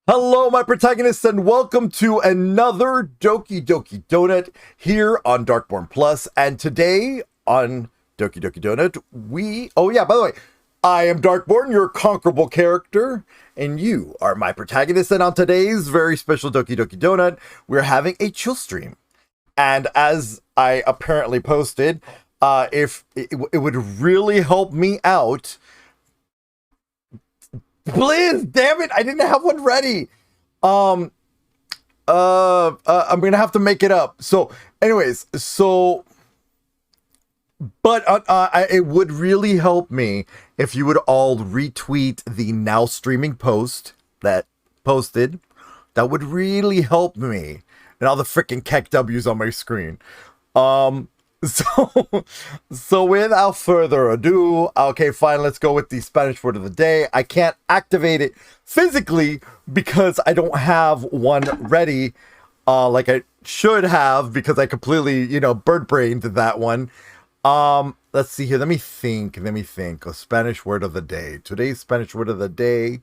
Hello, my protagonists, and welcome to another Doki Doki Donut here on Darkborne Plus. And today on Doki Doki Donut, by the way, I am Darkborne, your conquerable character, and you are my protagonist. And on today's very special Doki Doki Donut, we're having a chill stream. And as I apparently posted, if it would really help me out. Please, damn it, I didn't have one ready. I'm gonna have to make it up. So, anyways, it would really help me if you would all retweet the now streaming post that posted. That would really help me. And all the freaking Keck W's on my screen. So without further ado, okay, fine, let's go with the Spanish word of the day. I can't activate it physically because I don't have one ready like I should have, because I completely, bird-brained that one. Let's see here. Let me think. A Spanish word of the day. Today's Spanish word of the day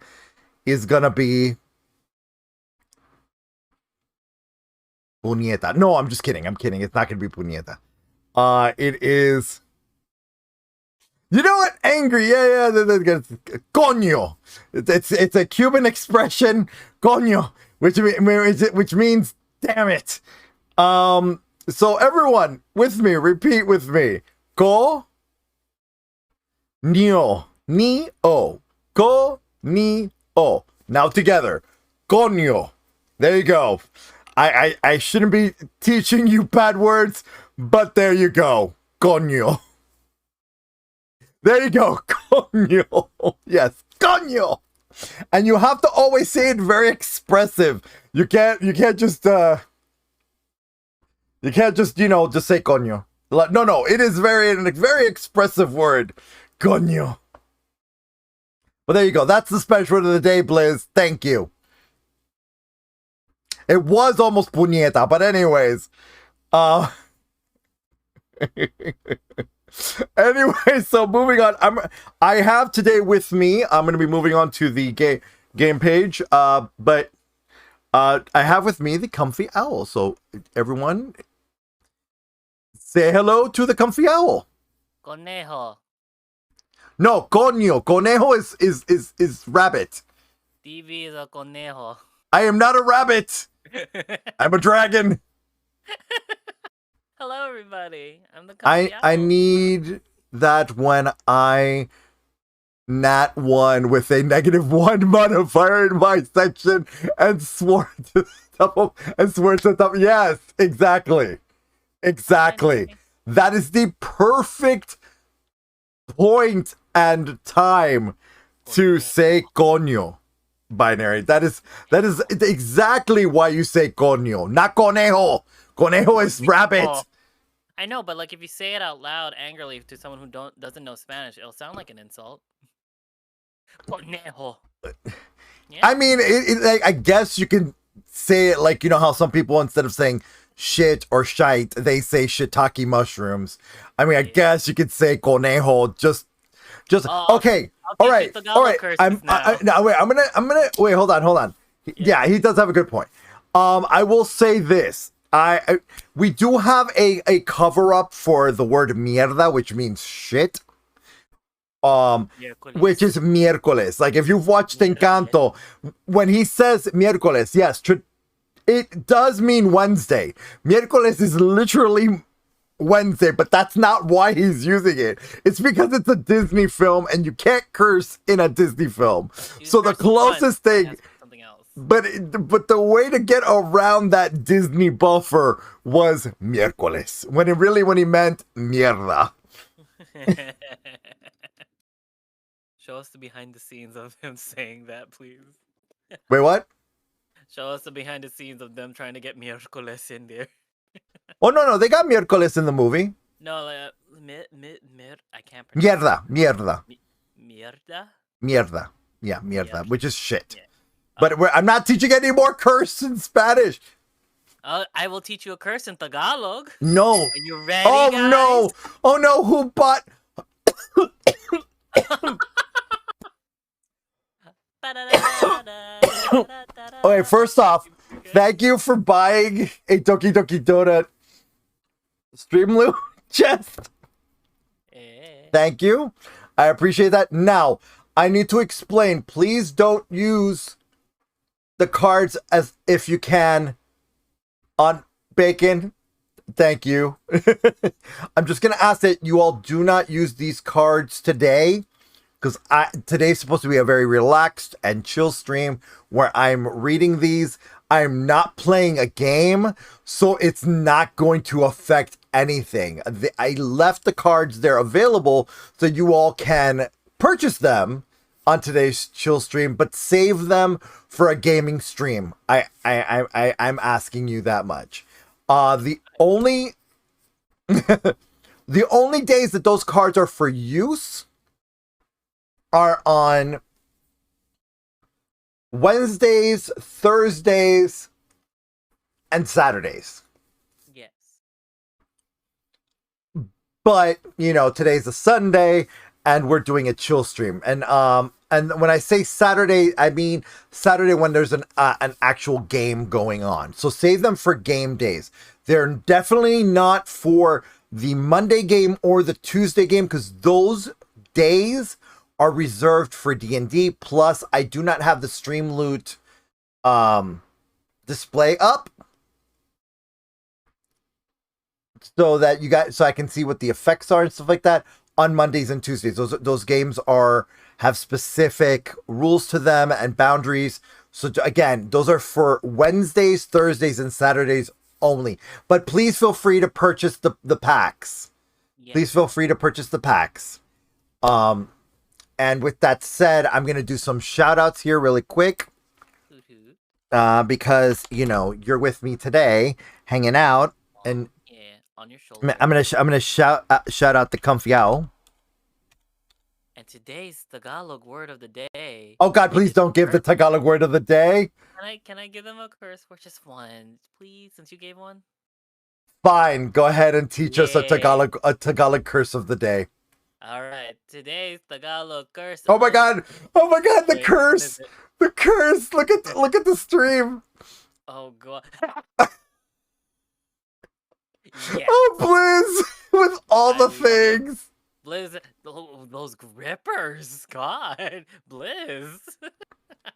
is gonna be puñeta. No, I'm just kidding. It's not gonna be puñeta. It is, you know what? Angry. Yeah. Coño. It's a Cuban expression, coño, which means damn it. So everyone with me, repeat with me. Co, nio, ni, o. Co, ni, o. Now together. Coño. There you go. I shouldn't be teaching you bad words, but there you go. Coño. There you go. Coño. Yes. Coño. And you have to always say it very expressive. You can't just just say coño. No. It is very expressive word. Coño. But there you go. That's the special word of the day, Blizz. Thank you. It was almost puñeta, but anyways. Anyway, so moving on. I have today with me, I'm going to be moving on to the game page, but I have with me the Comfy Owl. So everyone, say hello to the Comfy Owl. Conejo. No, coño. Conejo is rabbit. TV is a conejo. I am not a rabbit. I'm a dragon. Hello, everybody. I'm the Comfy Owl. I need that when I nat one with a -1 modifier in my section and swore to top. Yes, exactly. That is the perfect point and time to say coño. Binary. That is exactly why you say coño, not conejo. Conejo is rabbit. I know, but like if you say it out loud angrily to someone who doesn't know Spanish, it'll sound like an insult. Conejo. Yeah. I mean, I guess you can say it like, how some people, instead of saying shit or shite, they say shiitake mushrooms. I mean, I guess you could say conejo. Just okay. All right. I'm gonna wait. Hold on. Yeah, he does have a good point. I will say this. We do have a cover up for the word mierda, which means shit. Which is miércoles. Like if you've watched Encanto, when he says miércoles, yes, it does mean Wednesday. Miércoles is literally Wednesday, but that's not why he's using it. It's because it's a Disney film and you can't curse in a Disney film. So the closest thing, but the way to get around that Disney buffer was miércoles, when he meant mierda. Show us the behind the scenes of him saying that, please. Wait, what? Show us the behind the scenes of them trying to get miércoles in there. Oh, no, they got miércoles in the movie. No, I can't pronounce Mierda. Mierda? Yeah, mierda, which is shit. Yeah. But I'm not teaching any more curse in Spanish. I will teach you a curse in Tagalog. No. Are you ready, guys? Oh, no, who bought... Okay, first off, thank you for buying a Doki Doki Donut Streamloop chest. Thank you. I appreciate that. Now, I need to explain. Please don't use the cards as if you can on Bacon. Thank you. I'm just going to ask that you all do not use these cards today, because today's supposed to be a very relaxed and chill stream where I'm reading these. I'm not playing a game, so it's not going to affect anything. I left the cards there available so you all can purchase them on today's chill stream, but save them for a gaming stream. I'm asking you that much. The only the only days that those cards are for use are on Wednesdays, Thursdays, and Saturdays. Yes. But, you know, today's a Sunday and we're doing a chill stream. And when I say Saturday, I mean Saturday when there's an actual game going on. So save them for game days. They're definitely not for the Monday game or the Tuesday game, because those days are reserved for D&D. Plus, I do not have the stream loot display up so that you guys, so I can see what the effects are and stuff like that on Mondays and Tuesdays. Those games have specific rules to them and boundaries. So again, those are for Wednesdays, Thursdays, and Saturdays only. But please feel free to purchase the packs. Yes. Please feel free to purchase the packs. And with that said, I'm going to do some shout outs here really quick. Because, you know, you're with me today, hanging out. And yeah, on your shoulder. I'm gonna shout out the Comfy Owl. And today's Tagalog word of the day. Oh God, please don't give the Tagalog word of the day. Can I give them a curse word? Just one, please, since you gave one? Fine, go ahead and teach us a Tagalog curse of the day. Alright, today's Tagalog curse. Oh my god, the curse! The curse! Look at the stream! Oh god. Yes. Oh, Blizz! With all the things! Blizz, those grippers, God, Blizz.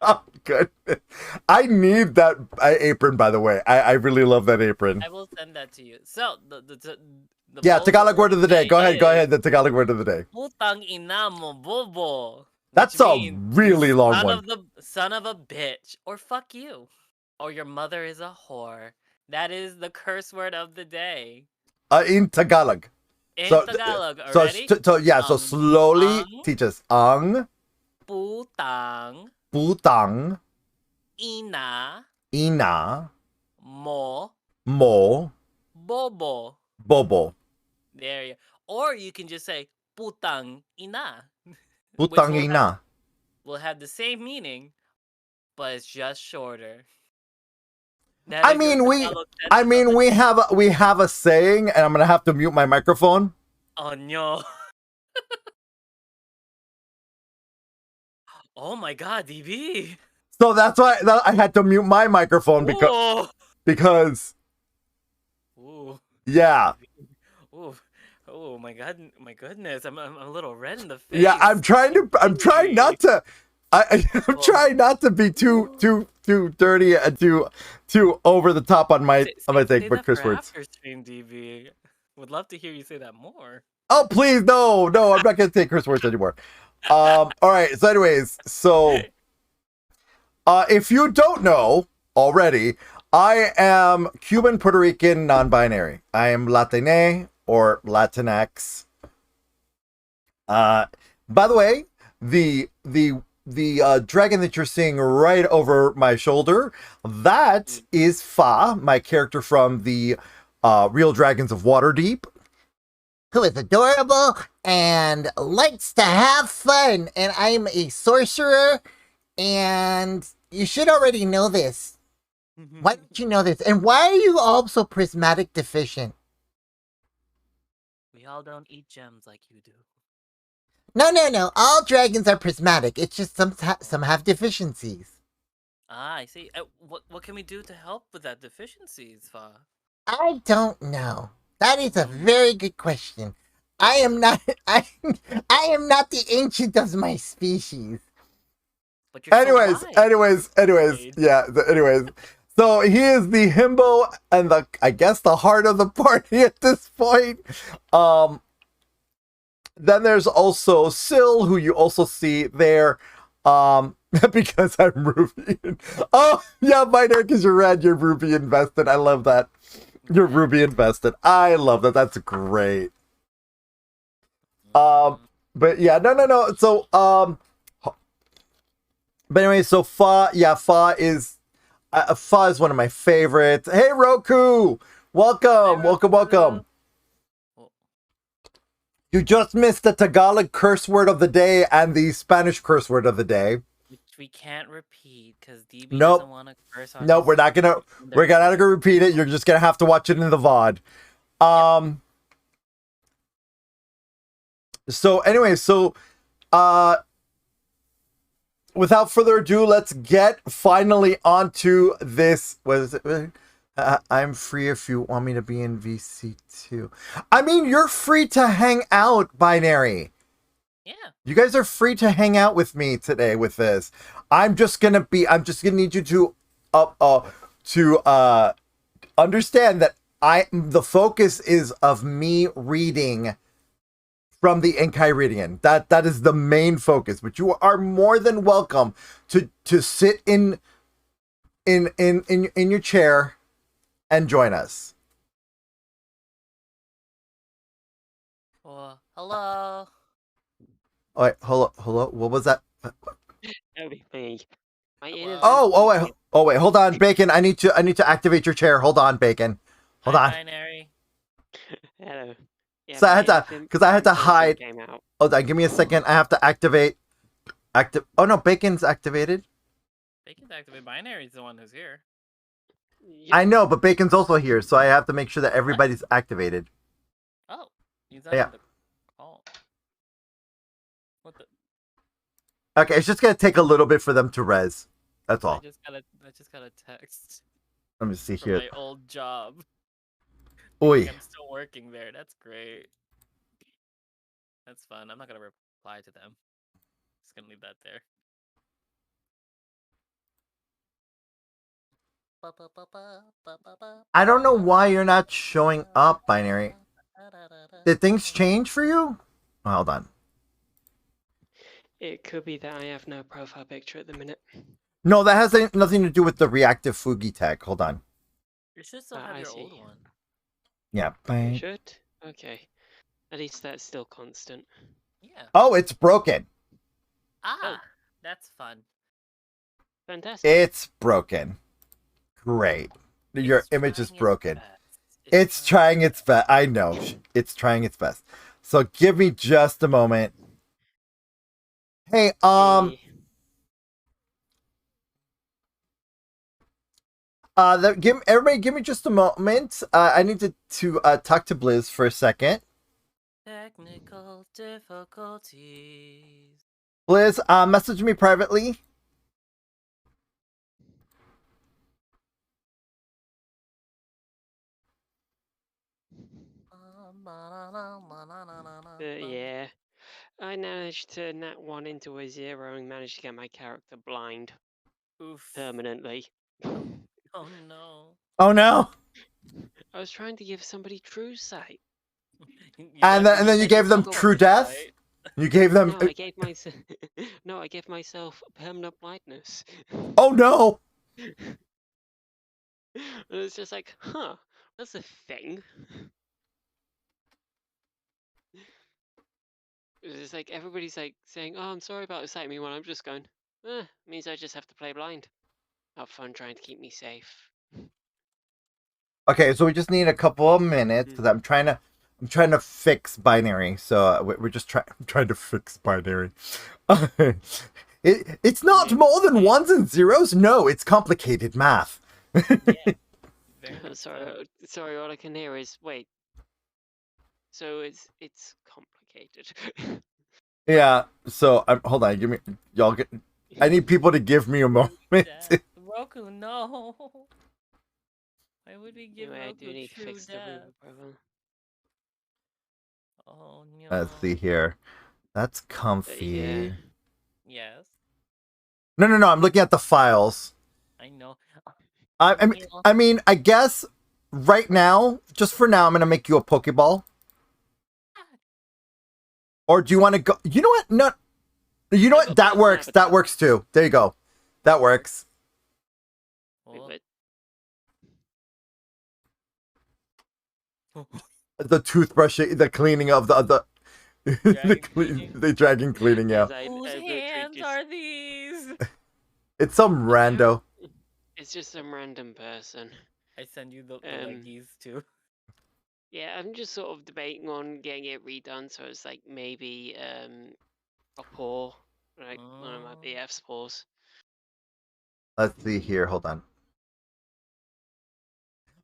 Oh, goodness. I need that apron, by the way. I really love that apron. I will send that to you. So, the yeah, Tagalog word of the day. Go ahead, the Tagalog word of the day. Putang ina mo bobo. That's a really long one. Son of a bitch. Or fuck you. Or your mother is a whore. That is the curse word of the day. In Tagalog. In Tagalog, already? So slowly teach us. Putang. Putang. Ina. Mo. Bobo. Bobo. There you. Or you can just say putang ina. Putang ina. Will have the same meaning, but it's just shorter. I mean, we have a saying, and I'm gonna have to mute my microphone. Oh no! Oh my God, DB. So that's why I had to mute my microphone because. Ooh. Yeah. Ooh. Oh my God! My goodness, I'm a little red in the face. Yeah, I'm trying not to. I'm trying not to be too dirty and too over the top on my thing, but curse words. After stream, DB. Would love to hear you say that more. Oh please, no, I'm not gonna take curse words anymore. All right. So, anyways, if you don't know already, I am Cuban, Puerto Rican, non-binary. I am Latine or Latinx. By the way, the dragon that you're seeing right over my shoulder, that is Fa, my character from the Real Dragons of Waterdeep, who is adorable and likes to have fun. And I'm a sorcerer, and you should already know this. Why don't you know this? And why are you all so prismatic deficient? We all don't eat gems like you do. No. All dragons are prismatic. It's just some have deficiencies. Ah, I see. What can we do to help with that deficiencies, Fa? I don't know. That is a very good question. I am not I am not the ancient of my species. But you're Anyways, so wise. yeah. Anyways, so he is the himbo and I guess the heart of the party at this point. Then there's also Sil, who you also see there. Because I'm Ruby. Oh yeah, Binary, because you're red, you're Ruby invested. I love that. You're Ruby invested. I love that. That's great. But yeah, no. So but anyway, so Fa is one of my favorites. Hey Roku, welcome, Hey, Roku. welcome. You just missed the Tagalog curse word of the day and the Spanish curse word of the day. Which we can't repeat because DB Nope. doesn't want to curse on. Nope, we're not gonna repeat it. You're just gonna have to watch it in the VOD. So anyway, without further ado, let's get finally onto this. What is it? I'm free if you want me to be in VC2. I mean, you're free to hang out, Binary. Yeah. You guys are free to hang out with me today with this. I'm just gonna need you to understand that the focus is of me reading from the Enchiridion. That is the main focus, but you are more than welcome to sit in your chair and join us. Well, hello. Oh, wait, hello. What was that? That'll be me. Oh wait, hold on, Bacon. I need to activate your chair. Hold on, Bacon. Hold on. Binary. Hello. Yeah, So I had to hide. Came out. Hold on, give me a second. I have to activate. Oh no, Bacon's activated. Bacon's activated. Binary's the one who's here. Yep. I know, but Bacon's also here, so I have to make sure that everybody's activated. Oh, he's Yeah. on the call. What the? Okay, it's just gonna take a little bit for them to res. That's all. I just got a text Let me see from here. my old job. Oi. I'm still working there. That's great. That's fun. I'm not gonna reply to them. Just gonna leave that there. I don't know why you're not showing up, Binary. Did things change for you? Oh, hold on. It could be that I have no profile picture at the minute. No, that has nothing to do with the reactive Fugi tech. Hold on. You should still have I your see. old one. Yeah. You should? Okay. At least that's still constant. Yeah. Oh, it's broken. Ah, that's fun. Fantastic. It's broken. Great. Your It's image is trying its broken. best. It's trying its best. I know. It's trying its best. So give me just a moment. Hey, Hey, everybody give me just a moment. I need to talk to Blizz for a second. Technical difficulties. Blizz, message me privately. yeah. I managed to nat 1 into a 0 and managed to get my character blind Oof. permanently. Oh no. Oh no. I was trying to give somebody true sight. And then you gave them true death? You gave them No, I gave myself. No, I gave myself permanent blindness. Oh no. And it's just like, huh, that's a thing. It's like everybody's like saying, "Oh, I'm sorry about the sight." Meanwhile, I'm just going, means I just have to play blind. Have fun trying to keep me safe. Okay, so we just need a couple of minutes because I'm trying to fix binary. So we're just trying to fix binary. It's not more than ones and zeros. No, it's complicated math. Yeah. Sorry. All I can hear is wait. So it's complicated. Yeah. So hold on. I need people to give me a moment. Roku, no. Why would we give Anyway, I Roku do need to true fix the death? river brother. Oh no. Let's see here. That's But yeah. comfy. Yes, No. I'm looking at the files. I know. I mean, I guess right now, just for now, I'm gonna make you a Pokeball. Or do you want to go? You know what? No. You know what? That works. That works too. There you go. That works. Wait, Oh. what? The toothbrushing, the cleaning of the Dragon cleaning? the dragon cleaning. Yeah, Yes, Whose I've literally hands just- are these? it's some rando. It's just some random person. I send you the Um, leggies too. Yeah, I'm just sort of debating on getting it redone, so it's like maybe a paw, like one of my Oh. BF's paws. Let's see here. Hold on.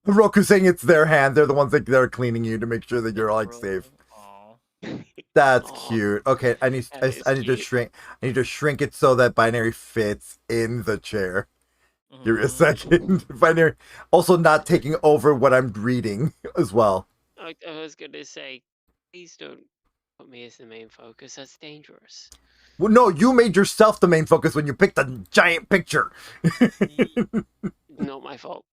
Roku saying it's their hand. They're the ones that they're cleaning you to make sure that you're like safe. Aw. That's Aw. cute. Okay, I need That is I need to cute. shrink. I need to shrink it so that binary fits in the chair. Give me a Mhm. second. Binary also not taking over what I'm reading as well. I was gonna say, please don't put me as the main focus. That's dangerous. Well, no, you made yourself the main focus when you picked the giant picture. Not my fault.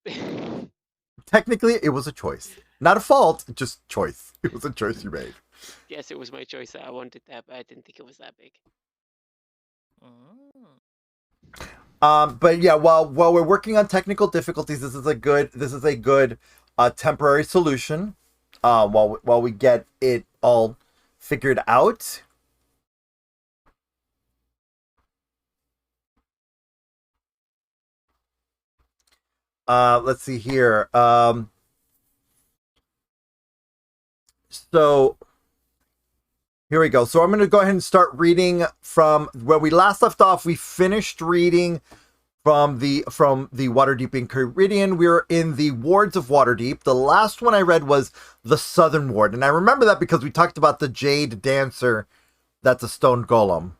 Technically, it was a choice. Not a fault, just choice. It was a choice you made. Yes, it was my choice that I wanted that, but I didn't think it was that big. Mm. But yeah, while we're working on technical difficulties, this is a good temporary solution. While we get it all figured out. Let's see here. So here we go. So I'm going to go ahead and start reading from where we last left off. We finished reading from the Waterdeep Enchiridion. We were in the wards of Waterdeep. The last one I read was the Southern Ward, and I remember that because we talked about the Jade Dancer. That's a stone golem.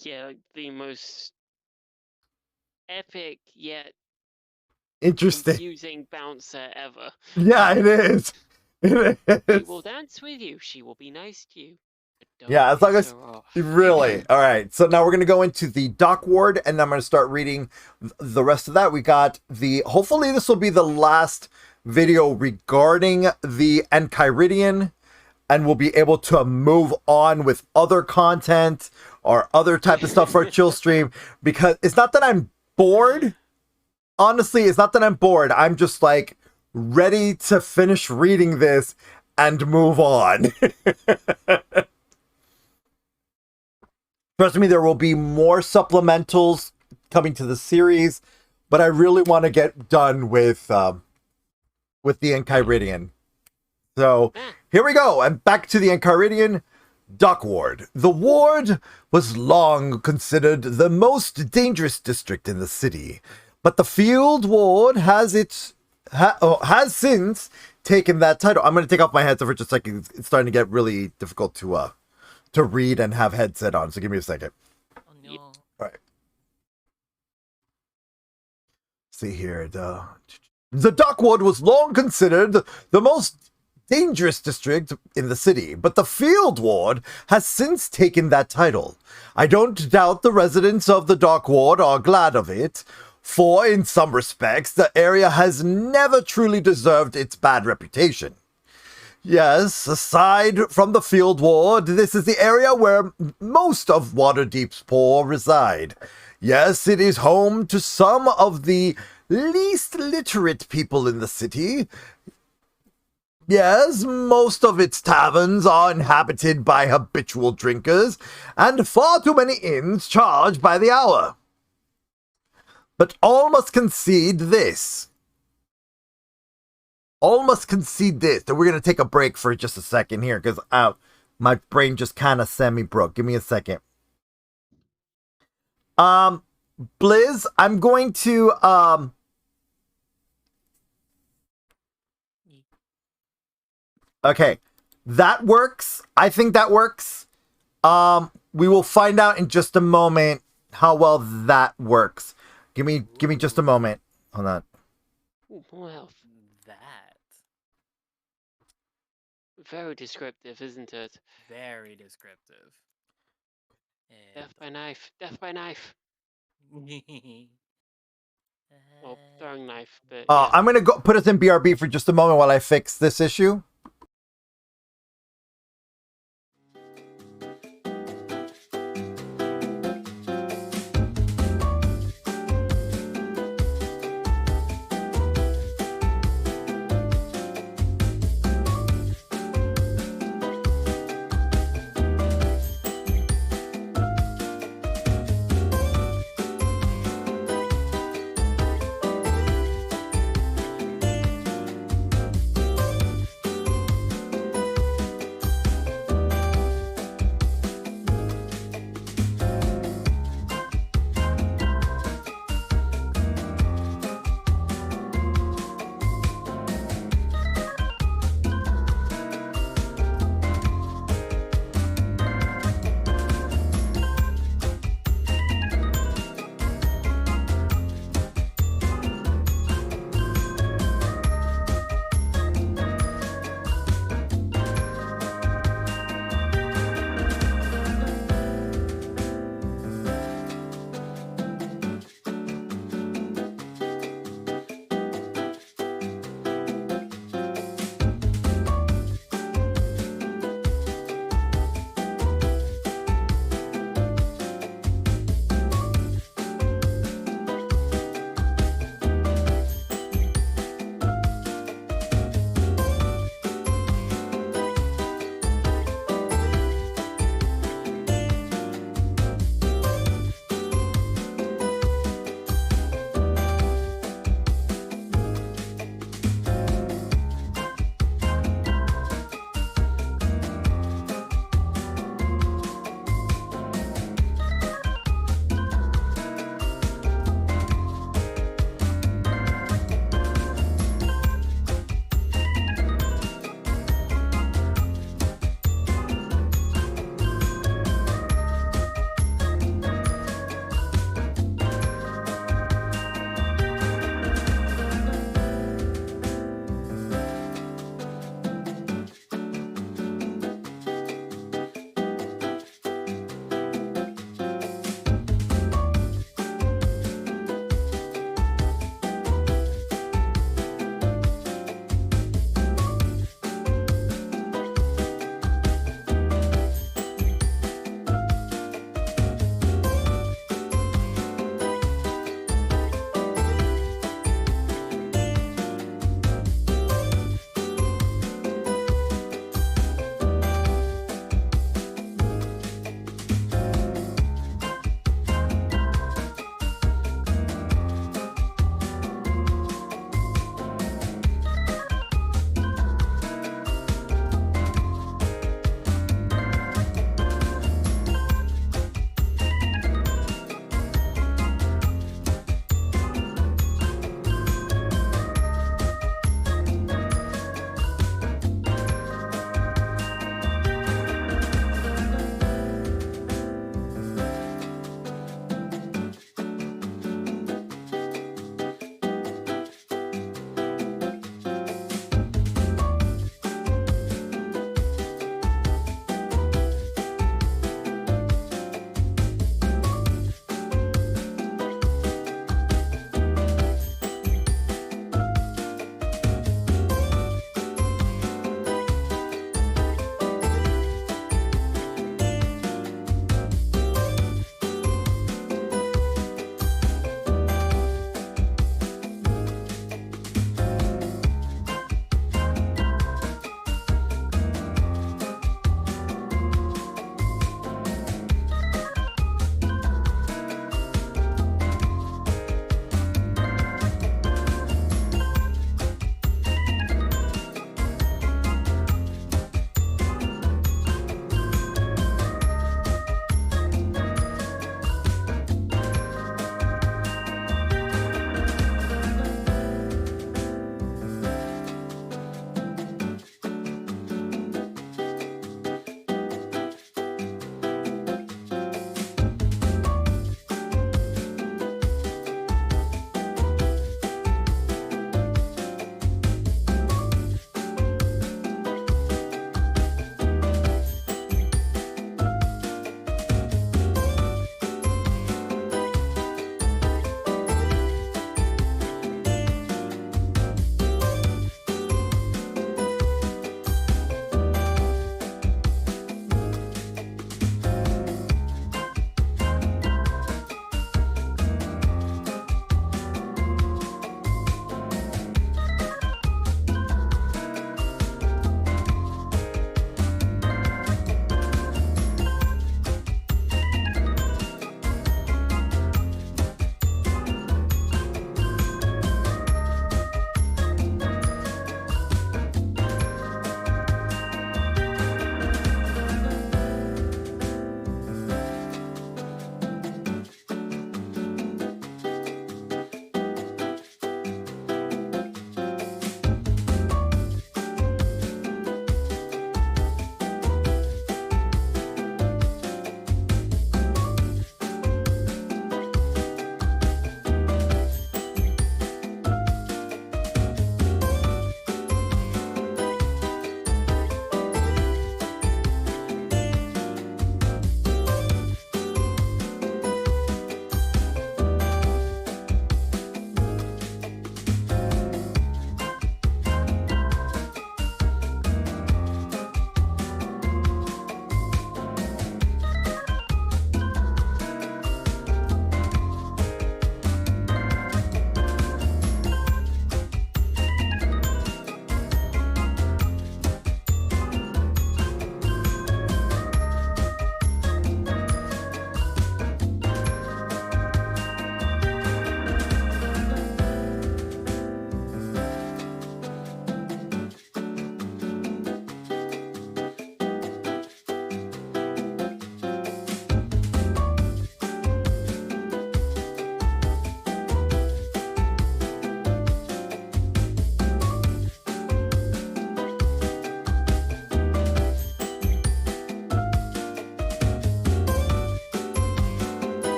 Yeah, the most epic yet Interesting. confusing bouncer ever. Yeah, it is. It She is. will dance with you. She will be nice to you. But don't Yeah, as long piss as- her off. Really? All right. So now we're going to go into the dock ward, and I'm going to start reading the rest of that. We got hopefully this will be the last video regarding the Enchiridion, and we'll be able to move on with other content or other type of stuff for a chill stream, because it's not that I'm bored. Honestly, it's not that I'm bored. I'm just like ready to finish reading this and move on. Trust me, there will be more supplementals coming to the series, but I really want to get done with the Enchiridion. So here we go. I'm back to the Enchiridion Dock Ward. The ward was long considered the most dangerous district in the city, but the Field Ward has since taken that title. I'm going to take off my headset for just a second. It's starting to get really difficult to read and have headset on, so give me a second. Oh no. All right. See here, the Dock Ward was long considered the most dangerous district in the city, but the Field Ward has since taken that title. I don't doubt the residents of the Dock Ward are glad of it, for in some respects, the area has never truly deserved its bad reputation. Yes, aside from the Field Ward, this is the area where most of Waterdeep's poor reside. Yes, it is home to some of the least literate people in the city. Yes, most of its taverns are inhabited by habitual drinkers, and far too many inns charge by the hour. But all must concede this. All must concede this. And we're going to take a break for just a second here, because my brain just kind of semi-broke. Give me a second. Blizz, I'm going to, okay, that works. I think that works. We will find out in just a moment how well that works. Give me just a moment. Hold on. Ooh, more health. That. Very descriptive, isn't it? Very descriptive. Death by knife. Death by knife. Well, throwing knife, but yeah. I'm gonna go put us in BRB for just a moment while I fix this issue.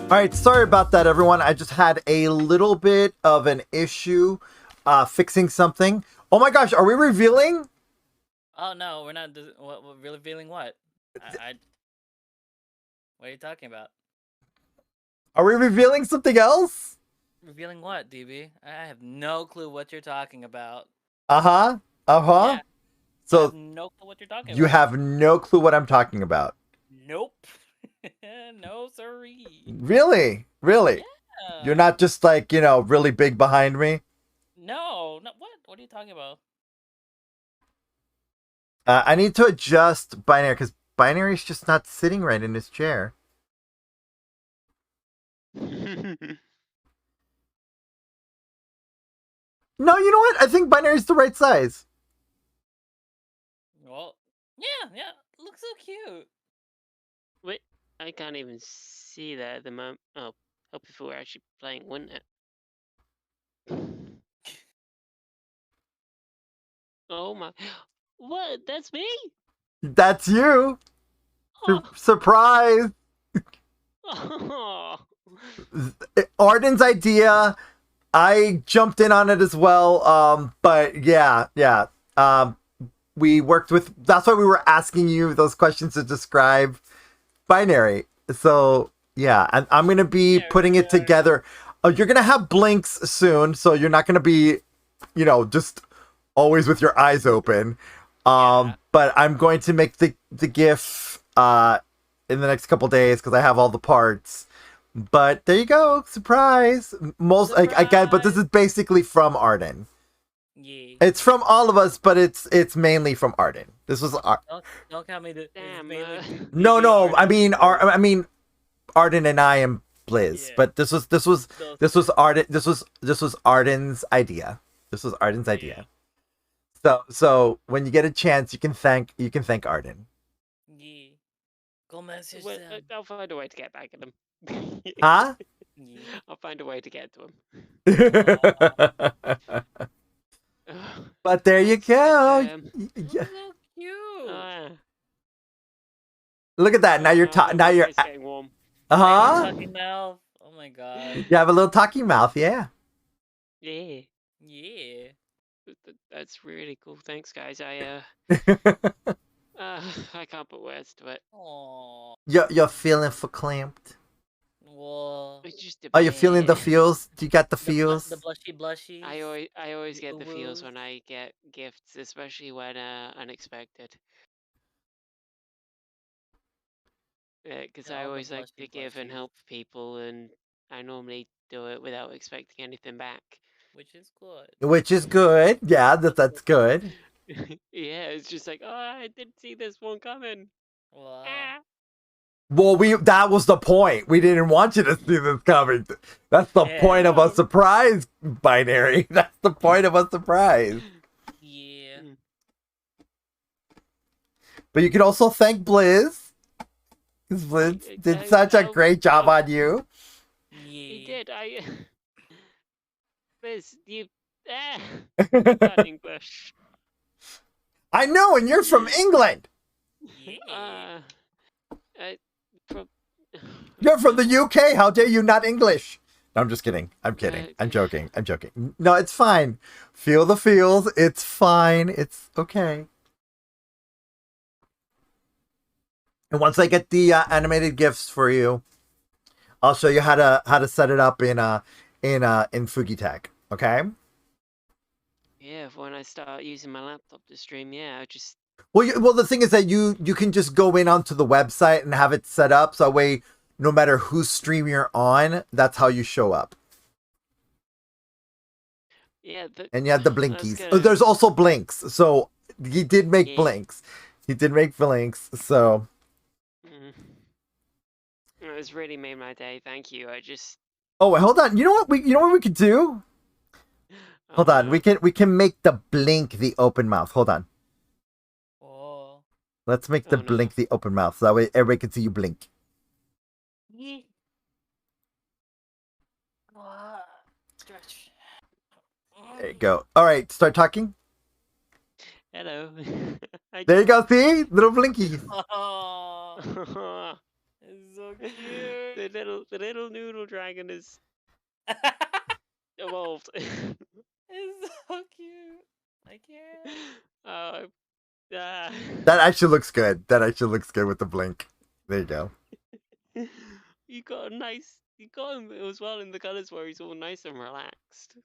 right, sorry about that, everyone. I just had a little bit of an issue fixing something. Oh my gosh, are we revealing? Oh no, we're not. What revealing what? What are you talking about? Are we revealing something else? Revealing what, DB? I have no clue what you're talking about. Uh-huh. Uh-huh. Yeah, I So have no clue what you're talking you about. have no clue what I'm talking about. Nope. No, sirree. Really? Really? Yeah. You're not just like, really big behind me? No, what? What are you talking about? I need to adjust Binary because Binary's just not sitting right in his chair. No, you know what? I think Binary's the right size. Well, yeah, looks so cute. Wait, I can't even see that at the moment. Oh, help if we were actually playing, wouldn't it? Oh my! What? That's me? That's you. Oh. Surprise. Oh. Arden's idea. I jumped in on it as well. But yeah. We worked with. That's why we were asking you those questions to describe Binary. So yeah, and I'm gonna be putting it together. You're gonna have blinks soon, so you're not gonna be, just always with your eyes open. But I'm going to make the GIF in the next couple days because I have all the parts. But there you go, surprise. Again, but this is basically from Arden. Yeah. It's from all of us, but it's mainly from Arden. This was Don't count me to. Damn. No. I mean, Arden and I am Blizz, but this was Arden. This was Arden's idea. This was Arden's idea. So when you get a chance, you can thank Arden. Yeah. Go message Well, them. I'll find a way to get back at them. Huh? Yeah. I'll find a way to get to them. But there you go. So cute. Look at that. Now you're now you're. It's getting warm. Talking mouth. Oh my god. You have a little talking mouth, yeah. Yeah. Yeah. That's really cool. Thanks, guys. I can't put words to it. Aww. You're feeling verklempt. Whoa. It's just a Are you feeling the bit. feels? Do you got the feels? The blushy. I always get the feels Ooh. when I get gifts, especially when unexpected. Because I all the always like to blushy give and blushies. help people, and I normally do it without expecting anything back. Which is good. Which is good. Yeah, that's good. Yeah, it's just like, oh, I didn't see this one coming. Wow. Ah. Well, that was the point. We didn't want you to see this coming. That's the point of a surprise, Binary. That's the point of a surprise. Yeah. But you can also thank Blizz. Because Blizz did such a great job on you. He Yeah. did. Liz, you. Not English. I know, and you're from England. Yeah. You're from the UK. How dare you not English? No, I'm just kidding. I'm kidding. I'm joking. I'm joking. No, it's fine. Feel the feels. It's fine. It's okay. And once I get the animated GIFs for you, I'll show you how to set it up in Fugitech. Okay. Yeah, when I start using my laptop to stream, I just. Well, the thing is that you can just go in onto the website and have it set up so that way, no matter whose stream you're on, that's how you show up. Yeah. And you have the blinkies. Oh, there's also blinks. So he did make blinks. He did make blinks. So. It's really made my day. Thank you. I just. Oh, hold on. You know what we could do? Hold on. We can make the blink the open mouth. Hold on. Oh. Let's make the blink the open mouth. So that way everybody can see you blink. Yeah. Stretch. There you go. All right. Start talking. Hello. There you go. See? Little blinkies. Oh. It's so cute. The little noodle dragon is evolved. It's so cute. I can't. Oh, ah. That actually looks good. That actually looks good with the blink. There you go. You got him as well in the colors where he's all nice and relaxed.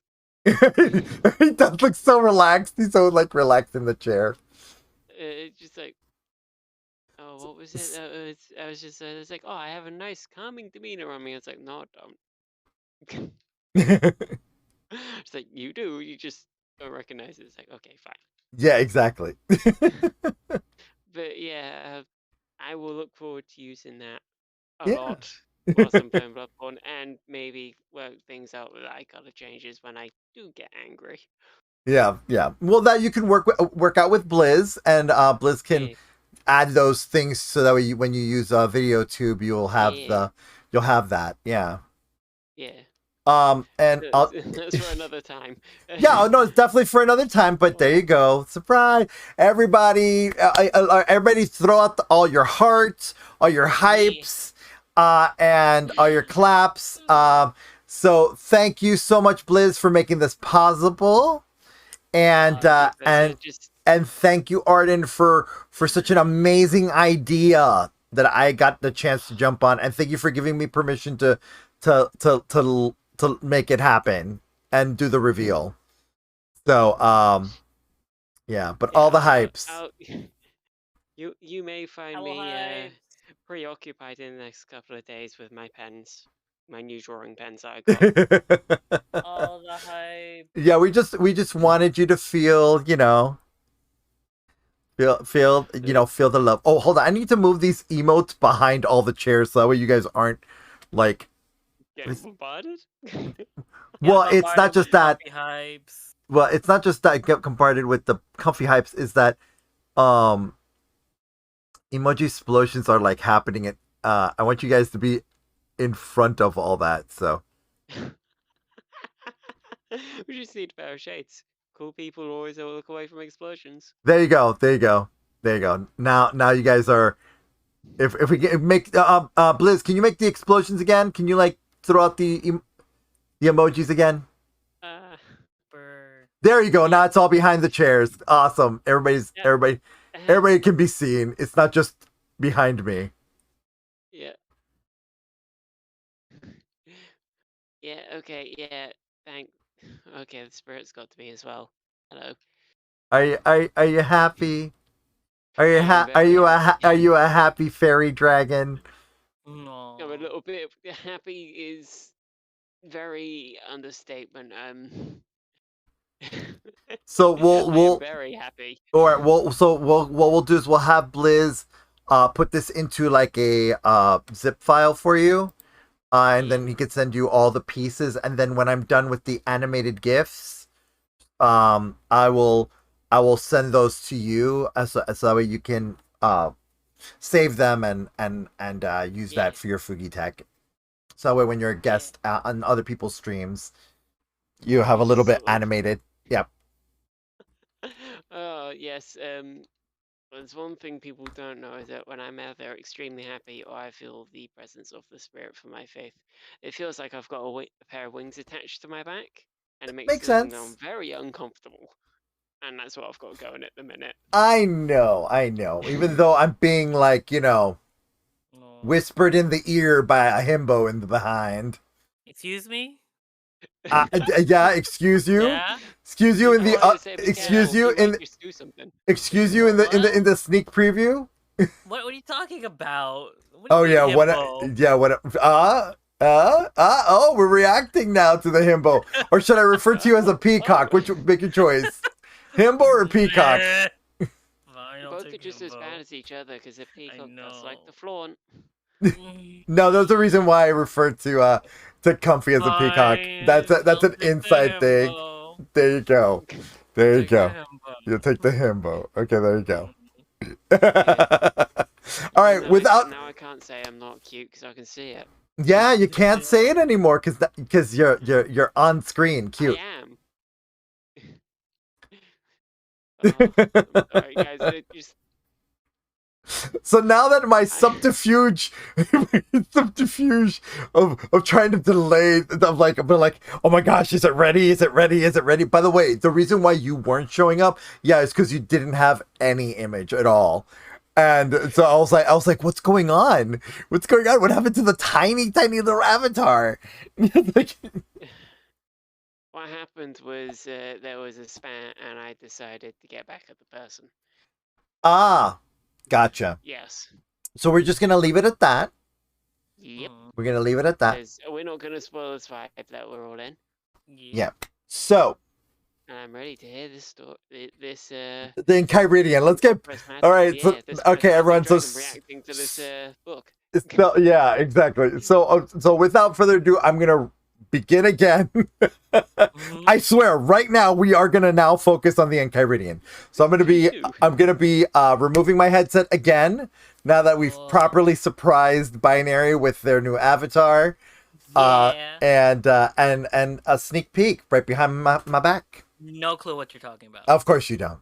He does look so relaxed. He's so like relaxed in the chair. It's just like, oh, what was it? I was just, it's like, oh, I have a nice calming demeanor on me. It's like, no, don't. It's like, you do. You just don't recognize it. It's like, okay, fine. Yeah, exactly. But yeah, I will look forward to using that a Yeah. lot whilst I'm playing Bloodborne, and maybe work things out with eye color changes when I do get angry. Yeah, yeah. Well, that you can work out with Blizz, and Blizz can Yeah. add those things so that way when you use Video Tube, you'll have Yeah. you'll have that. Yeah. Yeah. And That's for another time. yeah, no, it's definitely for another time. But there you go, surprise! Everybody, everybody, throw out all your hearts, all your hypes, and all your claps. So thank you so much, Blizz, for making this possible, and and thank you, Arden, for such an amazing idea that I got the chance to jump on, and thank you for giving me permission to make it happen and do the reveal. So yeah, but all the hypes. You may find Hello, me hypes. preoccupied in the next couple of days with my pens, my new drawing pens I got. All the hype. Yeah, we just wanted you to feel, you know, feel the love. Oh, hold on, I need to move these emotes behind all the chairs so that way you guys aren't like Getting bombarded? well, it's not just that. Hypes. Well, it's not just that get bombarded with the comfy hypes, is that emoji explosions are like happening at I want you guys to be in front of all that, so We just need a pair of shades. Cool people always look away from explosions. there you go. Now you guys are if we make Blizz, can you make the explosions again? Can you like throw out the emojis again? There you go. Now it's all behind the chairs. Awesome. Everybody can be seen. It's not just behind me. Yeah. Yeah, okay, yeah. Okay, the spirit's got to me as well. Hello. Are you happy? Are you a happy fairy dragon? No. I'm a little bit happy is very understatement. So I am very happy. All right. What we'll do is we'll have Blizz put this into like a zip file for you, and then he could send you all the pieces. And then when I'm done with the animated GIFs, I will send those to you so that way you can save them and use that for your Fugi tech. So that way when you're a guest on other people's streams, you have a little bit animated. Yep. Yes. There's one thing people don't know is that when I'm either extremely happy or I feel the presence of the spirit for my faith, it feels like I've got a pair of wings attached to my back, and it makes sense. I'm very uncomfortable, and that's what I've got going at the minute. I know. Even though I'm being like, whispered in the ear by a himbo in the behind. Excuse me? Yeah, excuse you. Yeah? Excuse you in the excuse you in the sneak preview. What are you talking about? Oh yeah, oh, we're reacting now to the himbo. Or should I refer to you as a peacock? Which make your choice. Himbo or peacock? Both are just as bad as each other because a peacock does like the flaunt. No, there's a reason why I referred to Comfy as a peacock. That's an inside thing. There you go. You take the himbo. Okay, there you go. All right, Now I can't say I'm not cute because I can see it. Yeah, you can't say it anymore because you're on screen cute. I am. I'm sorry, guys. So now that my subterfuge, of trying to delay, of like, I'm like, oh my gosh, is it ready? Is it ready? Is it ready? By the way, the reason why you weren't showing up, yeah, is because you didn't have any image at all. And so I was like, what's going on? What's going on? What happened to the tiny little avatar? Like, What happened was there was a spat, and I decided to get back at the person. ah, gotcha. Yes. So we're just gonna leave it at that. Yep. We're gonna leave it at that. 'Cause we're not gonna spoil this vibe that we're all in. Yeah. So And I'm ready to hear this story. This the Enchiridion. Let's get. prismatic- All right. So, this okay, prismatic everyone. So dragon reacting to this book. no, yeah, exactly. So without further ado, I'm gonna begin again. I swear, right now we are gonna now focus on the Enchiridion. So I'm gonna be removing my headset again now that we've properly surprised Binary with their new avatar. And a sneak peek right behind my back. No clue what you're talking about. Of course you don't.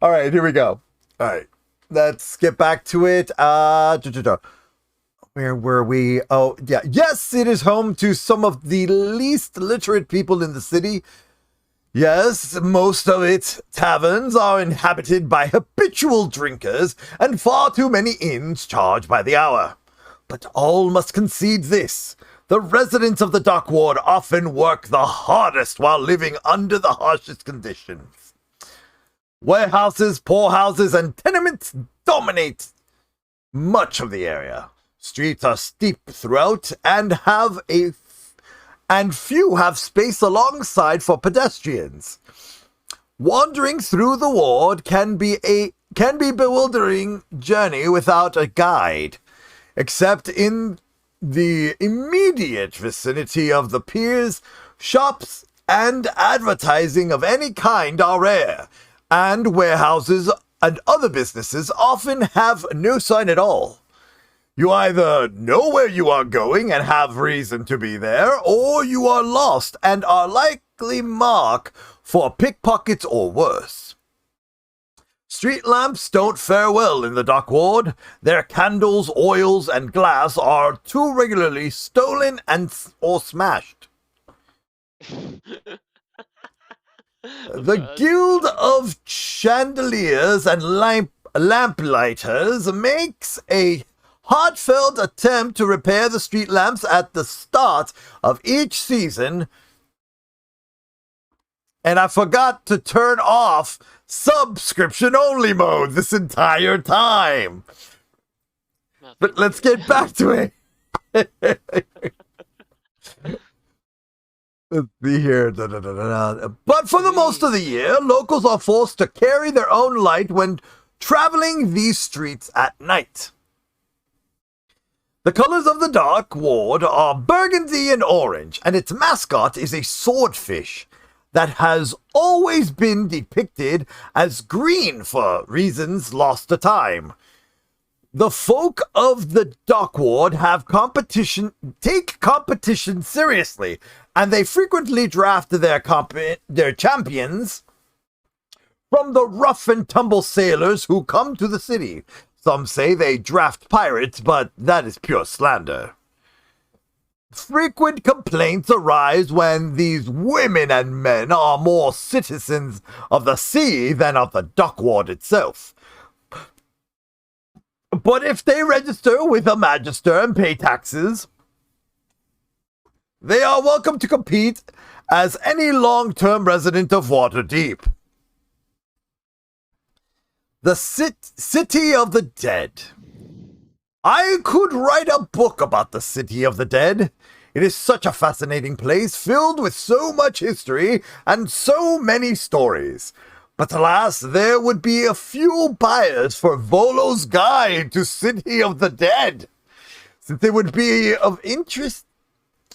All right, here we go. All right, let's get back to it. Where were we? Oh, yeah. Yes, it is home to some of the least literate people in the city. Yes, most of its taverns are inhabited by habitual drinkers, and far too many inns charge by the hour. But all must concede this. The residents of the dock ward often work the hardest while living under the harshest conditions. Warehouses, poorhouses, and tenements dominate much of the area. Streets are steep throughout and few have space alongside for pedestrians. Wandering through the ward can be bewildering journey without a guide, except in the immediate vicinity of the piers. Shops and advertising of any kind are rare, and warehouses and other businesses often have no sign at all. You either know where you are going and have reason to be there, or you are lost and are likely marked for pickpockets or worse. Street lamps don't fare well in the dock ward. Their candles, oils, and glass are too regularly stolen or smashed. The Guild of Chandeliers and Lamplighters makes a heartfelt attempt to repair the street lamps at the start of each season, and I forgot to turn off subscription only mode this entire time. But let's get back to it. Let's see here. But for the most of the year, locals are forced to carry their own light when traveling these streets at night. The colors of the Dark Ward are burgundy and orange, and its mascot is a swordfish that has always been depicted as green for reasons lost to time. The folk of the Dark Ward take competition seriously, and they frequently draft their champions from the rough and tumble sailors who come to the city. Some say they draft pirates, but that is pure slander. Frequent complaints arise when these women and men are more citizens of the sea than of the dock ward itself. But if they register with a magister and pay taxes, they are welcome to compete as any long-term resident of Waterdeep. The City of the Dead. I could write a book about the City of the Dead. It is such a fascinating place, filled with so much history and so many stories. But alas, there would be a few buyers for Volo's Guide to City of the Dead, since it would be of interest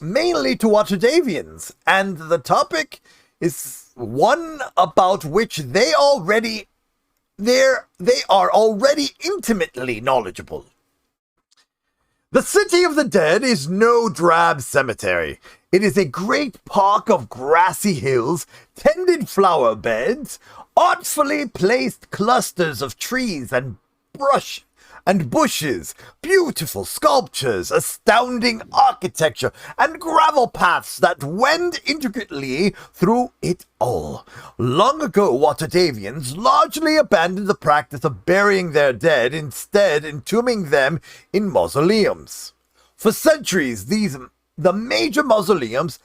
mainly to Waterdavians, and the topic is one about which they are already intimately knowledgeable. The City of the Dead is no drab cemetery. It is a great park of grassy hills, tended flower beds, artfully placed clusters of trees and brush and bushes, beautiful sculptures, astounding architecture, and gravel paths that wend intricately through it all. Long ago, Waterdavians largely abandoned the practice of burying their dead, instead entombing them in mausoleums. For centuries, the major mausoleums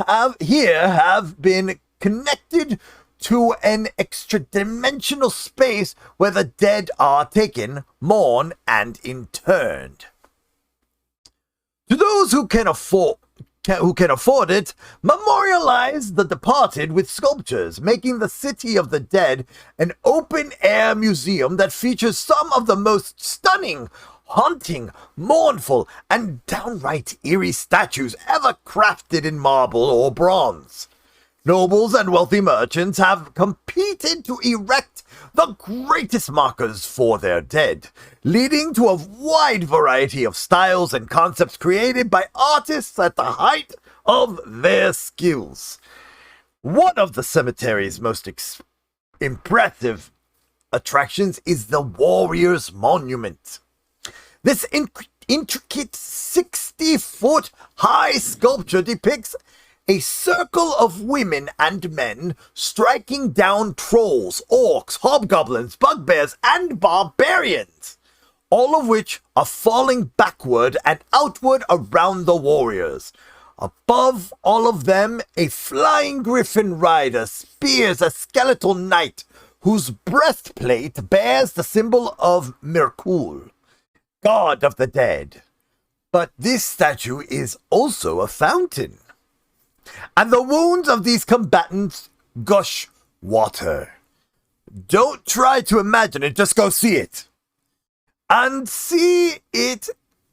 have been connected to an extra-dimensional space where the dead are taken, mourned, and interned. To those who can afford it, memorialize the departed with sculptures, making the City of the Dead an open-air museum that features some of the most stunning, haunting, mournful, and downright eerie statues ever crafted in marble or bronze. Nobles and wealthy merchants have competed to erect the greatest markers for their dead, leading to a wide variety of styles and concepts created by artists at the height of their skills. One of the cemetery's most impressive attractions is the Warrior's Monument. This intricate 60-foot high sculpture depicts a circle of women and men striking down trolls, orcs, hobgoblins, bugbears, and barbarians, all of which are falling backward and outward around the warriors. Above all of them, a flying griffin rider spears a skeletal knight whose breastplate bears the symbol of Mirkul, god of the dead. But this statue is also a fountain, and the wounds of these combatants gush water. Don't try to imagine it, just go see it. And see it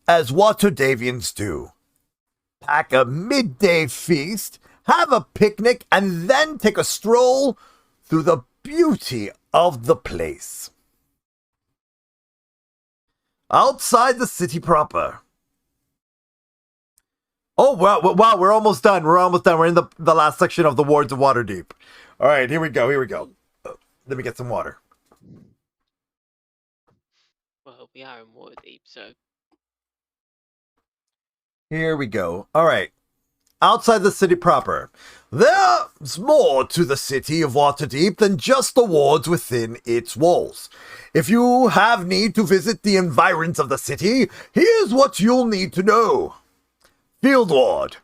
as Waterdavians do. Pack a midday feast, have a picnic, and then take a stroll through the beauty of the place. Outside the city proper. Oh, wow, we're almost done. We're in the last section of the Wards of Waterdeep. All right, here we go. Let me get some water. Well, we are in Waterdeep, so... Here we go. All right. Outside the city proper. There's more to the city of Waterdeep than just the wards within its walls. If you have need to visit the environs of the city, here's what you'll need to know. Field Ward.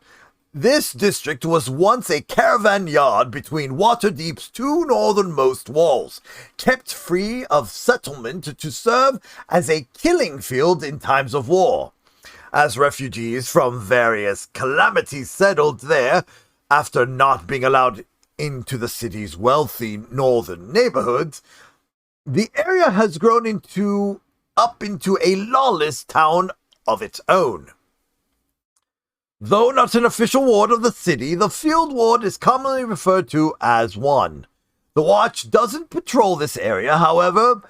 This district was once a caravan yard between Waterdeep's two northernmost walls, kept free of settlement to serve as a killing field in times of war. As refugees from various calamities settled there, after not being allowed into the city's wealthy northern neighborhoods, the area has grown into a lawless town of its own. Though not an official ward of the city, the Field Ward is commonly referred to as one. The Watch doesn't patrol this area, however,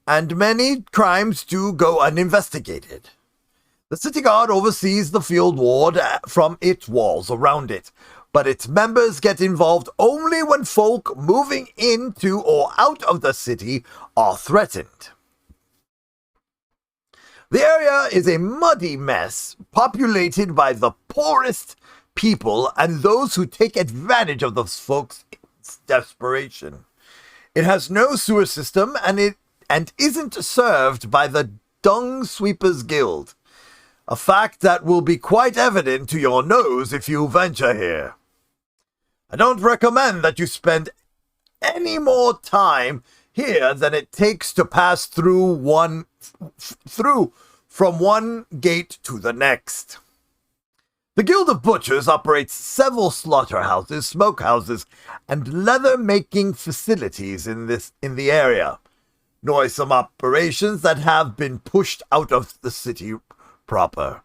and many crimes do go uninvestigated. The City Guard oversees the Field Ward from its walls around it, but its members get involved only when folk moving into or out of the city are threatened. The area is a muddy mess, populated by the poorest people and those who take advantage of those folks' desperation. It has no sewer system and isn't served by the Dung Sweepers Guild, a fact that will be quite evident to your nose if you venture here. I don't recommend that you spend any more time here than it takes to pass through from one gate to the next. The Guild of Butchers operates several slaughterhouses, smokehouses, and leather-making facilities in the area. Noisome operations that have been pushed out of the city proper.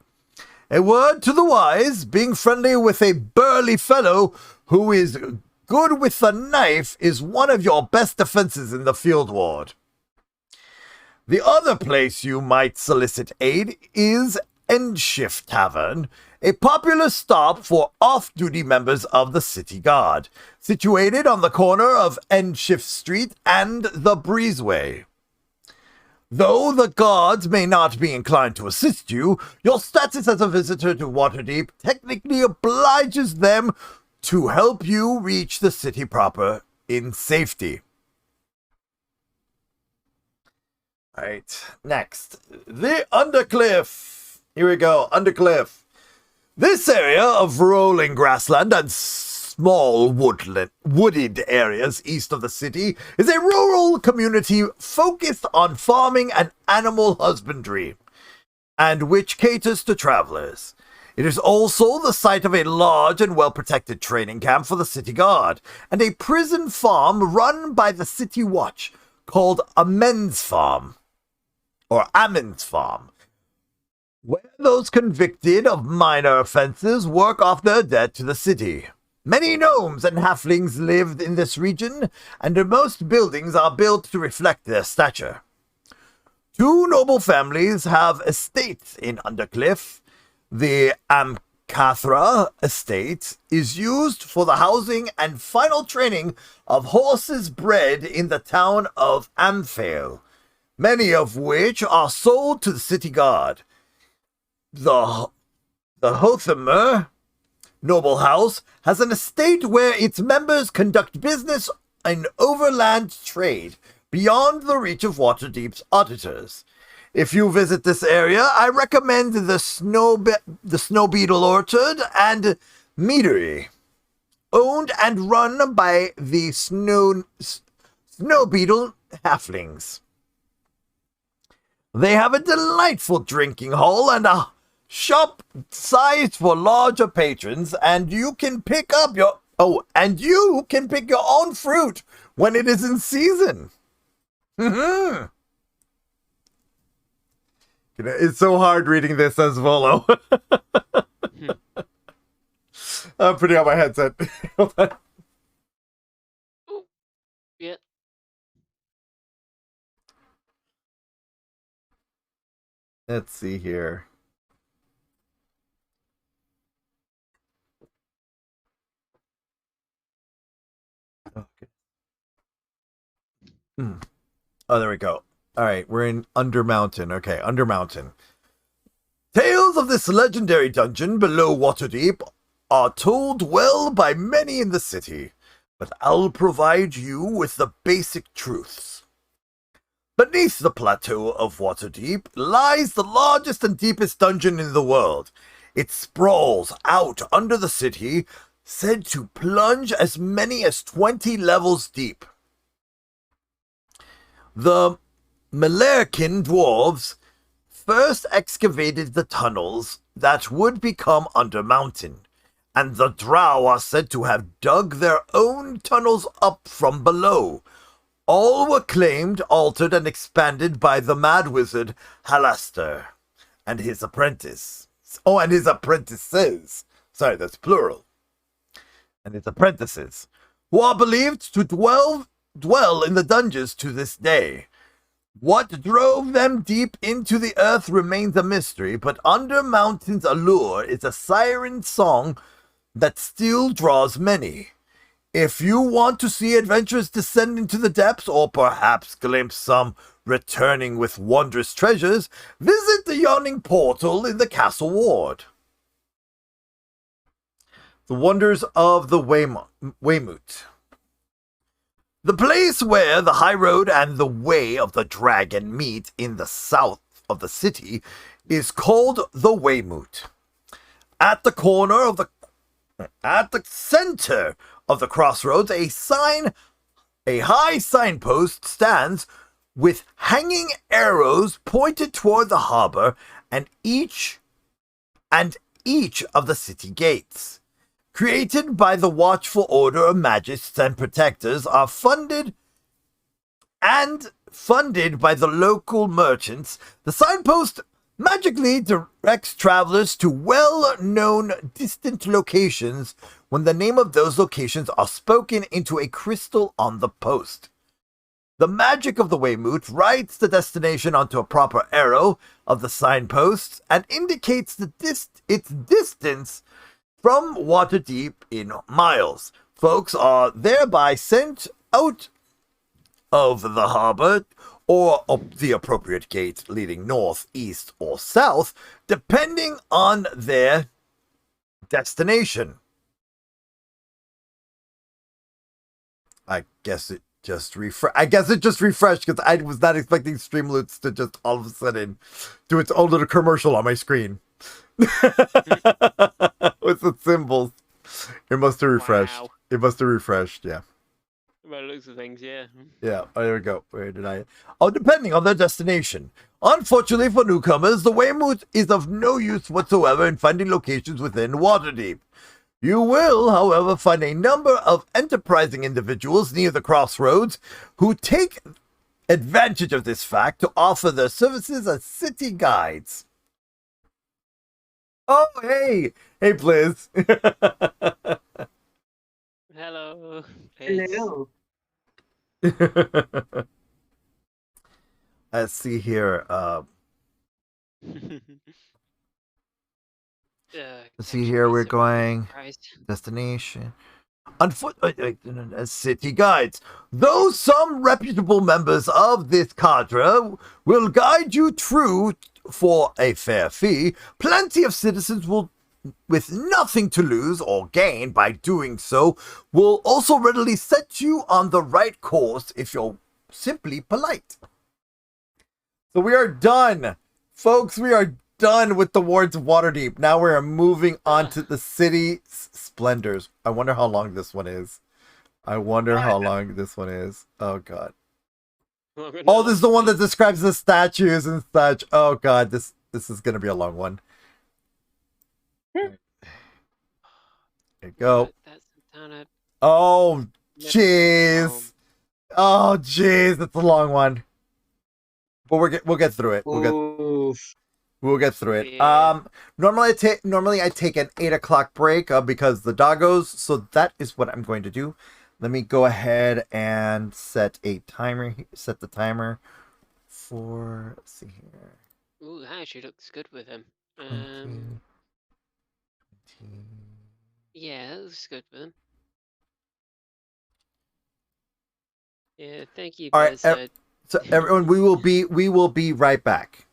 A word to the wise, being friendly with a burly fellow who is good with a knife is one of your best defenses in the Field Ward. The other place you might solicit aid is Shift Tavern, a popular stop for off-duty members of the City Guard, situated on the corner of Shift Street and the Breezeway. Though the guards may not be inclined to assist you, your status as a visitor to Waterdeep technically obliges them to help you reach the city proper in safety. Alright, next. The Undercliff. Here we go, Undercliff. This area of rolling grassland and small wooded areas east of the city is a rural community focused on farming and animal husbandry, and which caters to travelers. It is also the site of a large and well-protected training camp for the City Guard, and a prison farm run by the City Watch called Amen's Farm, where those convicted of minor offenses work off their debt to the city. Many gnomes and halflings live in this region, and most buildings are built to reflect their stature. Two noble families have estates in Undercliff. The Amcathra estate is used for the housing and final training of horses bred in the town of Amphale, many of which are sold to the City Guard. The Hothamer noble house has an estate where its members conduct business and overland trade beyond the reach of Waterdeep's auditors. If you visit this area, I recommend the Snow Beetle Orchard and Meadery, owned and run by the Snow Beetle Halflings. They have a delightful drinking hall and a shop sized for larger patrons, and you can pick up your own fruit when it is in season. It's so hard reading this as Volo. I'm putting on my headset. Yeah. Let's see here. Okay. Oh, there we go. All right, we're in Undermountain. Okay, Undermountain. Tales of this legendary dungeon below Waterdeep are told well by many in the city, but I'll provide you with the basic truths. Beneath the plateau of Waterdeep lies the largest and deepest dungeon in the world. It sprawls out under the city, said to plunge as many as 20 levels deep. The Melerkin dwarves first excavated the tunnels that would become Undermountain, and the Drow are said to have dug their own tunnels up from below. All were claimed, altered, and expanded by the mad wizard Halaster and his apprentice. Oh, and his apprentices. Sorry, that's plural. And his apprentices, who are believed to dwell in the dungeons to this day. What drove them deep into the earth remains a mystery, but Undermountain's allure is a siren song that still draws many. If you want to see adventurers descend into the depths, or perhaps glimpse some returning with wondrous treasures, visit the Yawning Portal in the Castle Ward. The Wonders of the Weymouth. The place where the high road and the way of the dragon meet in the south of the city is called the Weymouth. At the center of the crossroads, a high signpost stands with hanging arrows pointed toward the harbor and each of the city gates. Created by the Watchful Order of Magists and Protectors, are funded by the local merchants. The signpost magically directs travelers to well-known distant locations when the name of those locations are spoken into a crystal on the post. The magic of the Weymouth writes the destination onto a proper arrow of the signposts and indicates its distance from Waterdeep in miles. Folks are thereby sent out of the harbor or up the appropriate gate leading north, east, or south, depending on their destination. I guess it just refreshed because I was not expecting Streamloots to just all of a sudden do its own little commercial on my screen with the symbols. It must have refreshed. Wow. It must have refreshed. Yeah. By the looks of things, yeah. Yeah, there we go. Where did I? Oh, depending on their destination. Unfortunately for newcomers, the Weymouth is of no use whatsoever in finding locations within Waterdeep. You will, however, find a number of enterprising individuals near the crossroads who take advantage of this fact to offer their services as city guides. Oh, hey! Hey, Blizz. Hello. Please. Hello. Let's see here. Let's see here. We're going destination. City guides. Though some reputable members of this cadre will guide you through for a fair fee, plenty of citizens will, with nothing to lose or gain by doing so, will also readily set you on the right course if you're simply polite. So we are done. Folks, we are done with the wards of Waterdeep. Now we are moving on to the City Splendors. I wonder how long this one is. Oh, God. Oh, this is the one that describes the statues and such. Oh, God. This is going to be a long one. There you go. Oh, jeez. Oh, jeez. That's a long one. But we'll get through it. We'll get through it. Yeah. Normally I take an 8 o'clock break because the dog goes. So that is what I'm going to do. Let me go ahead and set a timer. Set the timer for. Let's see here. Ooh, that actually looks good with him. 20. Yeah, that looks good with him. Yeah, thank you. All right, Guys. so everyone, we will be right back.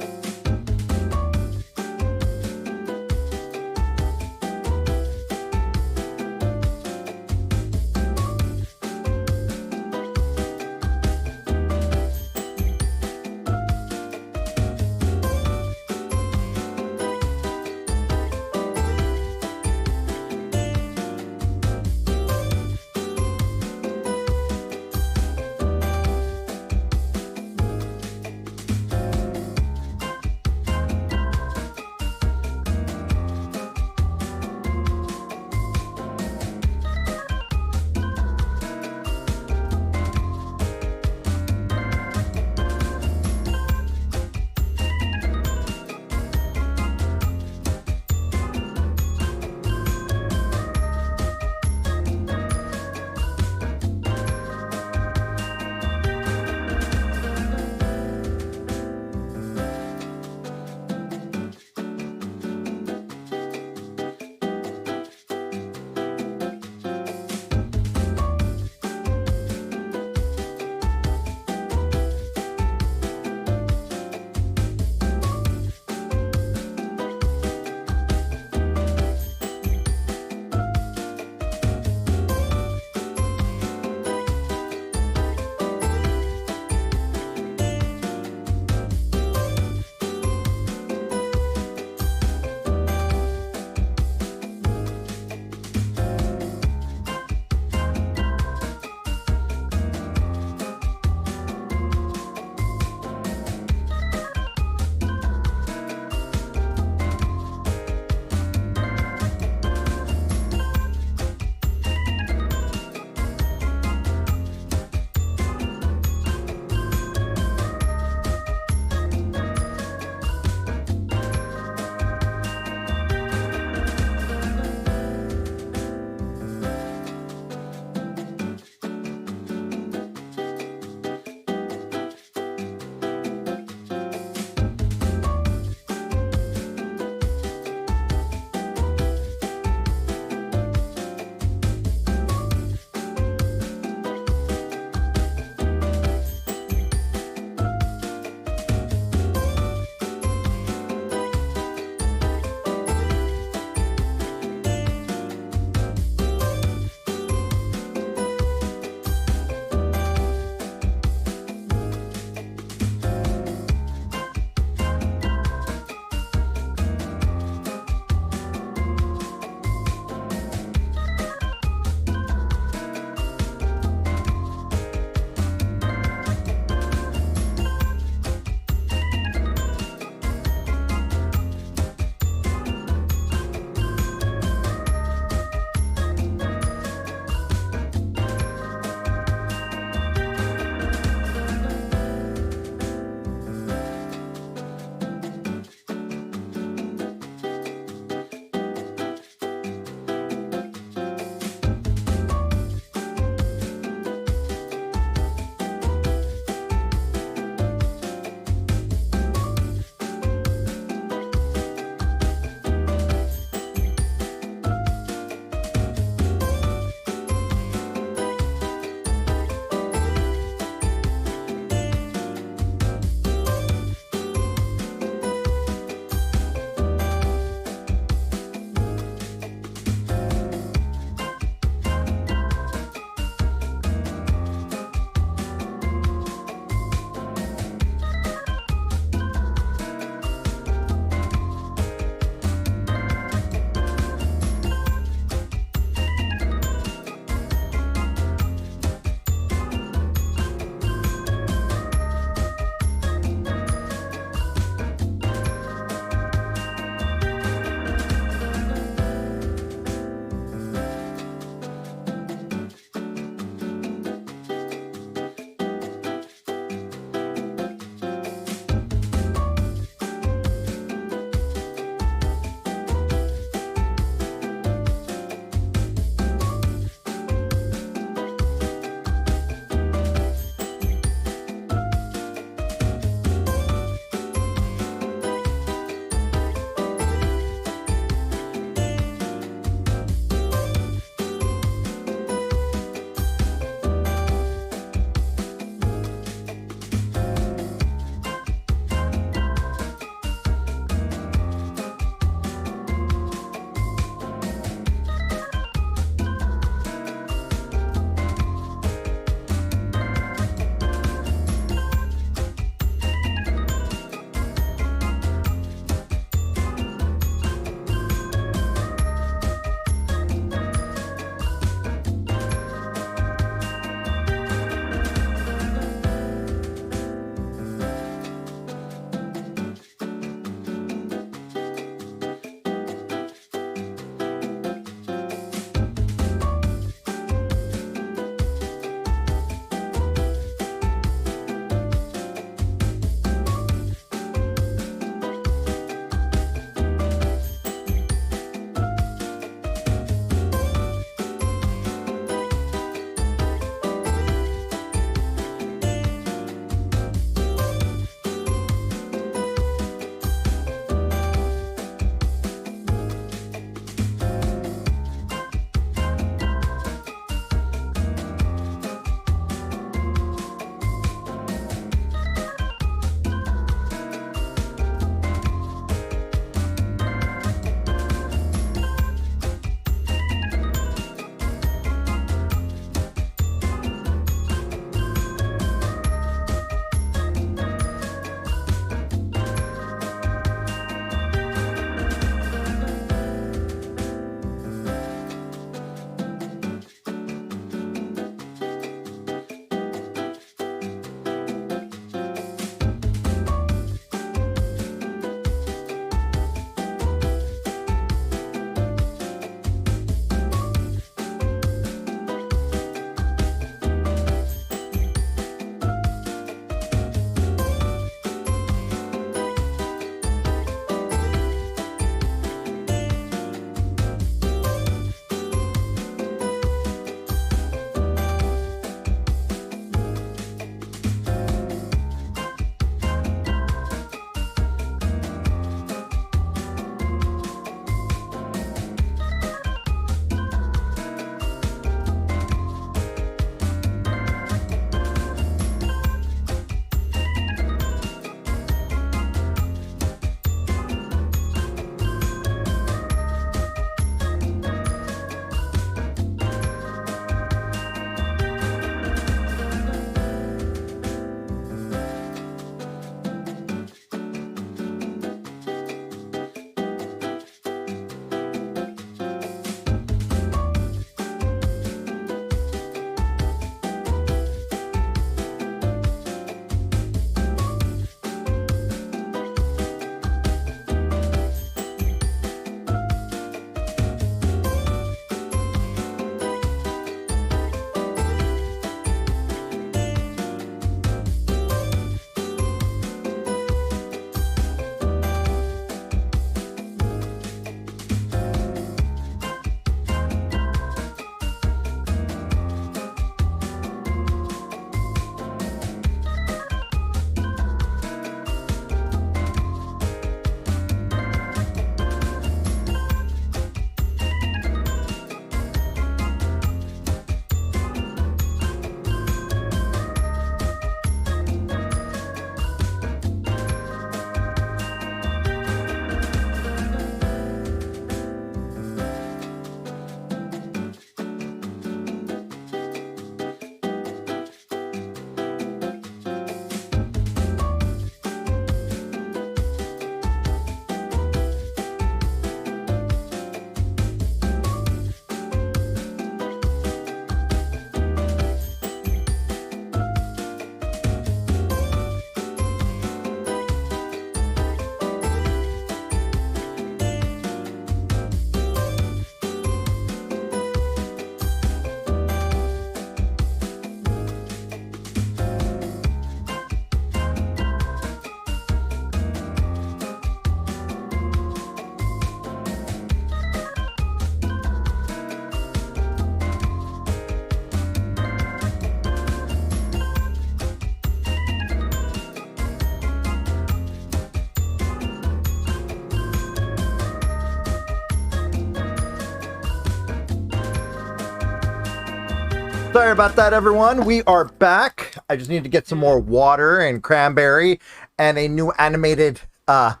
Sorry about that, everyone. We are back. I just need to get some more water and cranberry, and a new animated boyo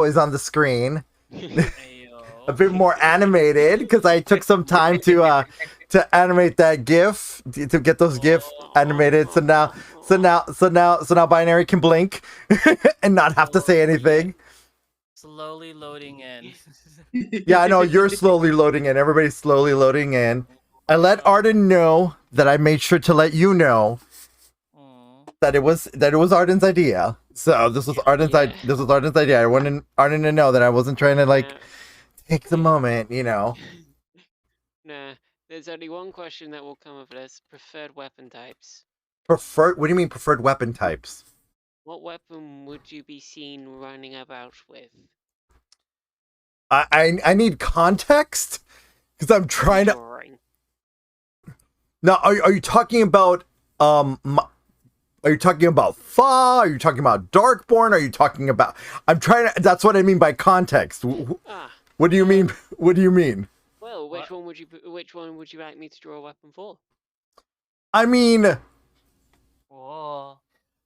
is on the screen. A bit more animated because I took some time to animate that GIF to get those GIFs animated. So now Binary can blink and not have to say anything. Slowly loading in. Yeah, I know you're slowly loading in. Everybody's slowly loading in. I let Arden know that I made sure to let you know that it was Arden's idea. So this was Arden's idea. I wanted Arden to know that I wasn't trying to take the moment, you know. Nah, there's only one question that will come of this: preferred weapon types. What do you mean preferred weapon types? What weapon would you be seen running about with? I need context because I'm trying to. Now, are you talking about Are you talking about Are you talking about Darkborne? Are you talking about? I'm trying to. That's what I mean by context. What do you mean? What do you mean? Well, which one would you like me to draw a weapon for? I mean,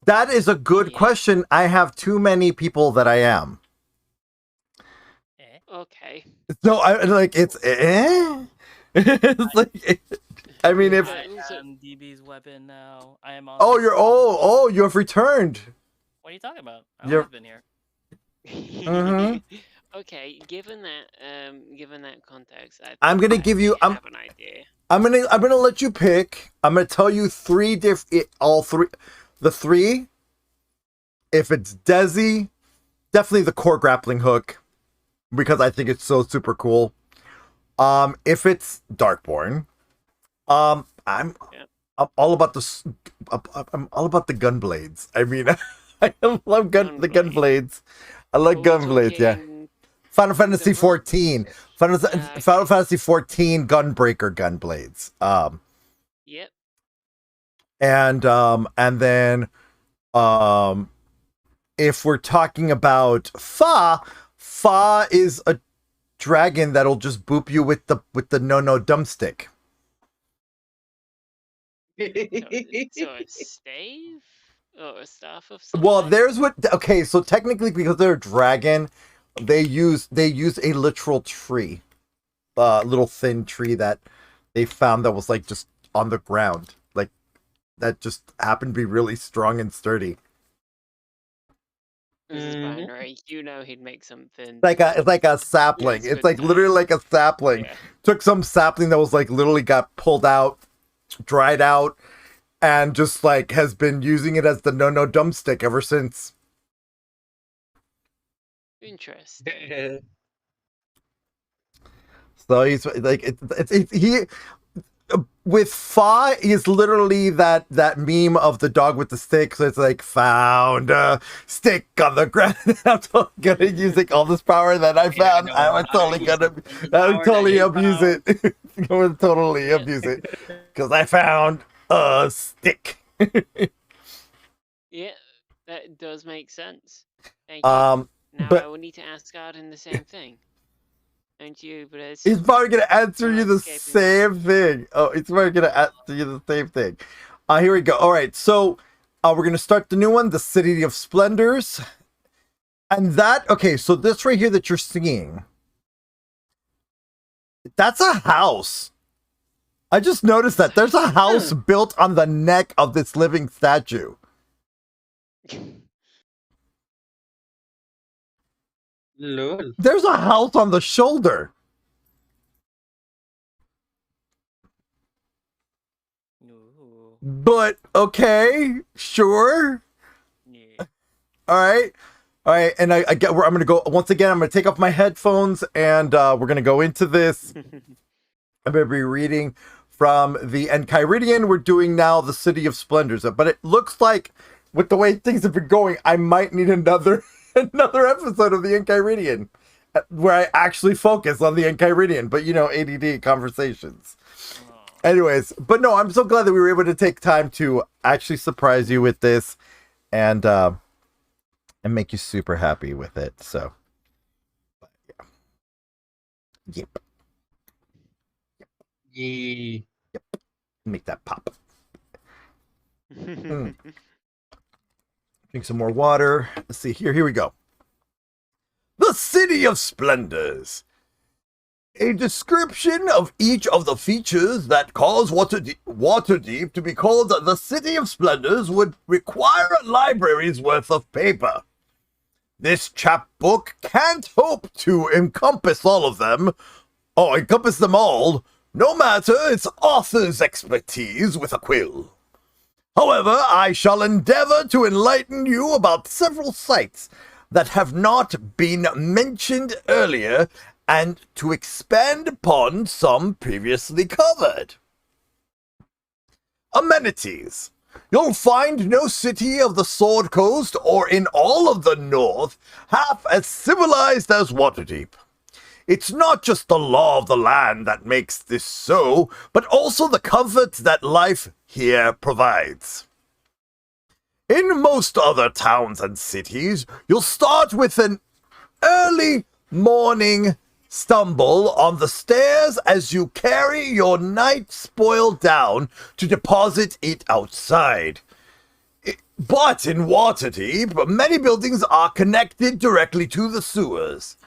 that is a good question. I have too many people that I am. Okay. No, it's it's like I mean if I am DB's weapon now. I am on. You have returned. What are you talking about? I've always been here. Okay, given that context, I'm gonna give you. I have an idea. I'm gonna let you pick. I'm gonna tell you the three. If it's Desi, definitely the core grappling hook, because I think it's so super cool. If it's Darkborne, I'm all about I'm all about the gun blades. I mean, I love the gun blades. I like gun blades. Yeah. Final Fantasy 14. Final Fantasy 14 Gunbreaker gun blades. Yep. And then if we're talking about Fa is a dragon that'll just boop you with the no dumbstick. So a stave or a staff of some Well, type? so technically because they're a dragon, they use a literal tree. Little thin tree that they found that was like just on the ground. Like that just happened to be really strong and sturdy. This is binary. You know he'd make something. It's like a sapling. It's like literally like a sapling. Yeah. Took some sapling that was like literally got pulled out, dried out, and just like has been using it as the no dumbstick ever since. Interesting. So he's like he with Fa is literally that meme of the dog with the stick. So it's like found a stick on the ground. I'm totally gonna using all this power that I found. I'm totally abuse it. I'm gonna totally abuse it because I found a stick. Yeah, that does make sense. Thank you. Now but I will need to ask Arden the same thing. And you, but he's probably gonna answer you the same thing. Oh, he's probably gonna answer you the same thing. Here we go. All right, so we're gonna start the new one, the City of Splendors, and so this right here that you're seeing, that's a house. I just noticed that there's a house built on the neck of this living statue. Lol. There's a house on the shoulder. Ooh. But okay, sure. Yeah. All right. And I'm gonna go once again. I'm gonna take off my headphones and we're gonna go into this. I'm gonna be reading from the Enchiridion. We're doing now the City of Splendors, but it looks like with the way things have been going, I might need another episode of the Enchiridion where I actually focus on the Enchiridion, but ADD conversations. Anyways, but no, I'm so glad that we were able to take time to actually surprise you with this and make you super happy with it. So, yeah. Yep. Yeah. Make that pop. Drink some more water. Let's see here. Here we go. The City of Splendors. A description of each of the features that cause Waterdeep to be called the City of Splendors would require a library's worth of paper. This chapbook can't hope to encompass all of them, or encompass them all, no matter its author's expertise with a quill. However, I shall endeavor to enlighten you about several sites that have not been mentioned earlier and to expand upon some previously covered. Amenities. You'll find no city of the Sword Coast or in all of the North half as civilized as Waterdeep. It's not just the law of the land that makes this so, but also the comforts that life here provides. In most other towns and cities, you'll start with an early morning stumble on the stairs as you carry your night spoil down to deposit it outside. But in Waterdeep, many buildings are connected directly to the sewers.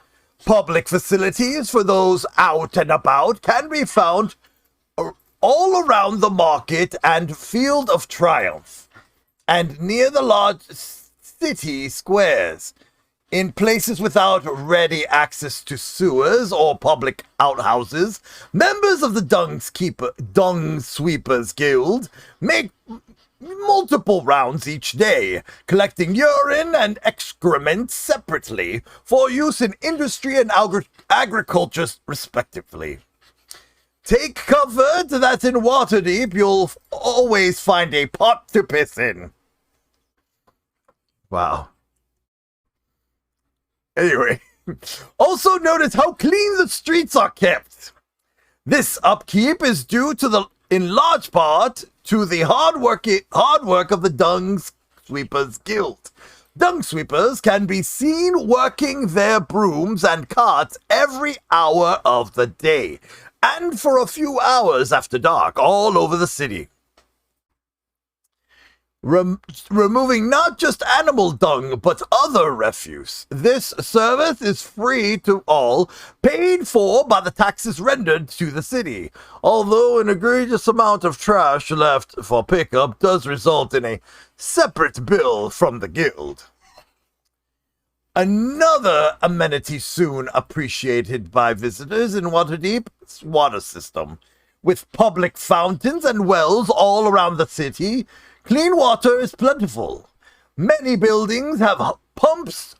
Public facilities for those out and about can be found all around the market and Field of Triumph, and near the large city squares. In places without ready access to sewers or public outhouses, members of the Dung Sweepers Guild make multiple rounds each day, collecting urine and excrement separately for use in industry and agriculture, respectively. Take comfort that in Waterdeep you'll always find a pot to piss in. Wow. Anyway, also notice how clean the streets are kept. This upkeep is due to in large part to the hard work of the Dung Sweepers Guild. Dung Sweepers can be seen working their brooms and carts every hour of the day, and for a few hours after dark, all over the city. Removing not just animal dung, but other refuse. This service is free to all, paid for by the taxes rendered to the city, although an egregious amount of trash left for pickup does result in a separate bill from the guild. Another amenity soon appreciated by visitors in Waterdeep's water system. With public fountains and wells all around the city, clean water is plentiful. Many buildings have pumps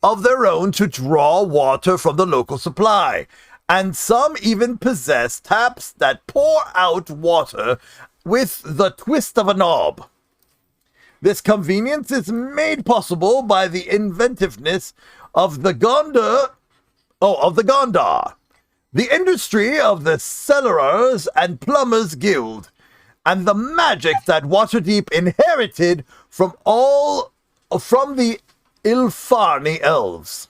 of their own to draw water from the local supply, and some even possess taps that pour out water with the twist of a knob. This convenience is made possible by the inventiveness of the Gondar, the industry of the Cellarers and Plumbers Guild, and the magic that Waterdeep inherited from the Ilfarni elves.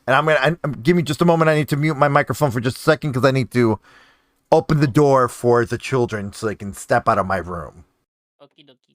And give me just a moment. I need to mute my microphone for just a second because I need to open the door for the children so they can step out of my room. Okie dokie.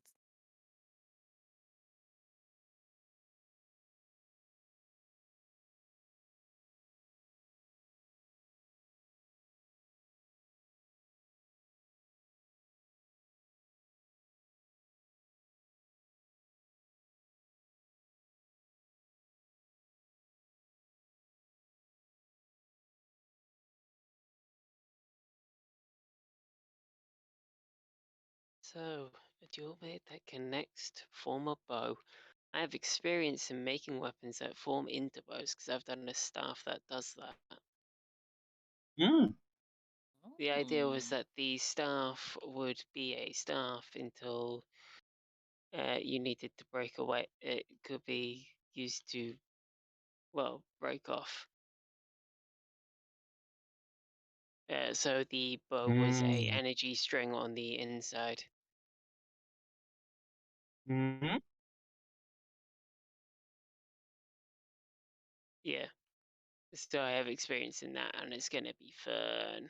So, a dual blade that connects to form a bow. I have experience in making weapons that form into bows because I've done a staff that does that. Mm. The idea was that the staff would be a staff until you needed to break away. It could be used to, well, break off. So the bow was a Mm. energy string on the inside. Mm. Yeah. So I have experience in that, and it's gonna be fun.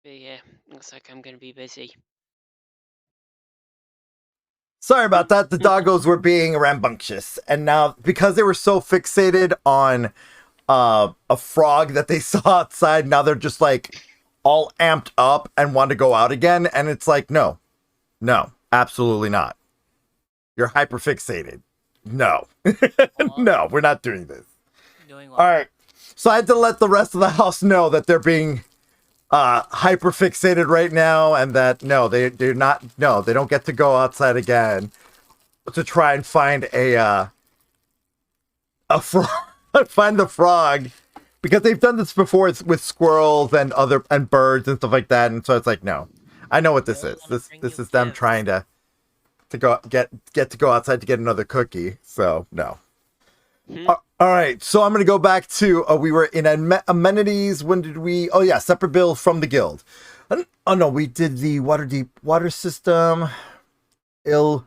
But yeah, looks like I'm gonna be busy. Sorry about that. The doggos were being rambunctious, and now because they were so fixated on a frog that they saw outside, now they're just like all amped up and want to go out again. And it's like, no, absolutely not. You're hyper fixated. No, no, we're not doing this. Doing All what? right. So I had to let the rest of the house know that they're being hyper fixated right now, and that they're not. No, they don't get to go outside again to try and find a frog, find the frog, because they've done this before with squirrels and birds and stuff like that. And so it's like, no, I know what this They is. wanna This bring this you is them gifts. trying to go get to go outside to get another cookie. So no. All right, so I'm going to go back to, we were in amenities. When did we, oh yeah, separate bill from the guild. Oh no, we did the Waterdeep water system. Ilfani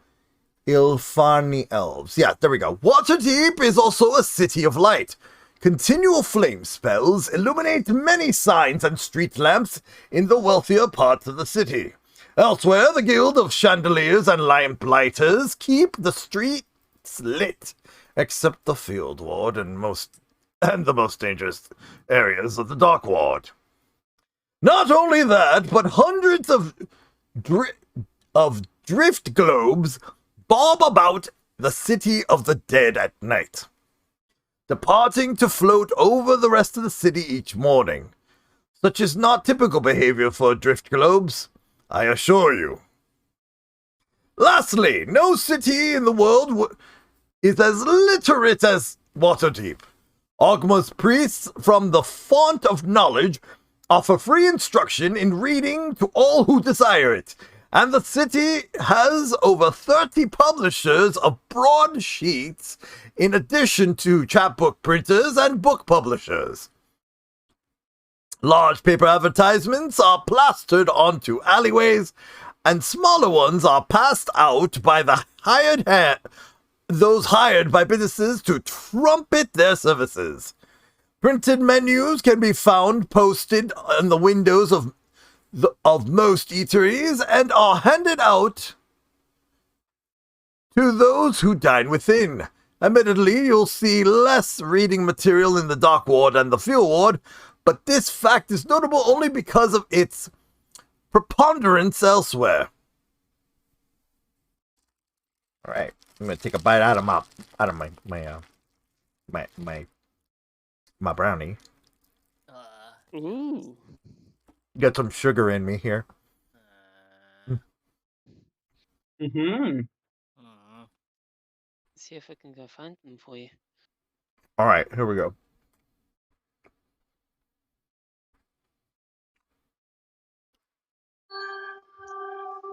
elves. Yeah, there we go. Waterdeep is also a city of light. Continual flame spells illuminate many signs and street lamps in the wealthier parts of the city. Elsewhere, the guild of chandeliers and lamplighters keep the streets lit, except the field ward and the most dangerous areas of the dark ward. Not only that, but hundreds of drift globes bob about the city of the dead at night, departing to float over the rest of the city each morning. Such is not typical behavior for drift globes, I assure you. Lastly, no city in the world is as literate as Waterdeep. Ogma's priests from the font of knowledge offer free instruction in reading to all who desire it, and the city has over 30 publishers of broadsheets in addition to chapbook printers and book publishers. Large paper advertisements are plastered onto alleyways, and smaller ones are passed out by those hired by businesses to trumpet their services. Printed menus can be found posted on the windows of most eateries and are handed out to those who dine within. Admittedly, you'll see less reading material in the Dark Ward and the Field Ward, but this fact is notable only because of its preponderance elsewhere. All right, I'm gonna take a bite out of my brownie. Ooh. Got some sugar in me here. Mm-hmm. See if I can go find them for you. All right, here we go.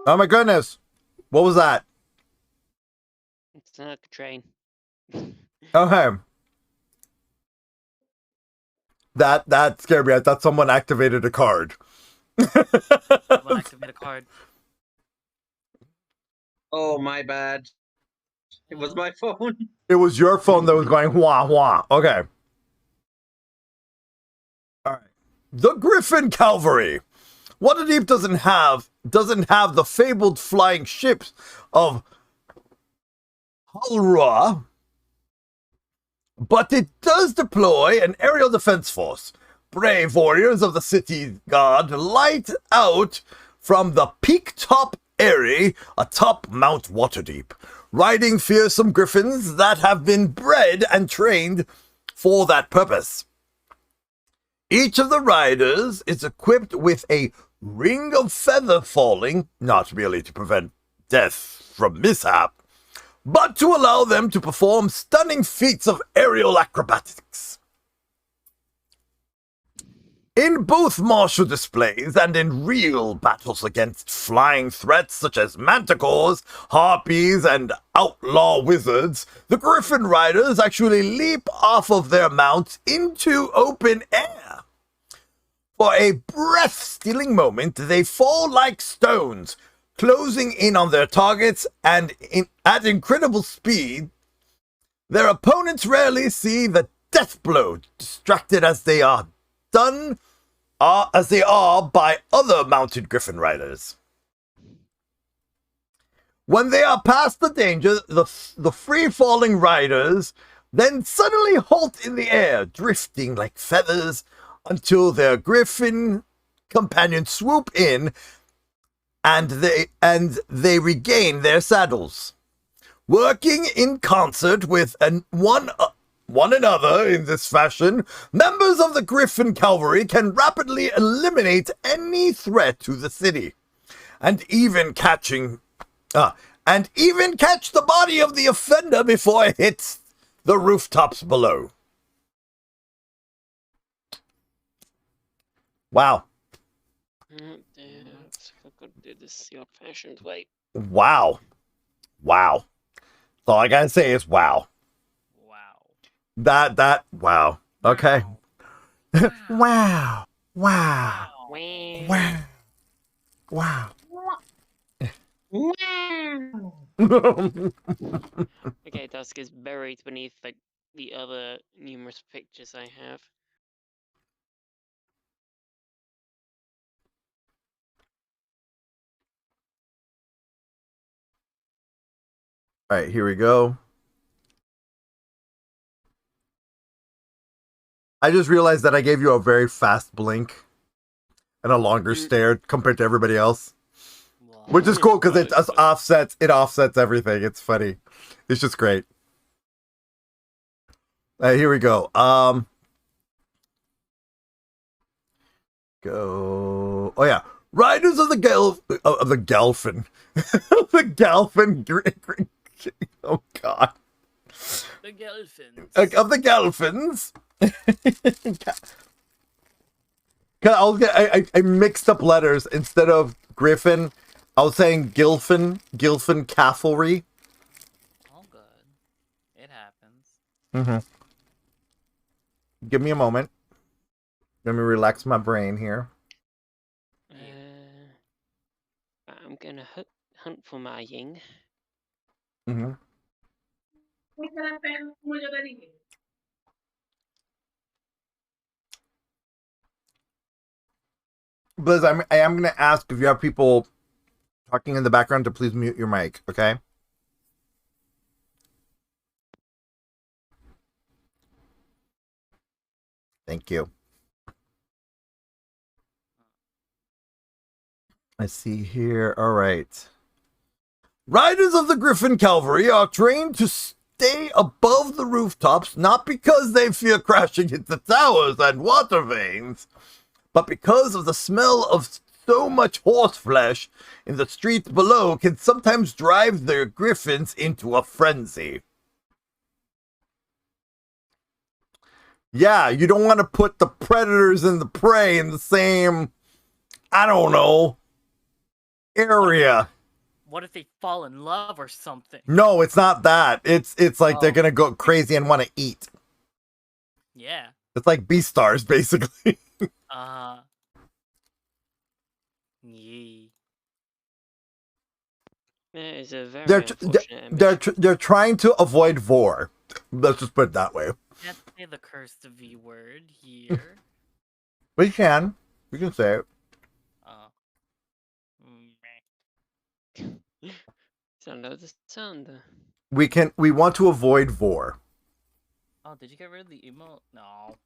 Oh my goodness, what was that? It's not a train. Okay. That scared me. I thought someone activated a card. Someone activate a card. Oh, my bad. It was my phone. It was your phone that was going wah wah. Okay. All right. The Griffin Calvary. Waterdeep doesn't have the fabled flying ships of Halra, but it does deploy an aerial defense force. Brave warriors of the city guard light out from the peak-top eyrie atop Mount Waterdeep, riding fearsome griffins that have been bred and trained for that purpose. Each of the riders is equipped with a ring of feather falling, not merely to prevent death from mishap, but to allow them to perform stunning feats of aerial acrobatics. In both martial displays and in real battles against flying threats such as manticores, harpies, and outlaw wizards, the Griffin Riders actually leap off of their mounts into open air. For a breath-stealing moment, they fall like stones, closing in on their targets and at incredible speed. Their opponents rarely see the death blow, distracted as they are by other mounted griffin riders. When they are past the danger, the free-falling riders then suddenly halt in the air, drifting like feathers until their griffin companions swoop in and they regain their saddles. Working in concert with one another in this fashion, members of the Griffin Calvary can rapidly eliminate any threat to the city, and even catch the body of the offender before it hits the rooftops below. Wow. Oh, dear. I've got to do this the old-fashioned way. Wow. Wow. All I gotta say is wow. Wow. Wow. Okay. Wow. Wow. Wow. Wow. Okay, Dusk is buried beneath like the other numerous pictures I have. All right, here we go. I just realized that I gave you a very fast blink and a longer stare compared to everybody else. Which is cool because it offsets everything. It's funny. It's just great. Here we go. Go. Oh yeah, riders of the Gelfin. The Gelfin. Oh god. The Gelfins. Of the Gelfins. I mixed up letters instead of Griffin. I was saying Gilfin Cavalry. All good. It happens. Mm-hmm. Give me a moment. Let me relax my brain here. I'm gonna hunt for my Ying. Mm-hmm. Blizz, I am going to ask if you have people talking in the background to please mute your mic, okay? Thank you. I see here. All right. Riders of the Griffin Calvary are trained to stay above the rooftops, not because they fear crashing into towers and water veins, but because of the smell of so much horse flesh in the streets below can sometimes drive their griffins into a frenzy. Yeah, you don't want to put the predators and the prey in the same, I don't know, area. What if they fall in love or something? No, it's not that. It's like they're gonna go crazy and want to eat. Yeah. It's like Beastars, basically. Yee. That is a very unfortunate image. They're trying to avoid war. Let's just put it that way. Can't say the cursed V word here. We can say it. Sound of the sound. We want to avoid war. Oh, did you get rid of the emote? No.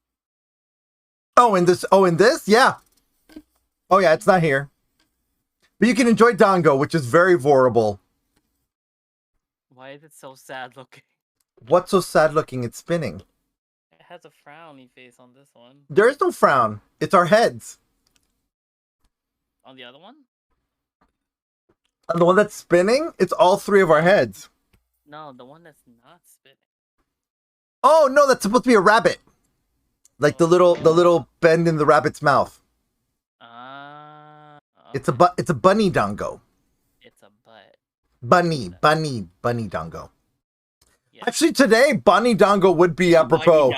Oh, in this? Yeah. Oh yeah, it's not here. But you can enjoy Dango, which is very vorable. Why is it so sad looking? What's so sad looking? It's spinning. It has a frowny face on this one. There is no frown. It's our heads. On the other one? And the one that's spinning, it's all three of our heads. No, the one that's not spinning. Oh no, that's supposed to be a rabbit. Like the little bend in the rabbit's mouth. Okay. It's a bunny dango. It's a butt. Bunny dango. Yeah. Actually, today bunny dango would be apropos.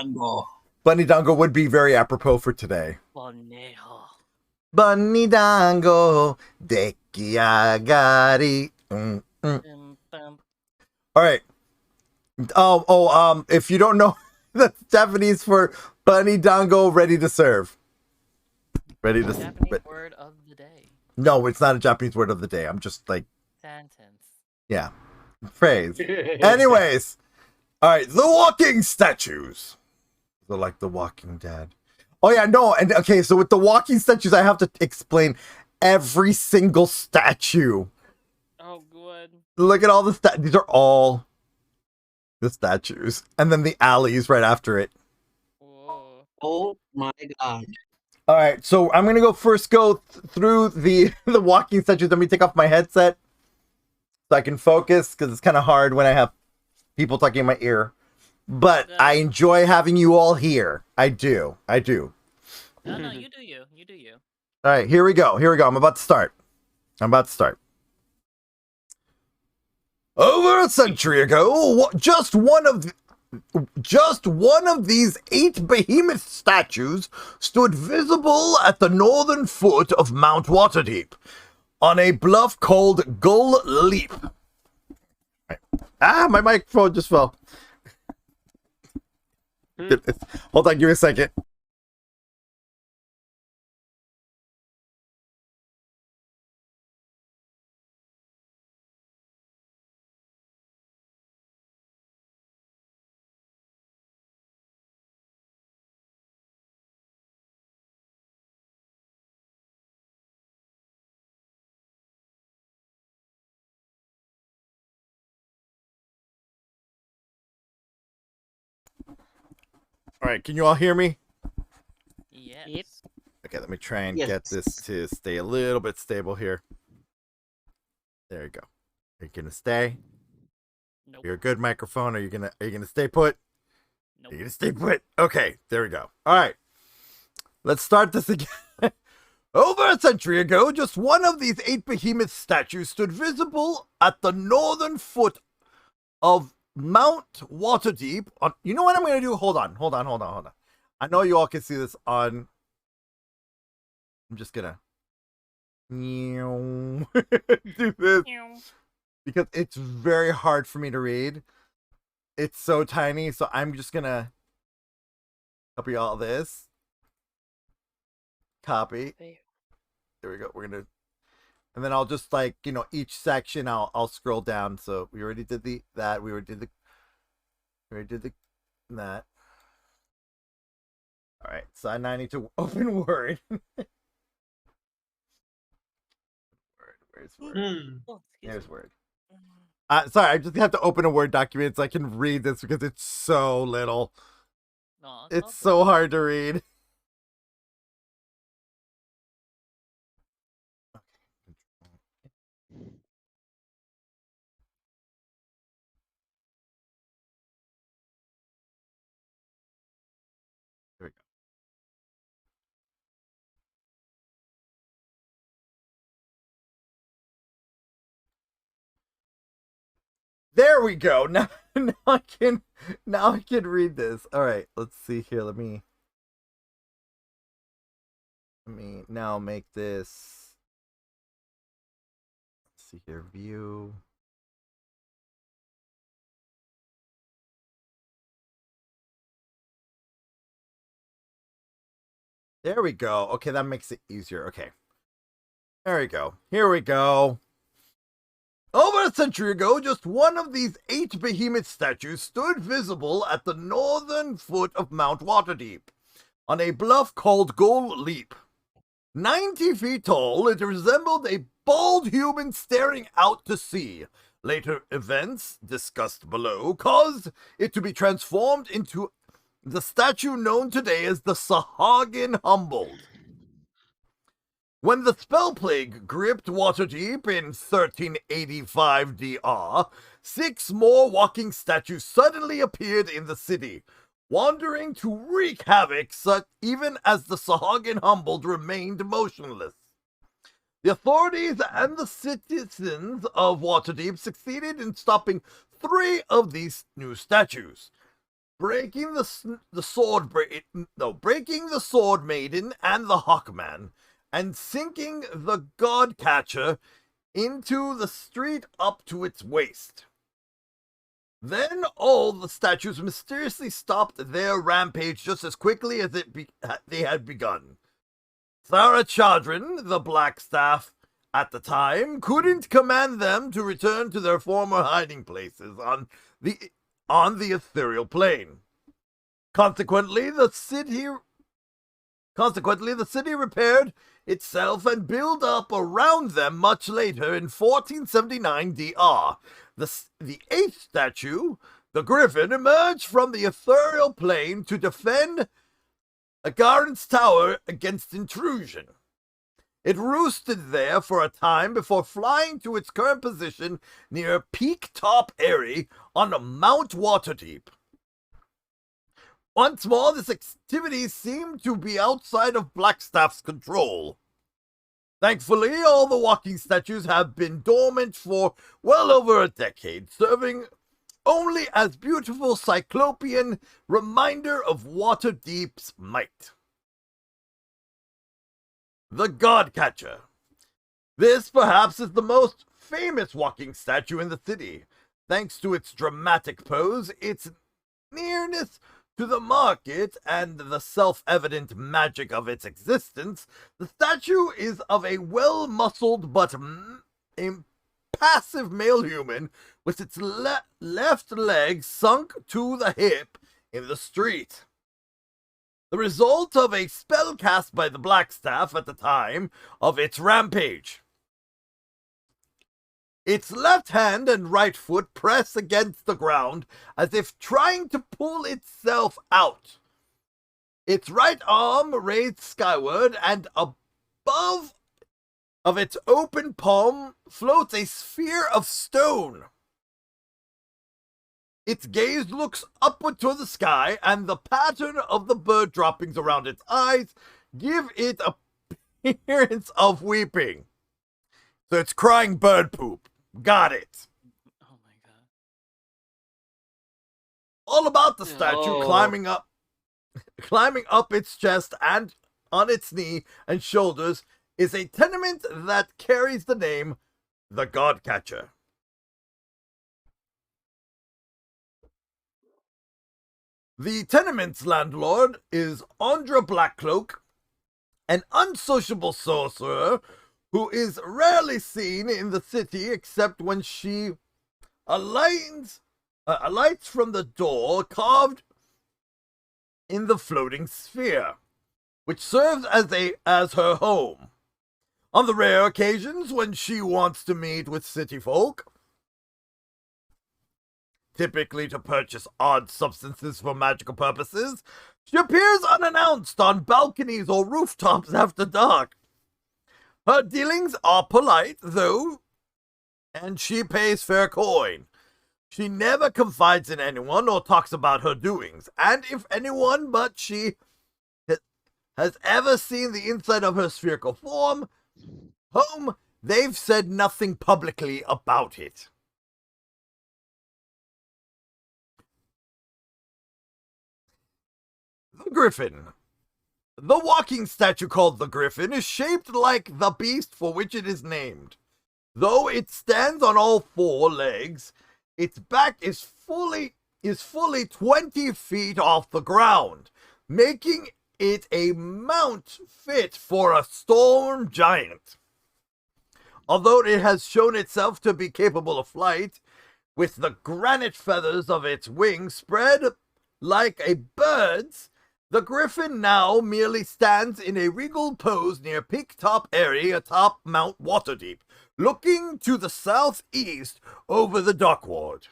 Bunny dango would be very apropos for today. Bonejo. Bunny dango dekiagari. All right. If you don't know, that's Japanese for bunny dango ready to serve. Ready to... Japanese word of the day. No, it's not a Japanese word of the day. I'm just like... Sentence. Yeah. Phrase. Anyways. Alright, the walking statues. They're like the Walking Dead. Oh yeah, no, and okay, so with the walking statues, I have to explain every single statue. Oh, good. Look at all the these are all the statues. And then the alleys right after it. Whoa. Oh my god. Alright, so I'm gonna go through the walking statues. Let me take off my headset so I can focus, because it's kind of hard when I have people talking in my ear. But I enjoy having you all here. I do. No, you do you. You do you. All right, here we go. I'm about to start. Over a century ago, just one of these 8 behemoth statues stood visible at the northern foot of Mount Waterdeep, on a bluff called Gull Leap. Ah, my microphone just fell. Hold on, give me a second. All right, can you all hear me? Yes. Yep. Okay, let me try and Yes. get this to stay a little bit stable here. There you go. Are you gonna stay? Nope. You're a good microphone. Are you gonna stay put? Nope. Are you gonna stay put? Okay, there we go. All right, let's start this again. Over a century ago, just one of these 8 behemoth statues stood visible at the northern foot of Mount Waterdeep. You know what I'm gonna do? Hold on. I know you all can see this on. I'm just gonna do this because it's very hard for me to read. It's so tiny, so I'm just gonna copy all this. Copy. There we go. We're gonna, and then I'll just like each section I'll scroll down. So we already did that. We already did that. All right. So now I need to open Word. Where's Word? Oh, excuse There's me. Word. Sorry, I just have to open a Word document so I can read this because it's so little. No, It's so hard to read. There we go. There we go. Now I can read this. All right, let's see here. Let me now make this. Let's see here. View. There we go. Okay, that makes it easier. Okay. There we go. Here we go. Over a century ago, just one of these 8 behemoth statues stood visible at the northern foot of Mount Waterdeep, on a bluff called Gull Leap. 90 feet tall, it resembled a bald human staring out to sea. Later events, discussed below, caused it to be transformed into the statue known today as the Sahagin Humbled. When the spell plague gripped Waterdeep in 1385 DR, 6 more walking statues suddenly appeared in the city, wandering to wreak havoc even as the Sahagin Humbled remained motionless. The authorities and the citizens of Waterdeep succeeded in stopping 3 of these new statues, breaking the sword maiden and the Hawkman, and sinking the god catcher into the street up to its waist. Then all the statues mysteriously stopped their rampage just as quickly as they had begun. Sarah Chadrin, the Black Staff, at the time, couldn't command them to return to their former hiding places on the ethereal plane. Consequently, the city repaired itself and built up around them much later in 1479 DR. The eighth statue, the Griffin, emerged from the ethereal plane to defend Agaran's tower against intrusion. It roosted there for a time before flying to its current position near Peak Top Eyrie on Mount Waterdeep. Once more, this activity seemed to be outside of Blackstaff's control. Thankfully, all the walking statues have been dormant for well over a decade, serving only as beautiful cyclopean reminder of Waterdeep's might. The Godcatcher. This, perhaps, is the most famous walking statue in the city. Thanks to its dramatic pose, its nearness to the market, and the self-evident magic of its existence, the statue is of a well-muscled but impassive male human with its left leg sunk to the hip in the street. The result of a spell cast by the Blackstaff at the time of its rampage. Its left hand and right foot press against the ground as if trying to pull itself out. Its right arm raised skyward, and above of its open palm floats a sphere of stone. Its gaze looks upward toward the sky, and the pattern of the bird droppings around its eyes give it appearance of weeping. So it's crying bird poop. Got it. Oh my god. All about the statue Oh. climbing up its chest and on its knee and shoulders is a tenement that carries the name the Godcatcher. The tenement's landlord is Andra Blackcloak, an unsociable sorcerer who is rarely seen in the city except when she alights from the door carved in the floating sphere, which serves as her home. On the rare occasions when she wants to meet with city folk, typically to purchase odd substances for magical purposes, she appears unannounced on balconies or rooftops after dark. Her dealings are polite, though, and she pays fair coin. She never confides in anyone or talks about her doings, and if anyone but she has ever seen the inside of her spherical home, they've said nothing publicly about it. The Griffin. The walking statue called the Griffin is shaped like the beast for which it is named. Though it stands on all four legs, its back is fully 20 feet off the ground, making it a mount fit for a storm giant. Although it has shown itself to be capable of flight, with the granite feathers of its wings spread like a bird's, the Griffin now merely stands in a regal pose near Peak Top Eyrie atop Mount Waterdeep, looking to the southeast over the dockward.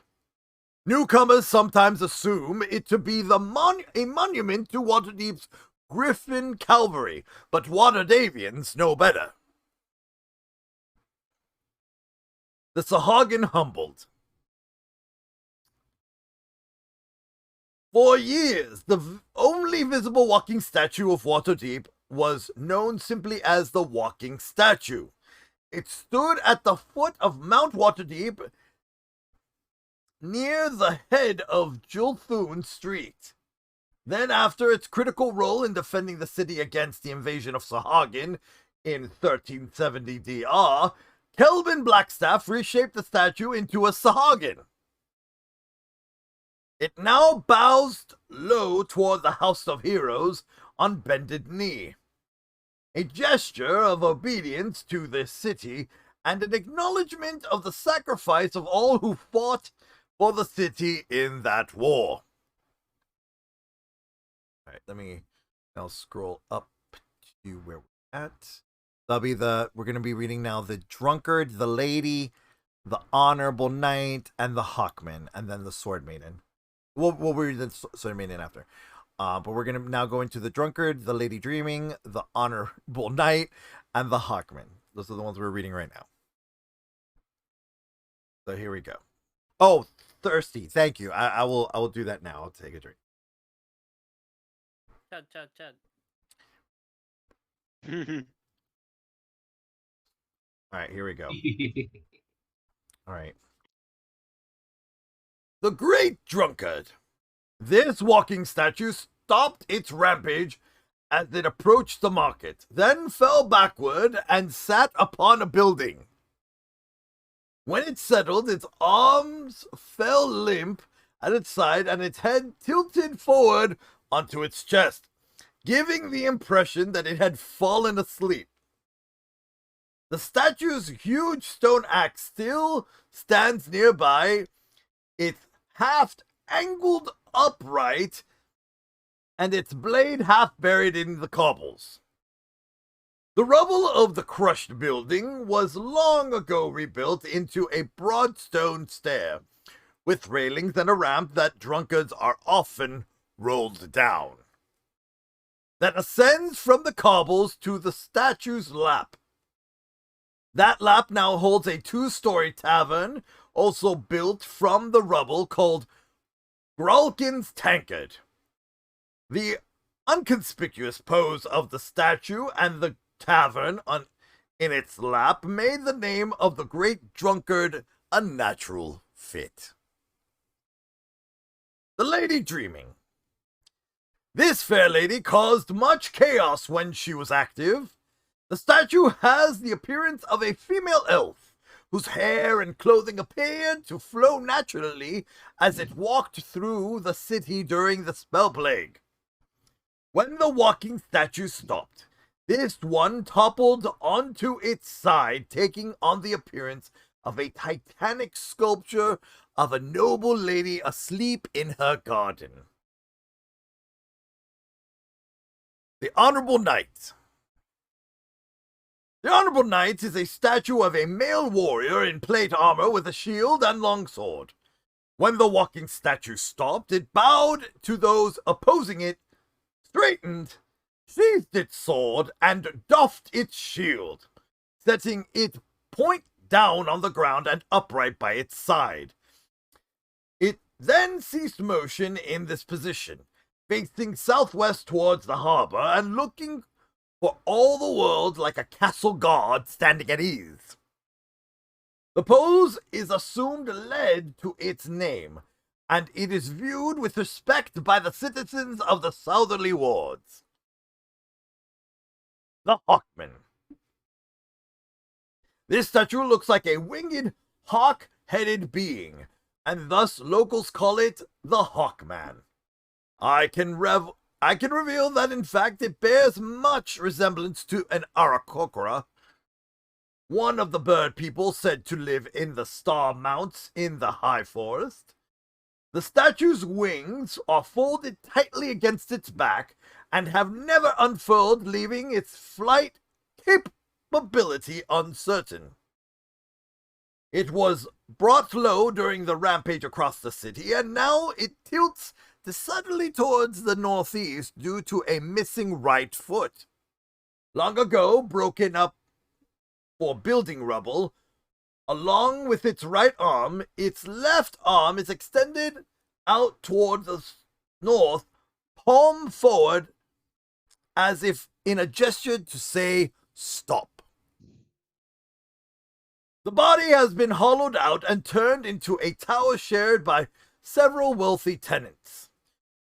Newcomers sometimes assume it to be a monument to Waterdeep's Griffin Calvary, but Waterdavians know better. The Sahagin Humbled. For years, the only visible walking statue of Waterdeep was known simply as the Walking Statue. It stood at the foot of Mount Waterdeep near the head of Julthun Street. Then, after its critical role in defending the city against the invasion of Sahagin in 1370 DR, Kelvin Blackstaff reshaped the statue into a Sahagin. It now bows low toward the House of Heroes on bended knee. a gesture of obedience to this city, and an acknowledgement of the sacrifice of all who fought for the city in that war. All right, I'll scroll up to where we're at. We're going to be reading now the Drunkard, the Lady, the Honorable Knight, and the Hawkman, and then the Sword Maiden. We'll read the Sword Maiden after. But we're going to now go into the Drunkard, the Lady Dreaming, the Honorable Knight, and the Hawkman. Those are the ones we're reading right now. So here we go. Oh, thirsty. Thank you. I will do that now. I'll take a drink. Chug, chug, chug. All right, here we go. All right. The Great Drunkard. This walking statue stopped its rampage as it approached the market, then fell backward and sat upon a building. When it settled, its arms fell limp at its side and its head tilted forward onto its chest, giving the impression that it had fallen asleep. The statue's huge stone axe still stands nearby, its haft angled upright, and its blade half buried in the cobbles. The rubble of the crushed building was long ago rebuilt into a broad stone stair, with railings and a ramp that drunkards are often rolled down, that ascends from the cobbles to the statue's lap. That lap now holds a 2-story tavern, also built from the rubble, called Gralkin's Tankard. The unconspicuous pose of the statue and the tavern in its lap made the name of the Great Drunkard a natural fit. The Lady Dreaming. This fair lady caused much chaos when she was active. The statue has the appearance of a female elf, whose hair and clothing appeared to flow naturally as it walked through the city during the spell plague. When the walking statue stopped, this one toppled onto its side, taking on the appearance of a titanic sculpture of a noble lady asleep in her garden. The Honorable Knight. The Honorable Knight is a statue of a male warrior in plate armor with a shield and longsword. When the walking statue stopped, it bowed to those opposing it, straightened, seized its sword, and doffed its shield, setting it point down on the ground and upright by its side. It then ceased motion in this position, facing southwest towards the harbor and looking for all the world like a castle guard standing at ease. The pose is assumed led to its name, and it is viewed with respect by the citizens of the southerly wards. The Hawkman. This statue looks like a winged, hawk-headed being, and thus locals call it the Hawkman. I can reveal that in fact it bears much resemblance to an Aarakocra, one of the bird people said to live in the Star Mounts in the High Forest. The statue's wings are folded tightly against its back and have never unfurled, leaving its flight capability uncertain. It was brought low during the rampage across the city, and now it tilts decidedly towards the northeast due to a missing right foot. Long ago broken up for building rubble, along with its right arm, its left arm is extended out toward the north, palm forward, as if in a gesture to say, stop. The body has been hollowed out and turned into a tower shared by several wealthy tenants,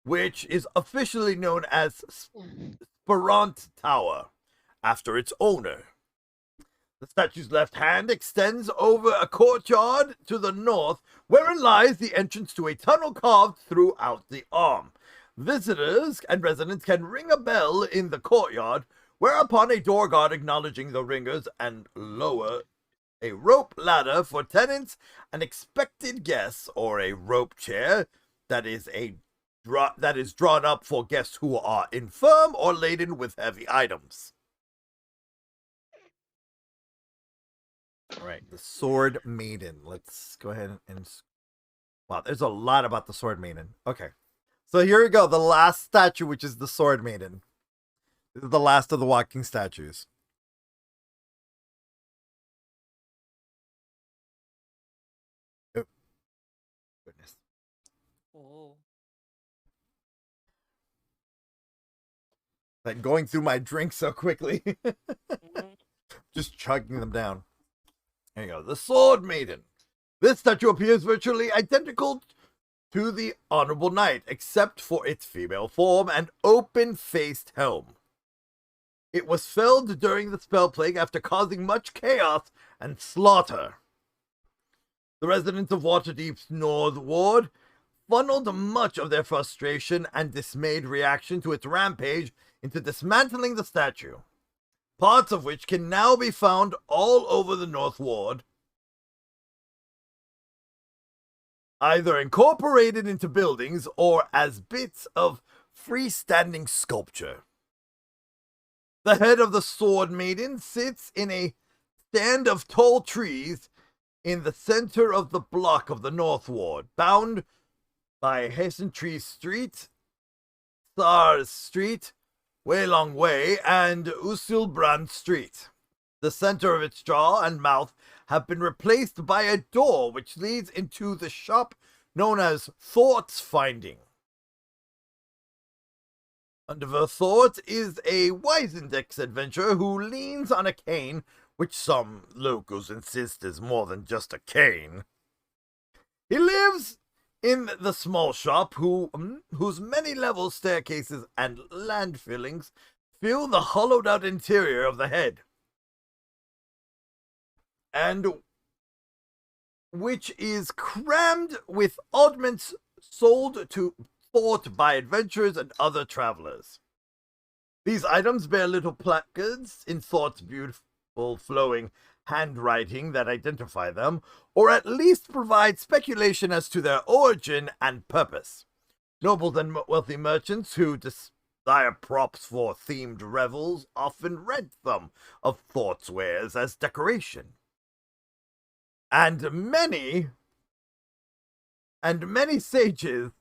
which is officially known as Sperant Tower, after its owner. The statue's left hand extends over a courtyard to the north, wherein lies the entrance to a tunnel carved throughout the arm. Visitors and residents can ring a bell in the courtyard, whereupon a door guard acknowledging the ringers and lower a rope ladder for tenants and expected guests, or a rope chair that is drawn up for guests who are infirm or laden with heavy items. All right, the Sword Maiden. Let's go ahead and... Wow, there's a lot about the Sword Maiden. Okay. So here we go. The last statue, which is the Sword Maiden. This is the last of the walking statues. Oh, goodness. Oh. Like going through my drink so quickly. Mhm. Just chugging them down. There you go. The Sword Maiden. This statue appears virtually identical to the Honorable Knight, except for its female form and open-faced helm. It was felled during the spell plague after causing much chaos and slaughter. The residents of Waterdeep's North Ward funneled much of their frustration and dismayed reaction to its rampage into dismantling the statue, parts of which can now be found all over the North Ward, either incorporated into buildings or as bits of freestanding sculpture. The head of the Sword Maiden sits in a stand of tall trees in the center of the block of the North Ward, bound by Tree Street, Stars Street, Way Long Way, and Usilbrand Street. The center of its jaw and mouth have been replaced by a door which leads into the shop known as Thoughts Finding. Underver Thought is a Wisendex adventurer who leans on a cane, which some locals insist is more than just a cane. He lives in the small shop whose many level staircases and land fillings fill the hollowed out interior of the head, and which is crammed with oddments sold to Thought by adventurers and other travelers. These items bear little placards in Thought's beautiful flowing handwriting that identify them, or at least provide speculation as to their origin and purpose. Nobles and wealthy merchants who desire props for themed revels often rent them of Thought's wares as decoration. And many sages,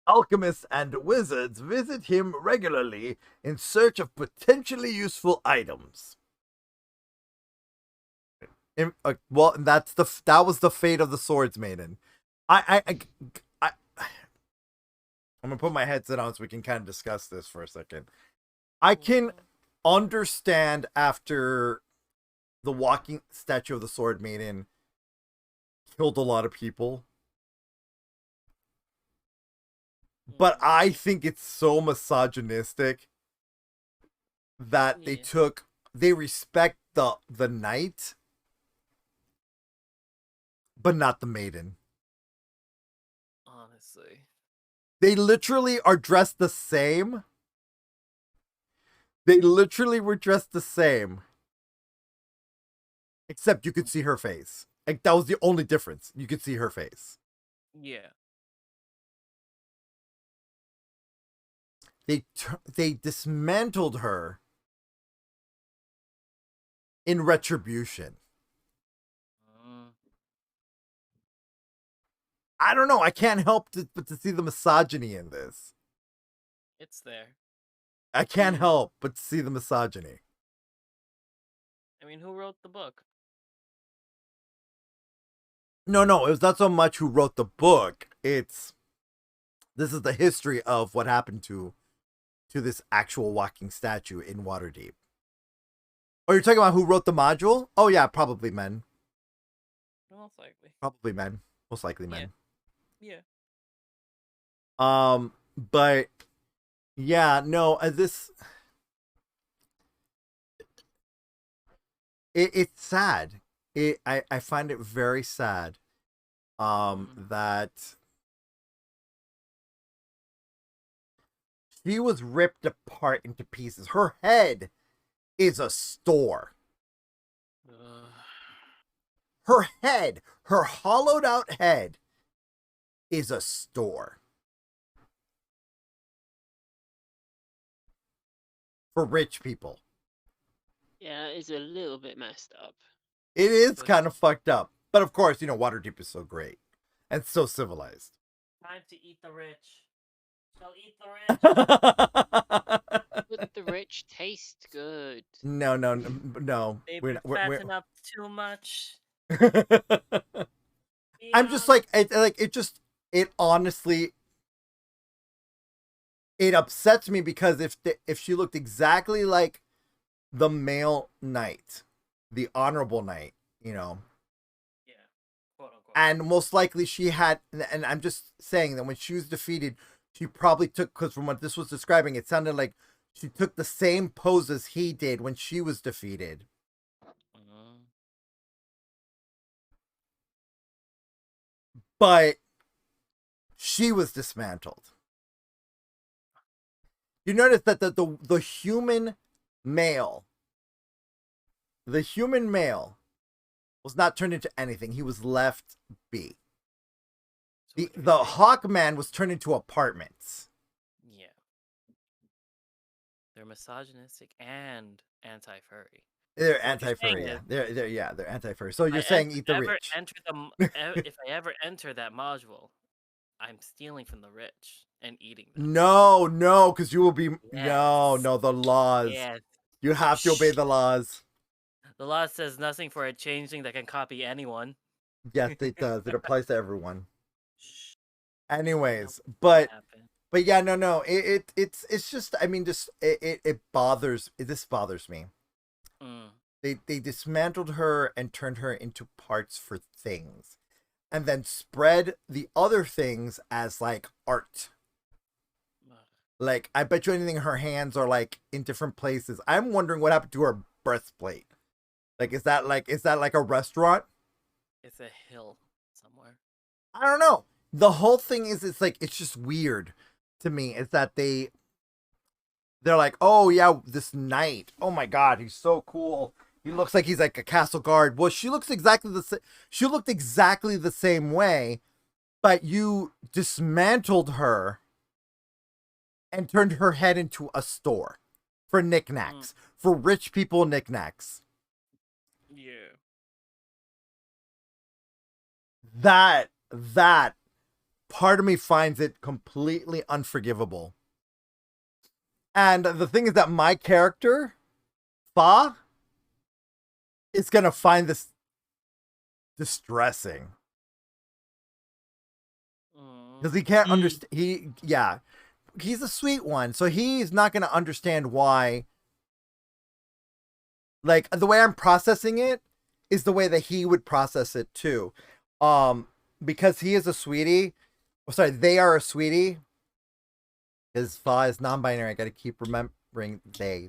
alchemists, and wizards visit him regularly in search of potentially useful items. Well, that was the fate of the Swords Maiden. I'm gonna put my headset on so we can kind of discuss this for a second. I can understand after the walking statue of the Sword Maiden killed a lot of people, but I think it's so misogynistic that they respect the knight, but not the maiden. Honestly. They literally are dressed the same. They literally were dressed the same. Except you could see her face. Like, that was the only difference. You could see her face. Yeah. They dismantled her in retribution. I don't know. I can't help but to see the misogyny in this. It's there. I can't help but to see the misogyny. I mean, who wrote the book? No, it was not so much who wrote the book. This is the history of what happened to this actual walking statue in Waterdeep. Oh, you're talking about who wrote the module? Oh yeah, probably men. Most likely. Probably men. Most likely men. Yeah. But yeah, no, it's sad. I find it very sad that she was ripped apart into pieces. Her head is a store. Ugh. Her head, her hollowed out head, is a store. For rich people. Yeah, it's a little bit messed up. It is But- kind of fucked up. But of course, you know, Waterdeep is so great. And so civilized. Time to eat the rich. Shall eat the rich. But the rich taste good. No. They've We're been not- we're- fatting up too much. I'm just like, it honestly, it upsets me because if she looked exactly like the male knight, the honorable knight, you know, Yeah, quote unquote. and most likely she had, and I'm just saying that when she was defeated, she probably took, because from what this was describing, it sounded like she took the same pose as he did when she was defeated. Mhm. But she was dismantled. You notice that the human male, was not turned into anything. He was left be. So The Hawkman was turned into apartments. yeah. They're misogynistic and anti-furry. They're you're anti-furry. saying Yeah. They're anti-furry. So you're I saying ent- eat the ever rich. Enter if I ever enter that module, I'm stealing from the rich and eating them. No, because you will be no, Yes. the laws. Yes. You have to obey the laws. The law says nothing for a changeling that can copy anyone. Yes, it does. It applies to everyone. Shh. Anyways, Nothing but happened. yeah, no. It's just, I mean, just it bothers. This bothers me. Mm. They dismantled her and turned her into parts for things, and then spread the other things as like art. Ugh. Like, I bet you anything her hands are like in different places. I'm wondering what happened to her breastplate. Like, is that like a restaurant? It's a hill somewhere. I don't know. The whole thing is, it's just weird to me. Is that they're like, oh yeah, this knight. Oh my god, he's so cool. He looks like he's like a castle guard. Well, she looks exactly the same. She looked exactly the same way, but you dismantled her and turned her head into a store for knickknacks, for rich people knickknacks. Yeah. That part of me finds it completely unforgivable. And the thing is that my character, Fa, is gonna find this distressing. Because he can't understand. He's a sweet one, so he's not gonna understand why. Like, the way I'm processing it is the way that he would process it too. Because he is a sweetie. Sorry, they are a sweetie. His Fa is non-binary. I gotta keep remembering they.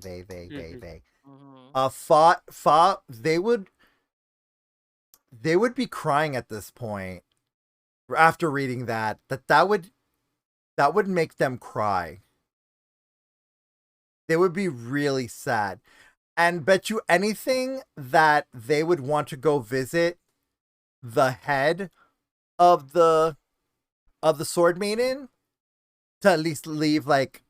Mhm. Fa, they would be crying at this point after reading that would make them cry. They would be really sad. And bet you anything that they would want to go visit the head of the Sword Maiden to at least leave like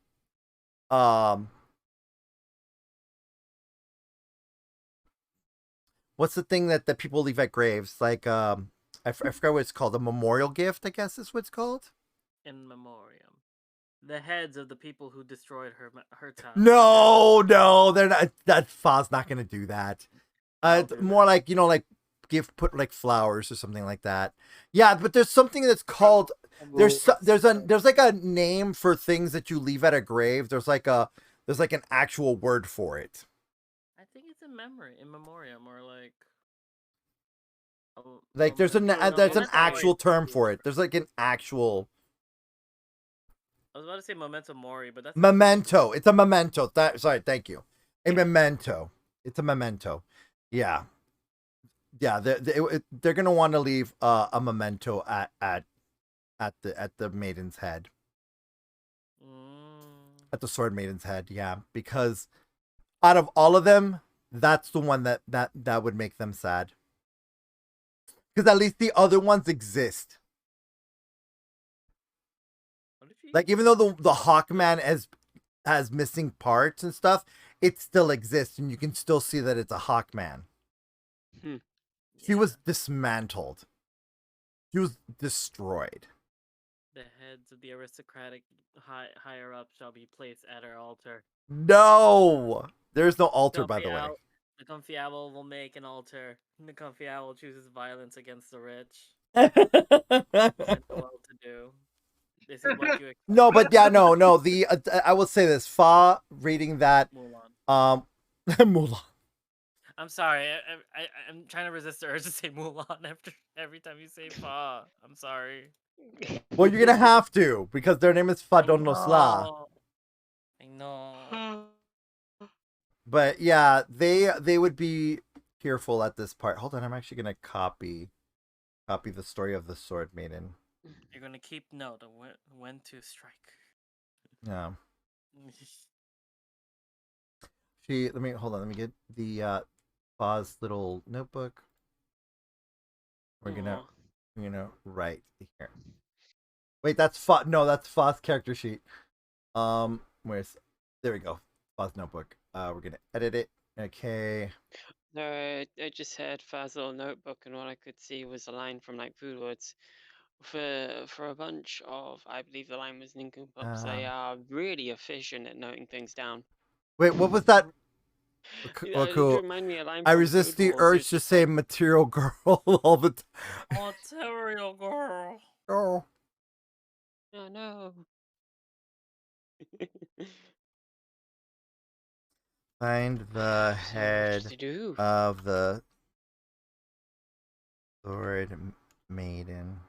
what's the thing that the people leave at graves? Like I forgot what it's called. A memorial gift, I guess is what it's called. In memoriam. The heads of the people who destroyed her town. No, they're not. That Fa's not gonna do that. I'll do More like, you know, like put like flowers or something like that. Yeah, but there's something that's called. There's like a name for things that you leave at a grave. There's like an actual word for it. I think it's in memoriam, or like. Like there's an actual term for it. There's like an actual I was about to say memento mori, but that's memento. It's a memento. Sorry, thank you. A memento. It's a memento. Yeah. They're gonna want to leave a memento at the maiden's head. At the sword maiden's head, yeah, because out of all of them, that's the one that would make them sad. Because at least the other ones exist. What if you... Like, even though the Hawkman has missing parts and stuff, it still exists, and you can still see that it's a Hawkman. She was dismantled. She was destroyed. The heads of the aristocratic higher up shall be placed at her altar. No! There's no altar, by the way. The comfy owl will make an altar. The comfy owl chooses violence against the rich. And the well-to-do. This is what you expect. No, but yeah, no. I will say this. Fa reading that. Mulan. Mulan. I'm sorry. I'm trying to resist the urge to say Mulan after every time you say Fa. I'm sorry. Well, you're gonna have to because their name is FahdonLosLah. I know. But yeah, they would be fearful at this part. Hold on, I'm actually gonna copy the story of the Sword Maiden. You're gonna keep note of when to strike. Yeah. Let me get the Fa's little notebook. We're gonna write here. Wait, that's Fa's character sheet. There we go. Fa's notebook. We're gonna edit it. Okay. No, I just had Faz's little notebook, and what I could see was a line from like Food Woods. For a bunch of, I believe the line was nincompoops. They are really efficient at noting things down. Wait, what was that? Well, cool. Remind me a line I from resist Food the Wars, urge it's to just say material girl all the time. Material girl. Oh. Oh no. Find the head to do. of the Sword Maiden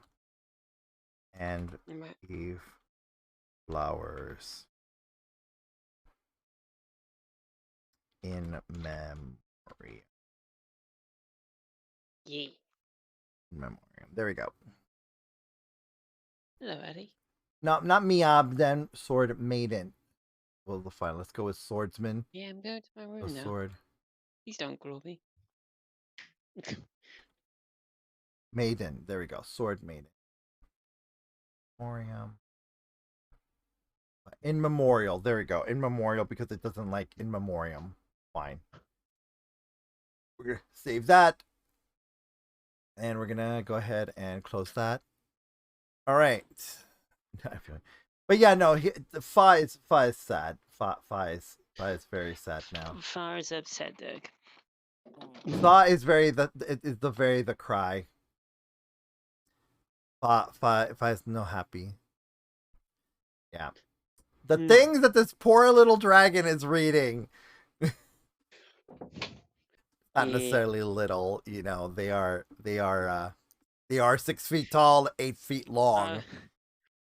and leave flowers in memory. Yeah. Memoriam. There we go. Hello, Eddie. No, not Miab, then Sword Maiden. Well, fine. Let's go with Swordsman. Yeah, I'm going to my room now. Sword Please don't call me. Maiden. There we go. Sword Maiden. Memoriam. In memorial. There we go. In memorial because it doesn't like in memoriam. Fine. We're gonna save that. And we're gonna go ahead and close that. All right. But yeah, no. Fa is sad. Fa is very sad now. Fa is upset, Doug. Fa is the cry. Fa is no happy. Yeah. The things that this poor little dragon is reading. Not necessarily little, they are 6 feet tall, 8 feet long.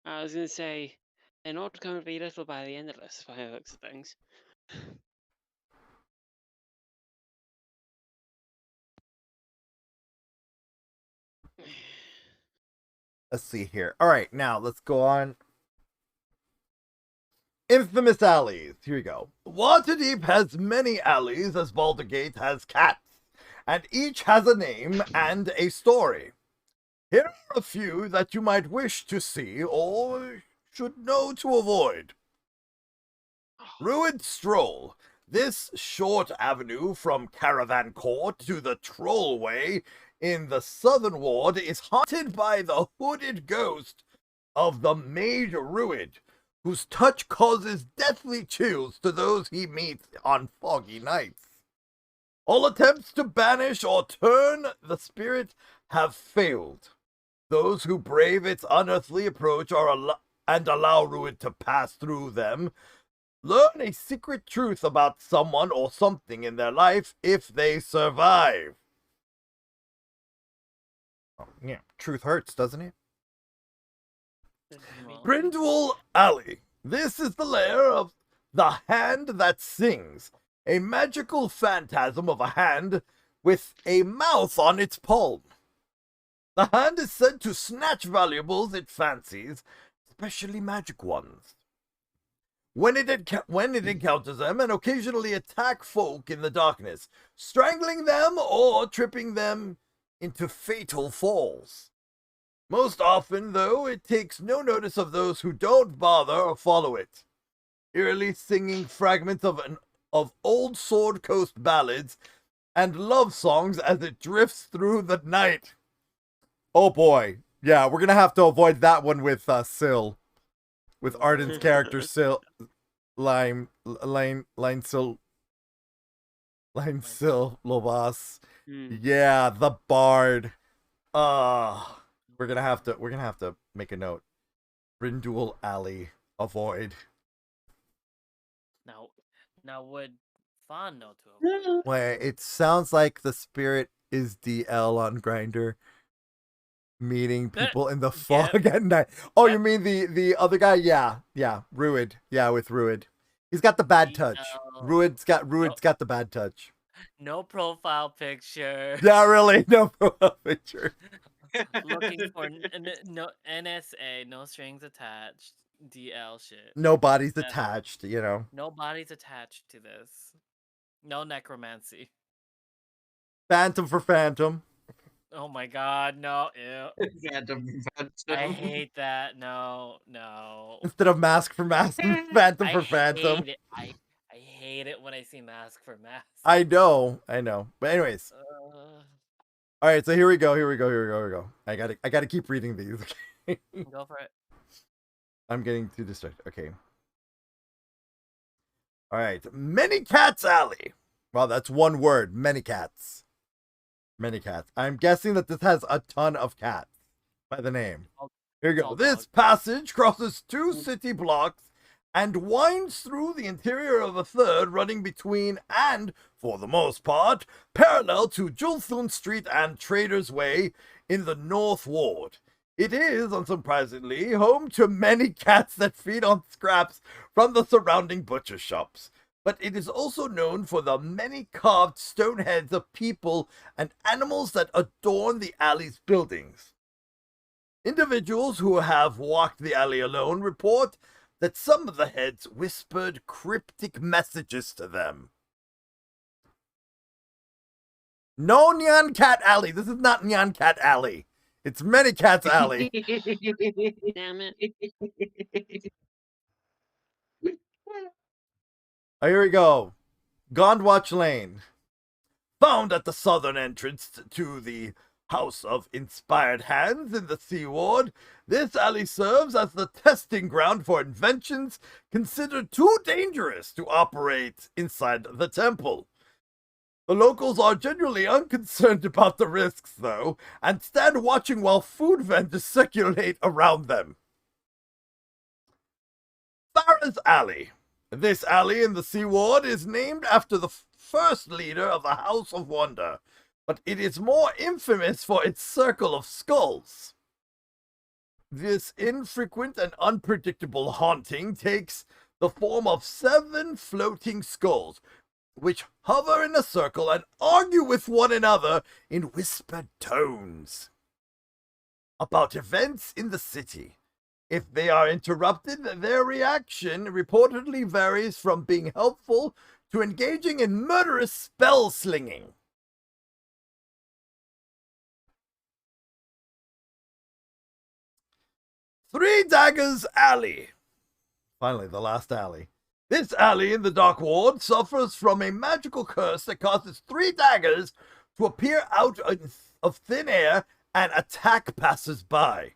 I was gonna say they're not going to be little by the end of this, by the looks of things. Let's see here. All right, now let's go on. Infamous alleys. Here we go. Waterdeep has many alleys as Baldur's Gate has cats, and each has a name and a story. Here are a few that you might wish to see or should know to avoid. Ruined Stroll. This short avenue from Caravan Court to the Trollway in the Southern Ward is haunted by the hooded ghost of the Maid Ruined, whose touch causes deathly chills to those he meets on foggy nights. All attempts to banish or turn the spirit have failed. Those who brave its unearthly approach and allow Ruin to pass through them learn a secret truth about someone or something in their life if they survive. Oh, yeah, truth hurts, doesn't it? Brindle Alley. This is the lair of the Hand That Sings, a magical phantasm of a hand with a mouth on its palm. The hand is said to snatch valuables it fancies, especially magic ones. when it encounters them and occasionally attack folk in the darkness, strangling them or tripping them into fatal falls. Most often, though, it takes no notice of those who don't bother or follow it, eerily singing fragments of old Sword Coast ballads and love songs as it drifts through the night. Oh boy. Yeah, we're gonna have to avoid that one with Sil. With Arden's character Sil. LeinSiLovaas. Yeah, the bard. We're gonna have to make a note. Brindle Alley. Avoid. Now would Fawn know to avoid? Wait, it sounds like the spirit is DL on Grindr. Meeting people in the fog at night. Oh, you mean the other guy? Yeah. Ruid. Yeah, with Ruid. He's got the bad touch. Ruid's got the bad touch. No profile picture. Yeah, really? No profile picture. Looking for no NSA, no strings attached. DL shit. No bodies attached, you know. No bodies attached to this. No necromancy. Phantom for Phantom. Oh my god, no, ew. Phantom. I hate that. No. Instead of Mask for Mask, Phantom for Phantom. Hate it. I hate it when I see Mask for Mask. I know. But anyways. All right, so here we go. I gotta keep reading these. Okay? Go for it. I'm getting too distracted. Okay. All right. Many Cats Alley. Well, that's one word. Many cats. Many cats. I'm guessing that this has a ton of cats by the name. Here you go. This passage crosses 2 city blocks and winds through the interior of a third, running between and, for the most part, parallel to Julthun Street and Traders Way in the North Ward. It is, unsurprisingly, home to many cats that feed on scraps from the surrounding butcher shops. But it is also known for the many carved stone heads of people and animals that adorn the alley's buildings. Individuals who have walked the alley alone report that some of the heads whispered cryptic messages to them. No Nyan Cat Alley. This is not Nyan Cat Alley. It's Many Cats Alley. Damn it. Oh, here we go. Gondwatch Lane. Found at the southern entrance to the House of Inspired Hands in the Sea Ward, this alley serves as the testing ground for inventions considered too dangerous to operate inside the temple. The locals are generally unconcerned about the risks, though, and stand watching while food vendors circulate around them. Farah's Alley. This alley in the Sea Ward is named after the first leader of the House of Wonder, but it is more infamous for its circle of skulls. This infrequent and unpredictable haunting takes the form of 7 floating skulls, which hover in a circle and argue with one another in whispered tones about events in the city. If they are interrupted, their reaction reportedly varies from being helpful to engaging in murderous spell slinging. Three Daggers Alley. Finally, the last alley. This alley in the Dark Ward suffers from a magical curse that causes 3 daggers to appear out of thin air and attack passers-by.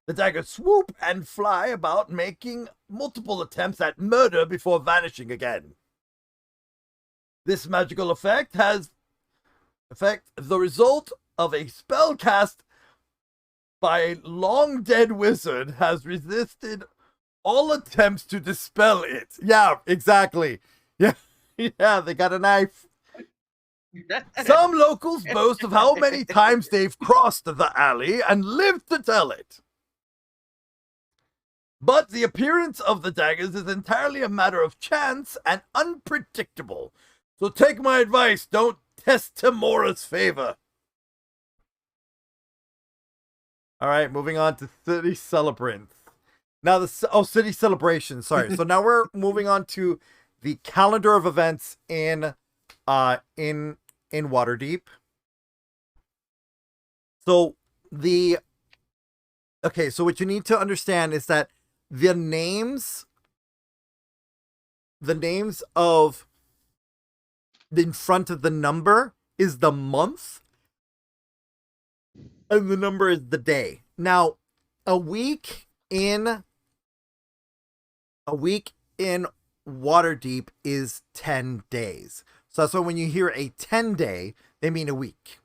The daggers swoop and fly about, making multiple attempts at murder before vanishing again. This magical effect the result of a spell cast by a long-dead wizard has resisted all attempts to dispel it. Yeah, exactly. Yeah, they got a knife. Some locals boast of how many times they've crossed the alley and lived to tell it. But the appearance of the daggers is entirely a matter of chance and unpredictable. So take my advice, don't test Timora's favor. All right, moving on to City Celebrants. Now city celebration. Sorry. So now we're moving on to the calendar of events in Waterdeep. So so what you need to understand is that the names of in front of the number is the month, and the number is the day. Now, a week in Waterdeep is 10 days. So that's why when you hear a 10-day, they mean a week.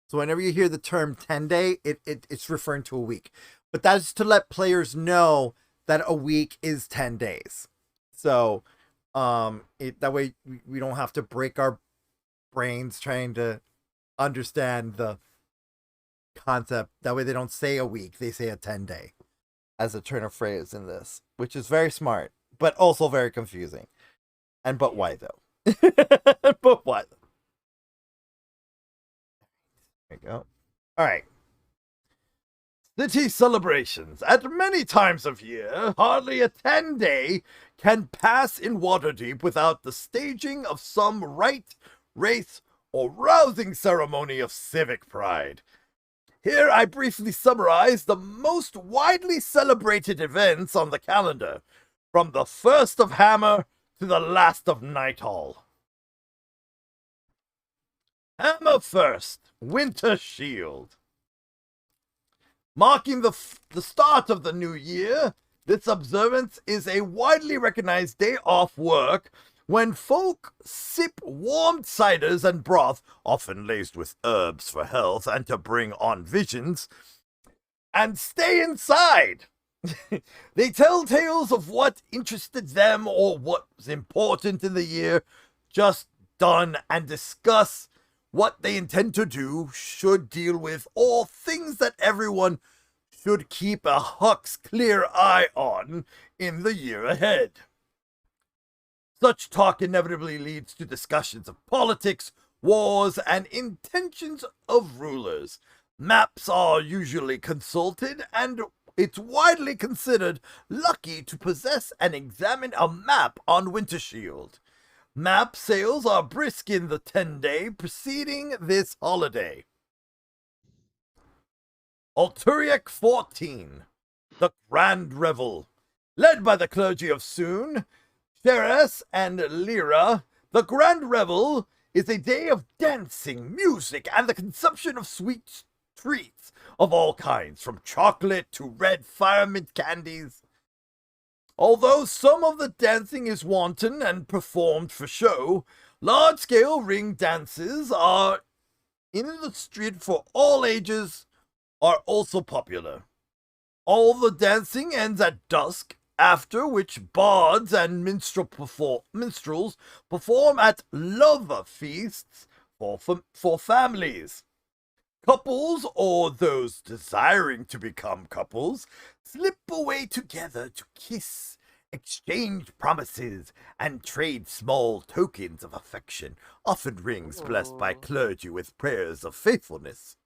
So whenever you hear the term 10-day, it's referring to a week. But that's to let players know that a week is 10 days. So that way we don't have to break our brains trying to understand the concept. That way they don't say a week, they say a 10-day as a turn of phrase in this, which is very smart, but also very confusing. But why though? But why though? There you go. All right. City celebrations. At many times of year, hardly a 10-day can pass in Waterdeep without the staging of some rite, race, or rousing ceremony of civic pride. Here I briefly summarize the most widely celebrated events on the calendar, from the first of Hammer to the last of Nighthall. Hammer first, Winter Shield. Marking the start of the new year, this observance is a widely recognized day off work when folk sip warmed ciders and broth, often laced with herbs for health and to bring on visions, and stay inside. They tell tales of what interested them or what was important in the year just done and discuss what they intend to do, should deal with, or things that everyone should keep a huck's clear eye on in the year ahead. Such talk inevitably leads to discussions of politics, wars, and intentions of rulers. Maps are usually consulted, and it's widely considered lucky to possess and examine a map on Wintershield. Map sales are brisk in the 10-day preceding this holiday. Alturiac 14, the Grand Revel. Led by the clergy of Soon, Sheres, and Lyra, the Grand Revel is a day of dancing, music, and the consumption of sweet treats of all kinds, from chocolate to red firemint candies. Although some of the dancing is wanton and performed for show, large-scale ring dances are in the street for all ages are also popular. All the dancing ends at dusk, after which bards and minstrels perform at love feasts for families. Couples, or those desiring to become couples, slip away together to kiss, exchange promises, and trade small tokens of affection, often rings blessed by clergy with prayers of faithfulness.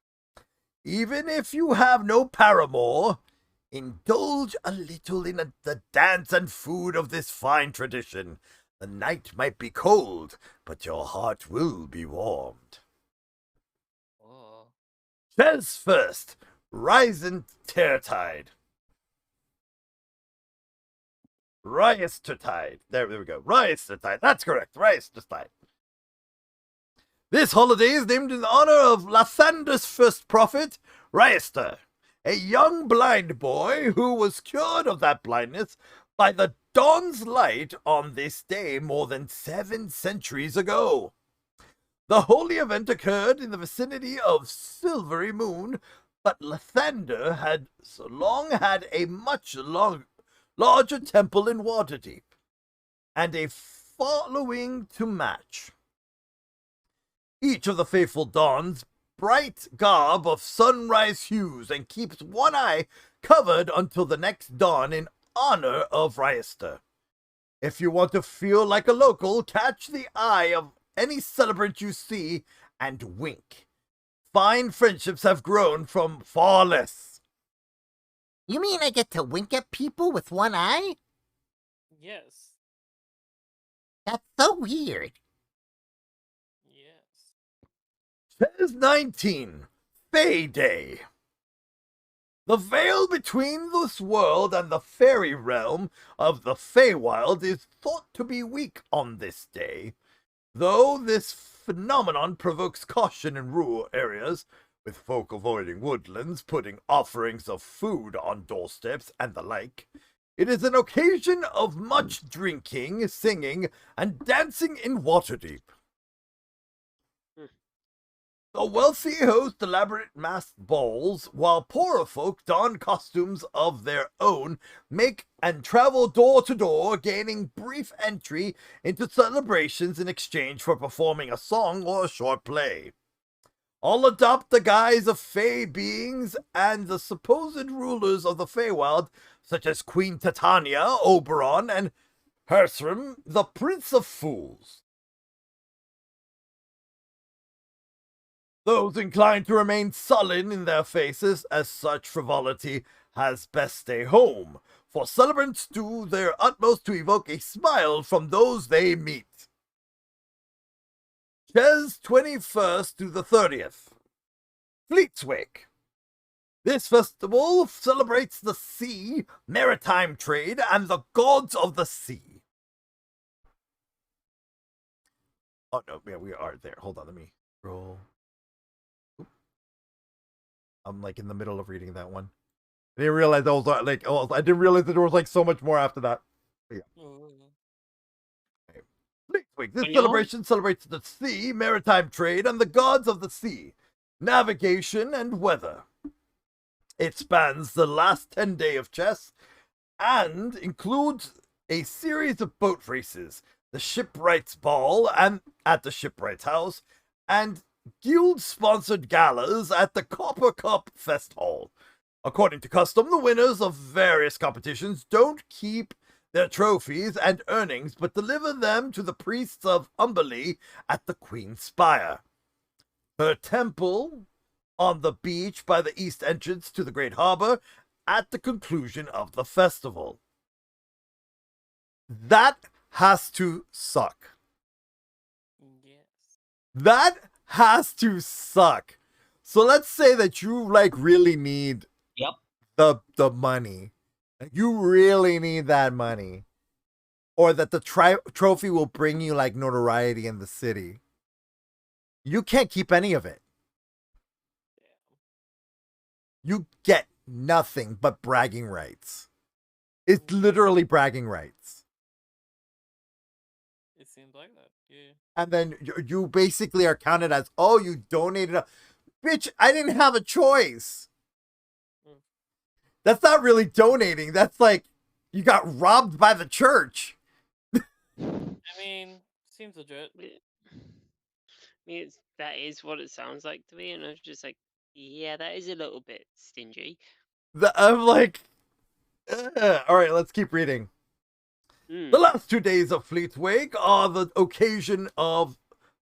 Even if you have no paramour, indulge a little in the dance and food of this fine tradition. The night might be cold, but your heart will be warmed. Ches first, Risen Tertide. Ryestertide. There we go. Ryestertide. That's correct. Ryestertide. This holiday is named in honor of Lathander's first prophet, Ryester, a young blind boy who was cured of that blindness by the dawn's light on this day more than 7 centuries ago. The holy event occurred in the vicinity of Silvery Moon, but Lathander had so long had a much larger temple in Waterdeep, and a following to match. Each of the faithful dons bright garb of sunrise hues and keeps one eye covered until the next dawn in honor of Ryester. If you want to feel like a local, catch the eye of any celebrant you see and wink. Fine friendships have grown from far less You mean I get to wink at people with one eye? Yes. That's so weird. Yes. Says 19. Fey Day. The veil between this world and the fairy realm of the Feywild is thought to be weak on this day. Though this phenomenon provokes caution in rural areas, with folk avoiding woodlands, putting offerings of food on doorsteps, and the like, it is an occasion of much drinking, singing, and dancing in Waterdeep. The wealthy host elaborate masked balls, while poorer folk don costumes of their own, make and travel door to door, gaining brief entry into celebrations in exchange for performing a song or a short play. All adopt the guise of fey beings and the supposed rulers of the Feywild, such as Queen Titania, Oberon, and Hersrim, the Prince of Fools. Those inclined to remain sullen in their faces, as such frivolity has best stay home, for celebrants do their utmost to evoke a smile from those they meet. Ches 21st to the 30th. Fleetswick. This festival celebrates the sea, maritime trade, and the gods of the sea. Oh no, yeah, we are there. Hold on, let me roll. I'm like in the middle of reading that one. I didn't realize that was like, oh, I didn't realize that there was like so much more after that. But yeah. Okay. Fleetswick. This celebration celebrates the sea, maritime trade, and the gods of the sea, navigation, and weather. It spans the last 10 days of chess and includes a series of boat races, the Shipwrights Ball and at the Shipwrights House, and guild-sponsored galas at the Copper Cup Fest Hall. According to custom, the winners of various competitions don't keep their trophies and earnings, but deliver them to the priests of Umberlee at the Queen's Spire. Her temple on the beach by the east entrance to the Great Harbor at the conclusion of the festival. That has to suck. Yes. That has to suck. So let's say that you like really need the money. You really need that money. Or that the trophy will bring you like notoriety in the city. You can't keep any of it. You get nothing but bragging rights. It's literally bragging rights. It seems like that, yeah. And then you basically are counted as, oh, you donated. Bitch, I didn't have a choice. That's not really donating. That's like, you got robbed by the church. I mean, seems legit. I mean, that is what it sounds like to me, and I was just like, yeah, that is a little bit stingy. I'm like, all right, let's keep reading. The last 2 days of Fleetwig are the occasion of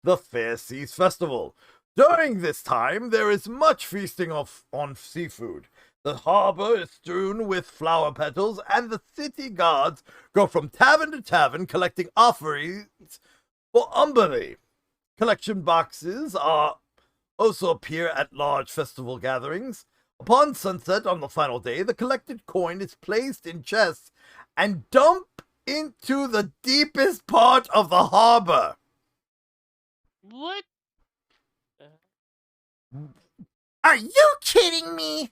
the Pharisees Festival. During this time, there is much feasting on seafood. The harbor is strewn with flower petals, and the city guards go from tavern to tavern collecting offerings for Umberlee. Collection boxes also appear at large festival gatherings. Upon sunset on the final day, the collected coin is placed in chests and dumped into the deepest part of the harbor. What? Are you kidding me?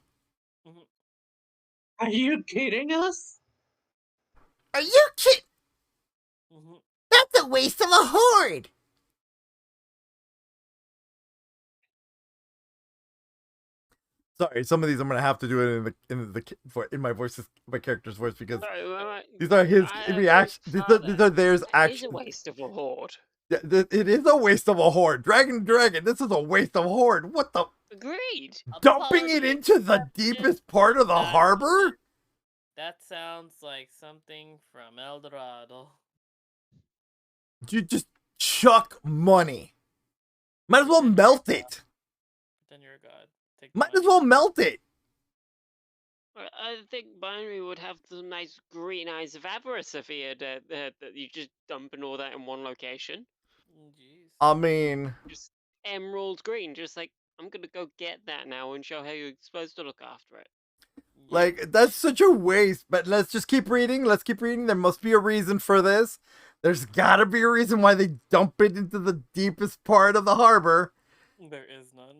Are you kidding us? Are you kidding? That's a waste of a hoard. Sorry, some of these I'm gonna have to do it in my character's voice because Sorry, these are his reactions. These are theirs. It is a waste of a hoard. Yeah, it is a waste of a hoard. Dragon, this is a waste of a hoard. What the? Agreed. Dumping it into the deepest part of the harbor? That sounds like something from El Dorado. You just chuck money. Might as well melt it. Then you're a god. Might as well melt it. I think Binary would have some nice green eyes of avarice if he had that you just dumping all that in one location. Jeez. I mean, Just emerald green, just like, I'm gonna go get that now and show how you're supposed to look after it. like, that's such a waste, but let's just keep reading. Let's keep reading. There must be a reason for this. There's gotta be a reason why they dump it into the deepest part of the harbor. There is none.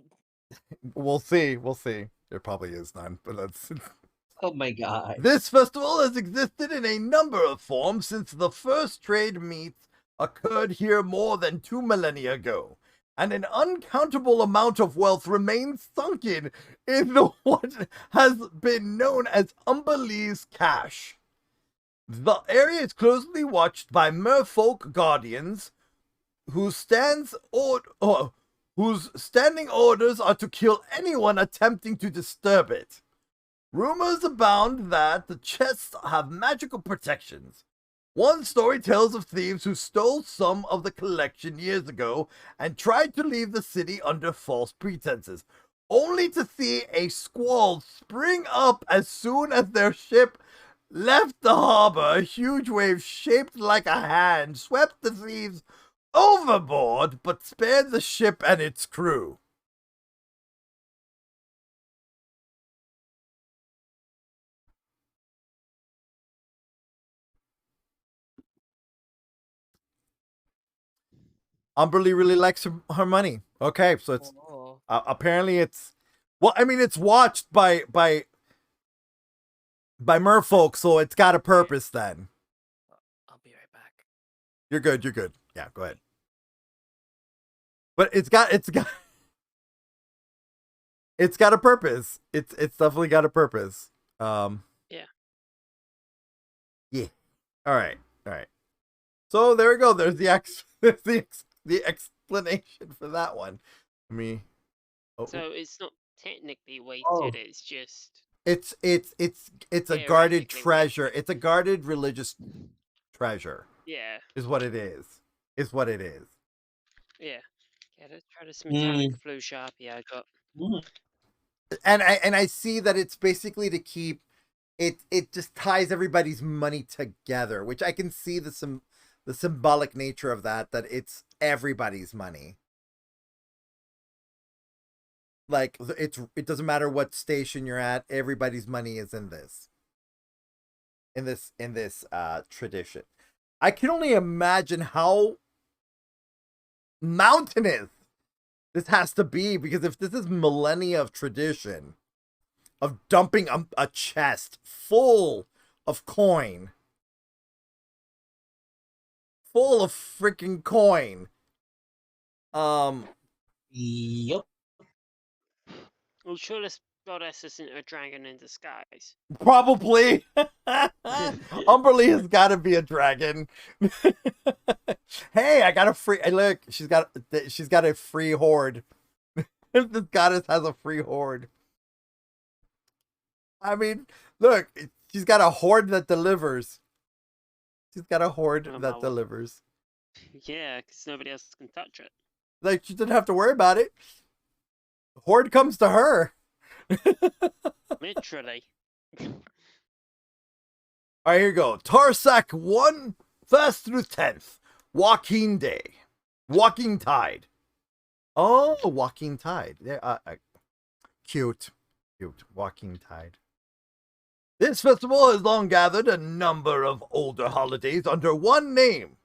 We'll see. We'll see. There probably is none, but that's... Oh my god. This festival has existed in a number of forms since the first trade meets occurred here more than 2 millennia ago, and an uncountable amount of wealth remains sunken in what has been known as Umberlee's cache. The area is closely watched by merfolk guardians whose standing orders are to kill anyone attempting to disturb it. Rumors abound that the chests have magical protections. One story tells of thieves who stole some of the collection years ago and tried to leave the city under false pretenses, only to see a squall spring up as soon as their ship left the harbor. A huge wave shaped like a hand swept the thieves overboard, but spared the ship and its crew. Umberlee really likes her money. Okay, so it's apparently it's, well, I mean, it's watched by merfolk, so it's got a purpose then. I'll be right back. You're good. You're good. Yeah, go ahead. But it's got a purpose. It's definitely got a purpose. Yeah. Yeah. All right. So there we go. There's the explanation for that one. So it's not technically weighted. It's just. It's a guarded treasure. It's a guarded religious treasure. Yeah. Is what it is. Yeah. Yeah, let's try this metallic blue Sharpie I got. And I see that it's basically to keep it just ties everybody's money together, which I can see the symbolic nature of that it's everybody's money. Like it doesn't matter what station you're at, everybody's money is in this tradition. I can only imagine how mountainous this has to be, because if this is millennia of tradition of dumping a chest full of coin, full of freaking coin. Yep. Well, sure, this goddess isn't a dragon in disguise. Probably. Umberlee has got to be a dragon. Hey, I got a free. Look, she's got a free horde. This goddess has a free horde. I mean, look, she's got a horde that delivers. She's got a horde that delivers. Yeah, because nobody else can touch it. Like, she didn't have to worry about it. Horde comes to her. Literally. All right, here you go. Tarsak 1, 1st through 10th. Walking Tide. Oh, Walking Tide. Yeah, cute. Walking Tide. This festival has long gathered a number of older holidays under one name,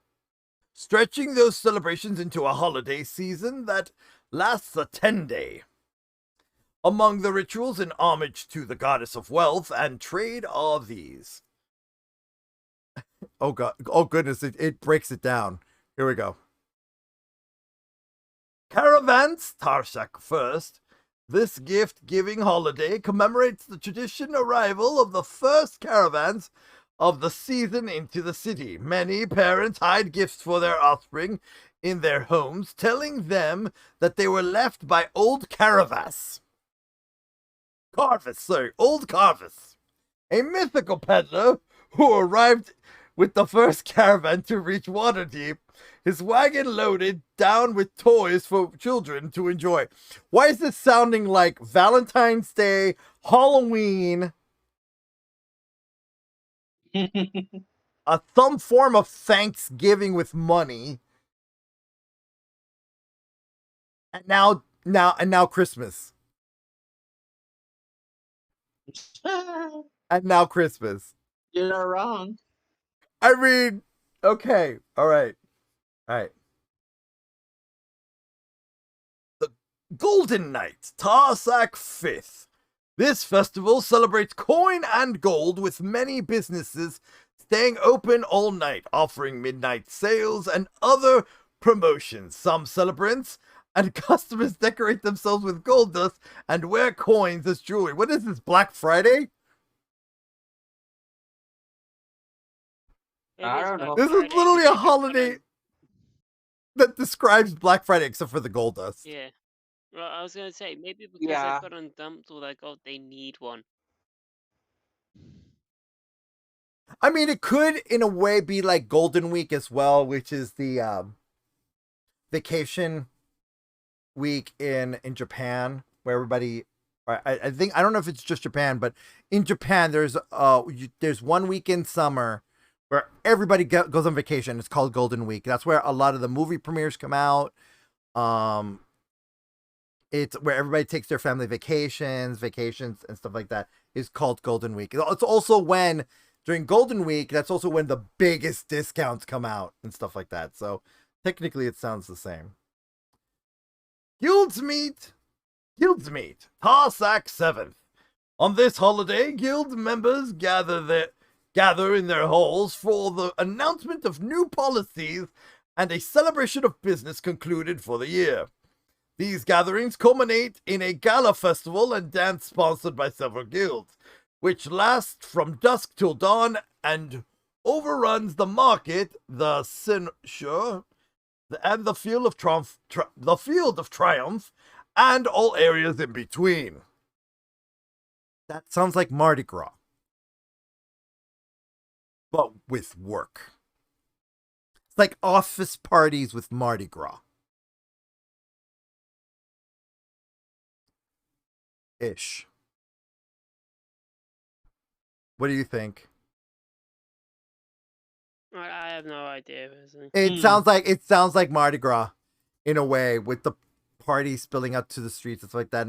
stretching those celebrations into a holiday season that lasts a 10-day. Among the rituals in homage to the goddess of wealth and trade are these. Oh god! Oh goodness! It breaks it down. Here we go. Caravans Tarsak first. This gift-giving holiday commemorates the tradition arrival of the first caravans of the season into the city. Many parents hide gifts for their offspring in their homes, telling them that they were left by old Old Carvis, a mythical peddler who arrived with the first caravan to reach Waterdeep, his wagon loaded down with toys for children to enjoy. Why is this sounding like Valentine's Day, Halloween, some form of thanksgiving with money. And now Christmas. And now Christmas. You're not wrong. I mean, okay, all right. The Golden Night, Tarsak 5th. This festival celebrates coin and gold, with many businesses staying open all night, offering midnight sales and other promotions. Some celebrants and customers decorate themselves with gold dust and wear coins as jewelry. What is this, Black Friday? It I is don't Black know. This is Friday, literally they a just put holiday in- that describes Black Friday, except for the gold dust. Yeah. Well, I was gonna say maybe because Yeah. they've got undumped all their gold, they need one. I mean, it could, in a way, be like Golden Week as well, which is the vacation week in Japan, where everybody. I think, I don't know if it's just Japan, but in Japan there's 1 week in summer where everybody goes on vacation. It's called Golden Week. That's where a lot of the movie premieres come out. It's where everybody takes their family vacations and stuff like that. Is called Golden Week. It's also when during Golden Week, that's also when the biggest discounts come out and stuff like that. So technically it sounds the same. Guilds meet, Tarsak 7th. On this holiday, guild members gather in their halls for the announcement of new policies and a celebration of business concluded for the year. These gatherings culminate in a gala festival and dance sponsored by several guilds, which lasts from dusk till dawn and overruns the market, the censure, and the Field of Triumph, and all areas in between. That sounds like Mardi Gras, but with work. It's like office parties with Mardi Gras. Ish. What do you think? I have no idea, personally. It sounds like Mardi Gras, in a way, with the party spilling out to the streets and stuff like that.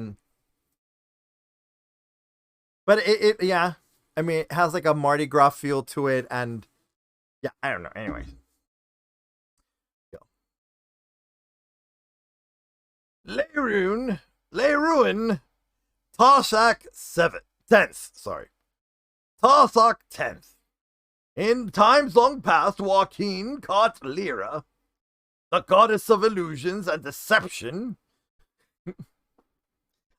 But yeah, I mean, it has like a Mardi Gras feel to it, and yeah, I don't know. Anyway, Leruin, Tarsak 10th. Sorry, Tarsak 10th. In times long past, Joaquin caught Lyra, the goddess of illusions and deception,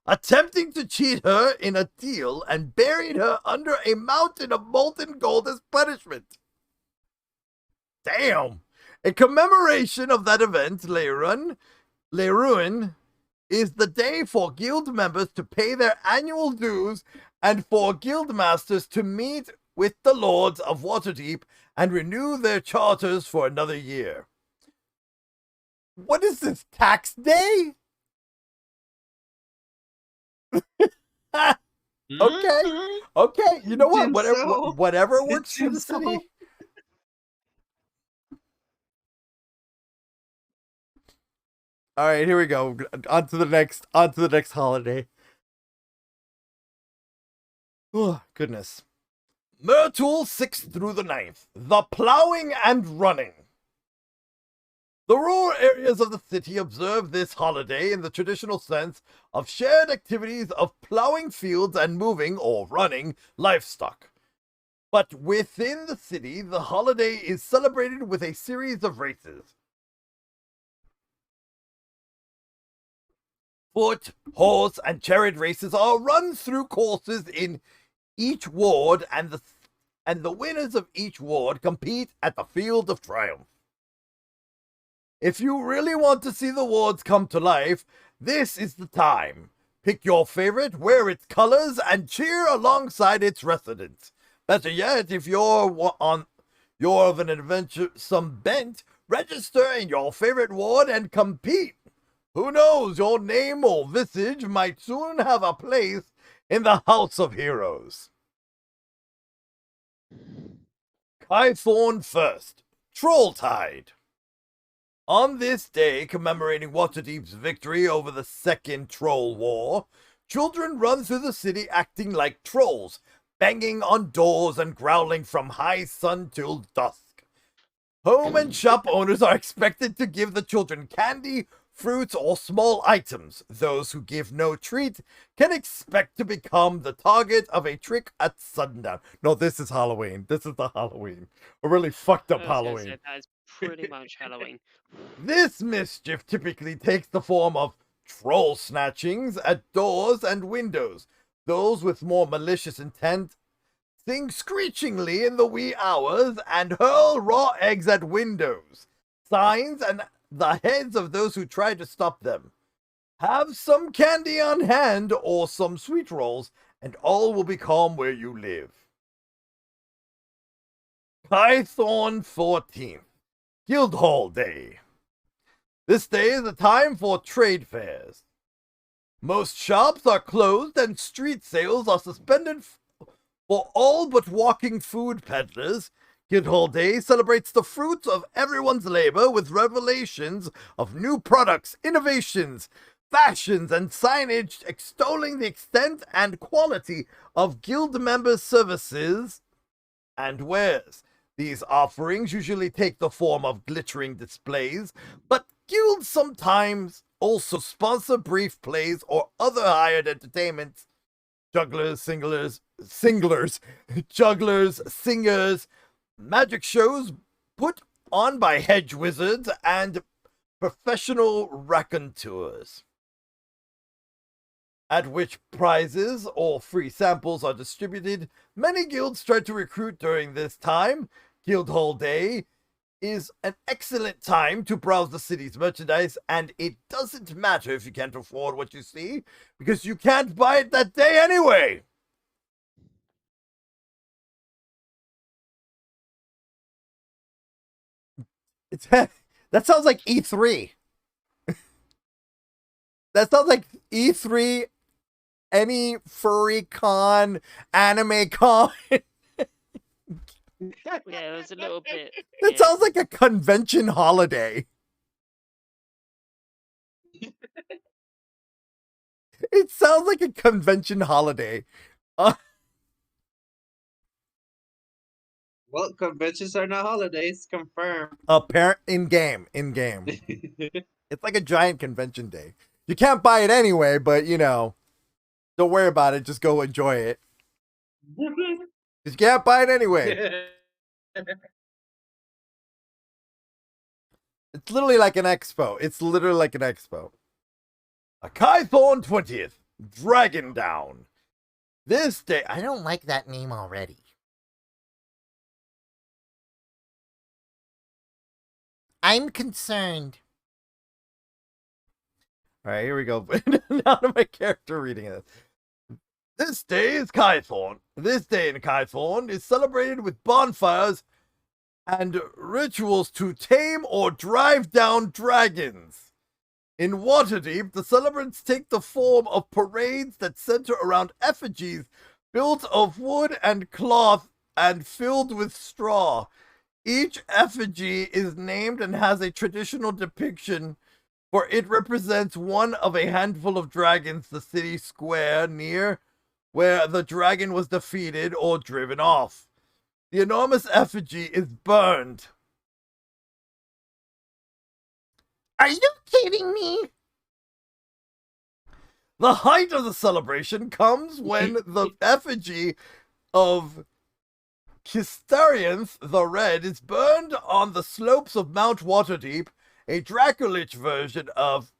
attempting to cheat her in a deal, and buried her under a mountain of molten gold as punishment. Damn! In commemoration of that event, Leruin is the day for guild members to pay their annual dues and for guild masters to meet with the lords of Waterdeep and renew their charters for another year. What is this, tax day? Okay, you know what? Whatever works for the city. All right, here we go. On to the next holiday. Oh, goodness. Myrtle 6th through the 9th. The plowing and running. The rural areas of the city observe this holiday in the traditional sense of shared activities of plowing fields and moving or running livestock. But within the city, the holiday is celebrated with a series of races. Foot, horse, and chariot races are run through courses in each ward, and the winners of each ward compete at the Field of Triumph. If you really want to see the wards come to life, this is the time. Pick your favorite, wear its colors, and cheer alongside its residents. Better yet, if you're of an adventuresome bent, register in your favorite ward and compete. Who knows, your name or visage might soon have a place in the House of Heroes. Python first. Trolltide. On this day, commemorating Waterdeep's victory over the Second Troll War, children run through the city acting like trolls, banging on doors and growling from high sun till dusk. Home and shop owners are expected to give the children candy, fruits, or small items. Those who give no treat can expect to become the target of a trick at sundown. No, this is Halloween. This is the Halloween. A really fucked up I was gonna Halloween. say, that is pretty much Halloween. This mischief typically takes the form of troll snatchings at doors and windows. Those with more malicious intent sing screechingly in the wee hours and hurl raw eggs at windows, signs, and the heads of those who try to stop them. Have some candy on hand or some sweet rolls, and all will be calm where you live. Python 14th, Guildhall Day. This day is a time for trade fairs. Most shops are closed and street sales are suspended for all but walking food peddlers. Guildhall Day celebrates the fruits of everyone's labor with revelations of new products, innovations, fashions, and signage extolling the extent and quality of guild members' services and wares. These offerings usually take the form of glittering displays, but guilds sometimes also sponsor brief plays or other hired entertainments. Jugglers, singers, magic shows put on by hedge wizards and professional raconteurs, at which prizes or free samples are distributed. Many guilds try to recruit during this time. Guildhall Day is an excellent time to browse the city's merchandise, and it doesn't matter if you can't afford what you see, because you can't buy it that day anyway. That sounds like E3. That sounds like E3, any furry con, anime con. Yeah, it was a little bit. That sounds like a convention holiday. It sounds like a convention holiday. Well, conventions are not holidays, confirmed. In game. It's like a giant convention day. You can't buy it anyway, but you know, don't worry about it. Just go enjoy it. You can't buy it anyway. It's literally like an expo. A Kythorn 20th, Dragon Down. This day, I don't like that name already. I'm concerned. All right, here we go. Now to my character reading it. This day is Kythorn. This day in Kythorn is celebrated with bonfires and rituals to tame or drive down dragons. In Waterdeep, the celebrants take the form of parades that center around effigies built of wood and cloth and filled with straw. Each effigy is named and has a traditional depiction, for it represents one of a handful of dragons the city square near where the dragon was defeated or driven off. The enormous effigy is burned. Are you kidding me? The height of the celebration comes when the effigy of Kistarianth the Red is burned on the slopes of Mount Waterdeep. A Dracolich version of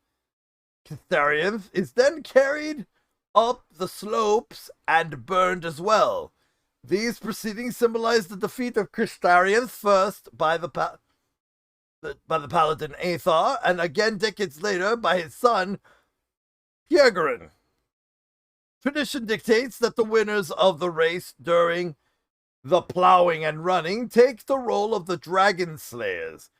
Kistarianth is then carried up the slopes and burned as well. These proceedings symbolize the defeat of Kistarianth first by the paladin Aethar, and again decades later by his son Piergarin. Tradition dictates that the winners of the race during the plowing and running take the role of the dragon slayers,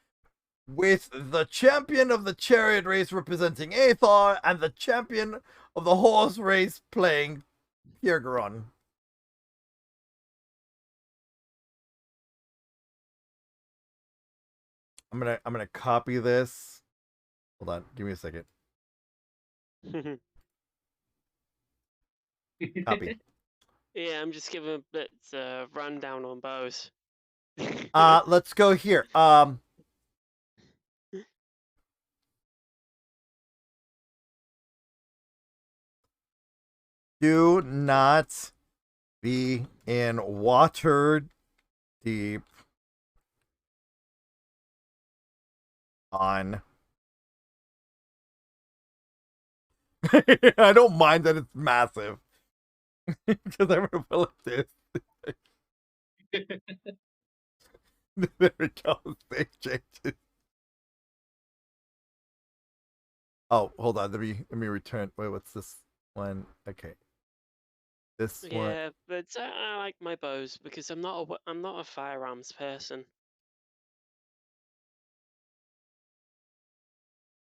with the champion of the chariot race representing Aethar and the champion of the horse race playing Piergarin. I'm gonna copy this. Hold on, give me a second. Copy. Yeah, I'm just giving a bit rundown on bows. Let's go here. Do not be in Waterdeep on. I don't mind that it's massive. Because I'm gonna pull up this. There we go. They changed. Oh, hold on. Let me return. Wait, what's this one? Okay. This one. Yeah, but I like my bows because I'm not a firearms person.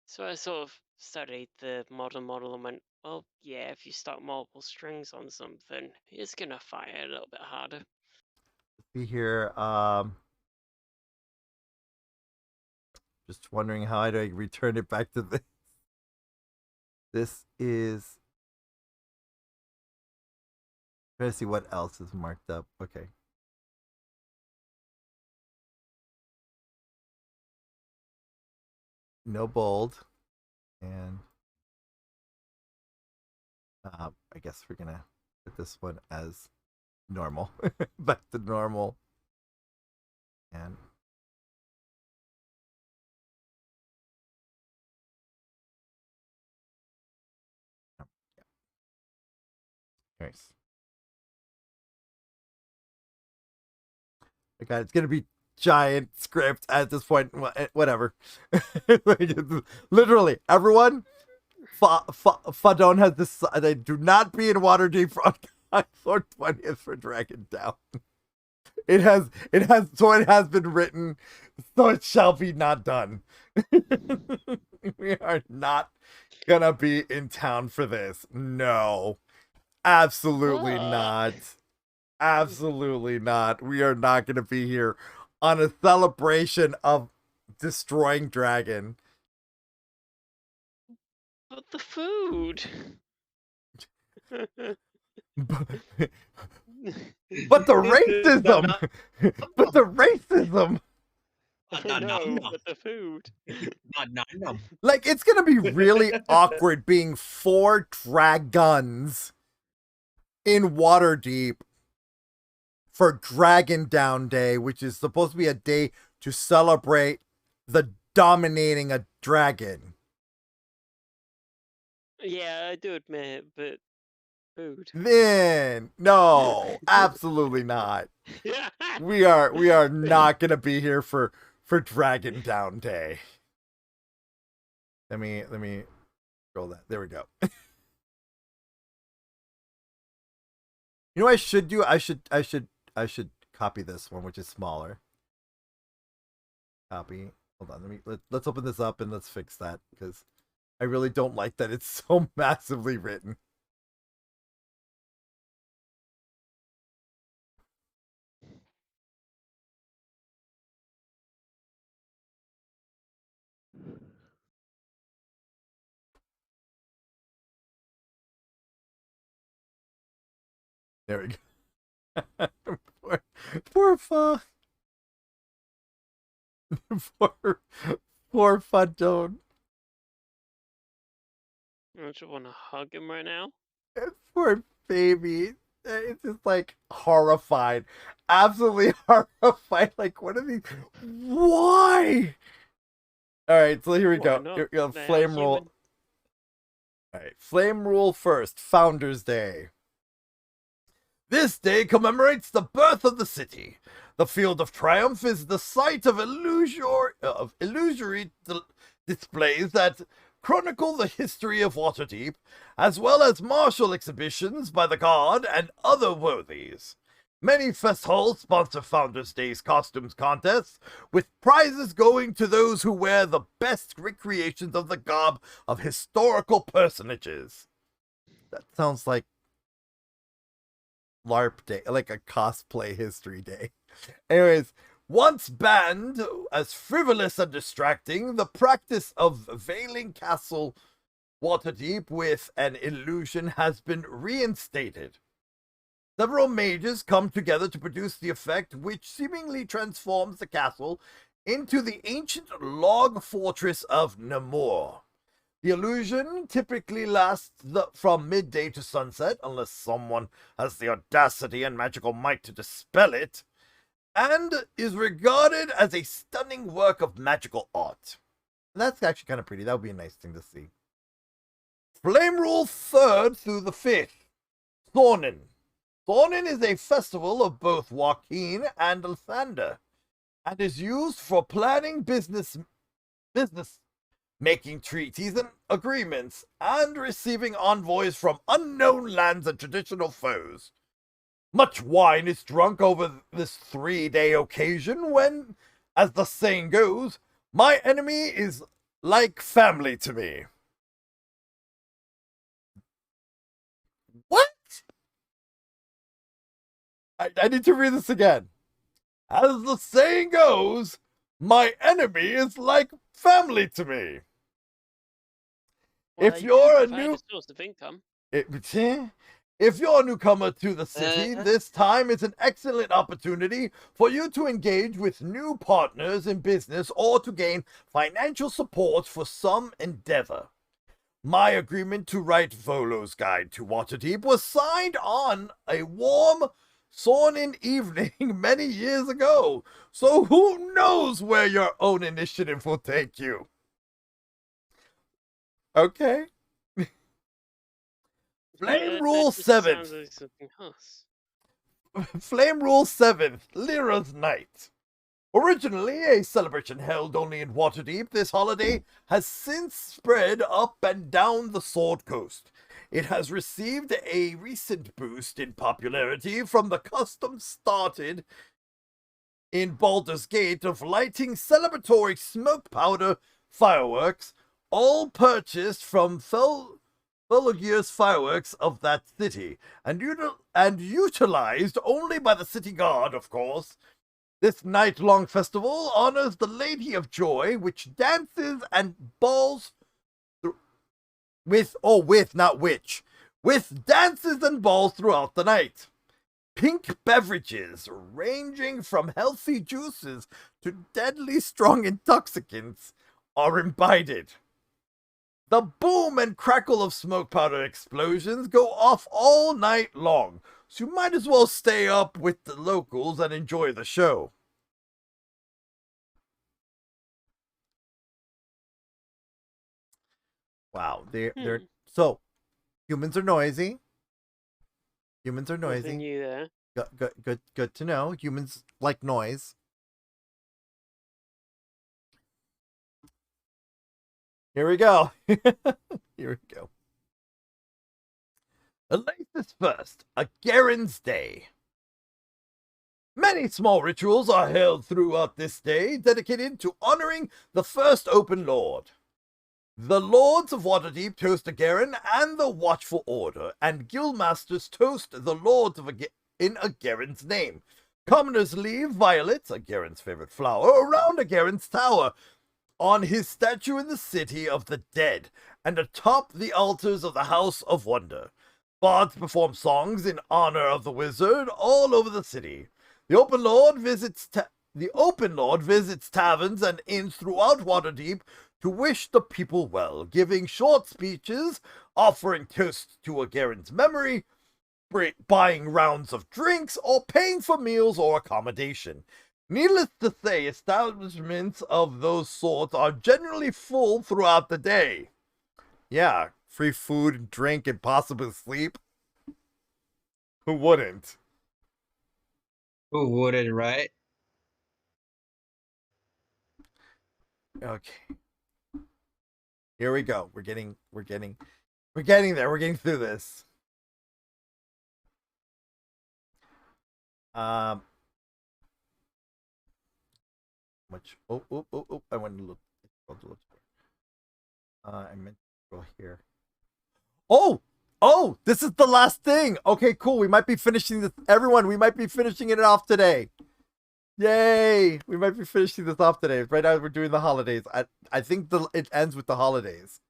So I sort of studied the modern model and went, well, yeah, if you start multiple strings on something, it's gonna fire a little bit harder. See here. Just wondering how do I return it back to this. This is. Trying to see what else is marked up. Okay. No bold. And I guess we're gonna put this one as normal. Back to normal. And nice. Okay, it's gonna be giant script at this point. Whatever. Literally, everyone. Fahdon has decided do not be in Waterdeep on October 20th for Dragon Down. It has been written, so it shall be not done. We are not gonna be in town for this. No. Absolutely not. Absolutely not. We are not gonna be here on a celebration of destroying dragon. But the food. But the racism. But the racism. I know, but the food. Like, it's gonna be really awkward being 4 dragons in Waterdeep for Dragon Down Day, which is supposed to be a day to celebrate the dominating a dragon. Yeah, I do admit, but food. Then no, absolutely not. We are not gonna be here for Dragon Down Day. Let me roll that. There we go. You know what I should do? I should copy this one, which is smaller. Copy. Hold on. Let's open this up and let's fix that because I really don't like that it's so massively written. There we go. Poor Fa. Poor Fahdon. Don't you want to hug him right now? Poor baby. It's just like horrified. Absolutely horrified. Like, what are these? Why? Alright, so here we go. Flame rule. Alright, flame rule first. Founders Day. This day commemorates the birth of the city. The Field of Triumph is the site of illusory displays that chronicle the history of Waterdeep, as well as martial exhibitions by the guard and other worthies. Many fest halls sponsor Founders Day's costumes contests, with prizes going to those who wear the best recreations of the garb of historical personages. That sounds like LARP day, like a cosplay history day. Anyways, Once banned as frivolous and distracting, the practice of veiling Castle Waterdeep with an illusion has been reinstated. Several mages come together to produce the effect which seemingly transforms the castle into the ancient log fortress of Namur. The illusion typically lasts from midday to sunset, unless someone has the audacity and magical might to dispel it, and is regarded as a stunning work of magical art. That's actually kind of pretty. That would be a nice thing to see. Flame Rule 3rd through the 5th. Thornin. Thornin is a festival of both Joaquin and Lathander, and is used for planning business making treaties and agreements, and receiving envoys from unknown lands and traditional foes. Much wine is drunk over this 3-day occasion when, as the saying goes, my enemy is like family to me. What? I need to read this again. As the saying goes, my enemy is like family to me. Well, If they you're a provide new... a source of income. If you're a newcomer to the city, this time is an excellent opportunity for you to engage with new partners in business or to gain financial support for some endeavor. My agreement to write Volo's Guide to Waterdeep was signed on a warm, sawn-in evening many years ago, so who knows where your own initiative will take you. Okay. Flame Rule That just 7th. sounds like something else. Flame Rule 7th, Lyra's Night. Originally a celebration held only in Waterdeep, this holiday has since spread up and down the Sword Coast. It has received a recent boost in popularity from the custom started in Baldur's Gate of lighting celebratory smoke powder fireworks, all purchased from Felogir's fireworks of that city, and utilized only by the city guard, of course. This night-long festival honors the Lady of Joy, which dances and balls with dances and balls throughout the night. Pink beverages, ranging from healthy juices to deadly strong intoxicants, are imbibed. The boom and crackle of smoke powder explosions go off all night long, so you might as well stay up with the locals and enjoy the show. Wow, they're so humans are noisy. Humans are Nothing noisy. new there. Good to know. Humans like noise. Here we go. Here we go. Latest first, a Garen's Day. Many small rituals are held throughout this day, dedicated to honoring the first Open Lord. The Lords of Waterdeep toast a Garen and the Watchful Order, and Guildmasters toast the Lords in a Garen's name. Commoners leave violets, a Garen's favorite flower, around a Garen's tower, on his statue in the City of the Dead, and atop the altars of the House of Wonder. Bards perform songs in honor of the wizard all over the city. The Open Lord visits taverns and inns throughout Waterdeep to wish the people well, giving short speeches, offering toasts to a Garen's memory, buying rounds of drinks, or paying for meals or accommodation. Needless to say, establishments of those sorts are generally full throughout the day. Yeah, free food and drink and possibly sleep. Who wouldn't? Who wouldn't, right? Okay. Here we go. We're getting there. We're getting through this. Which I went to look. I meant to go here. Oh, this is the last thing. Okay, cool. We might be finishing this. Everyone, we might be finishing it off today. Yay! We might be finishing this off today. Right now we're doing the holidays. I think it ends with the holidays.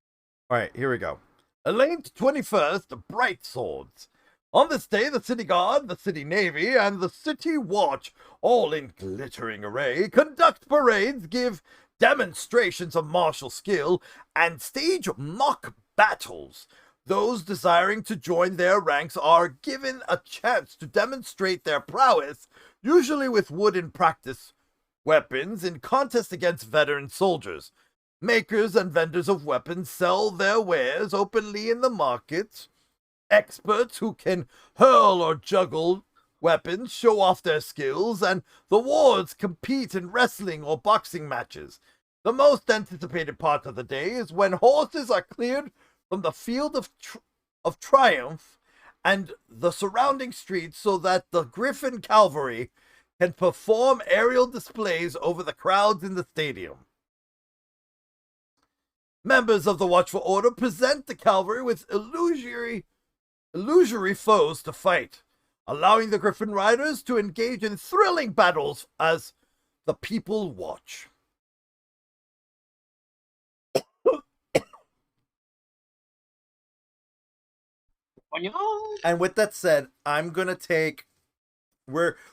All right, here we go. Elaine 21st, Bright Swords. On this day, the City Guard, the City Navy, and the City Watch, all in glittering array, conduct parades, give demonstrations of martial skill, and stage mock battles. Those desiring to join their ranks are given a chance to demonstrate their prowess, usually with wooden practice weapons, in contest against veteran soldiers. Makers and vendors of weapons sell their wares openly in the markets. Experts who can hurl or juggle weapons show off their skills, and the wards compete in wrestling or boxing matches. The most anticipated part of the day is when horses are cleared from the field of triumph and the surrounding streets so that the Griffin Calvary can perform aerial displays over the crowds in the stadium. Members of the Watchful Order present the cavalry with illusory foes to fight, allowing the Griffin Riders to engage in thrilling battles as the people watch. And with that said, I'm gonna take.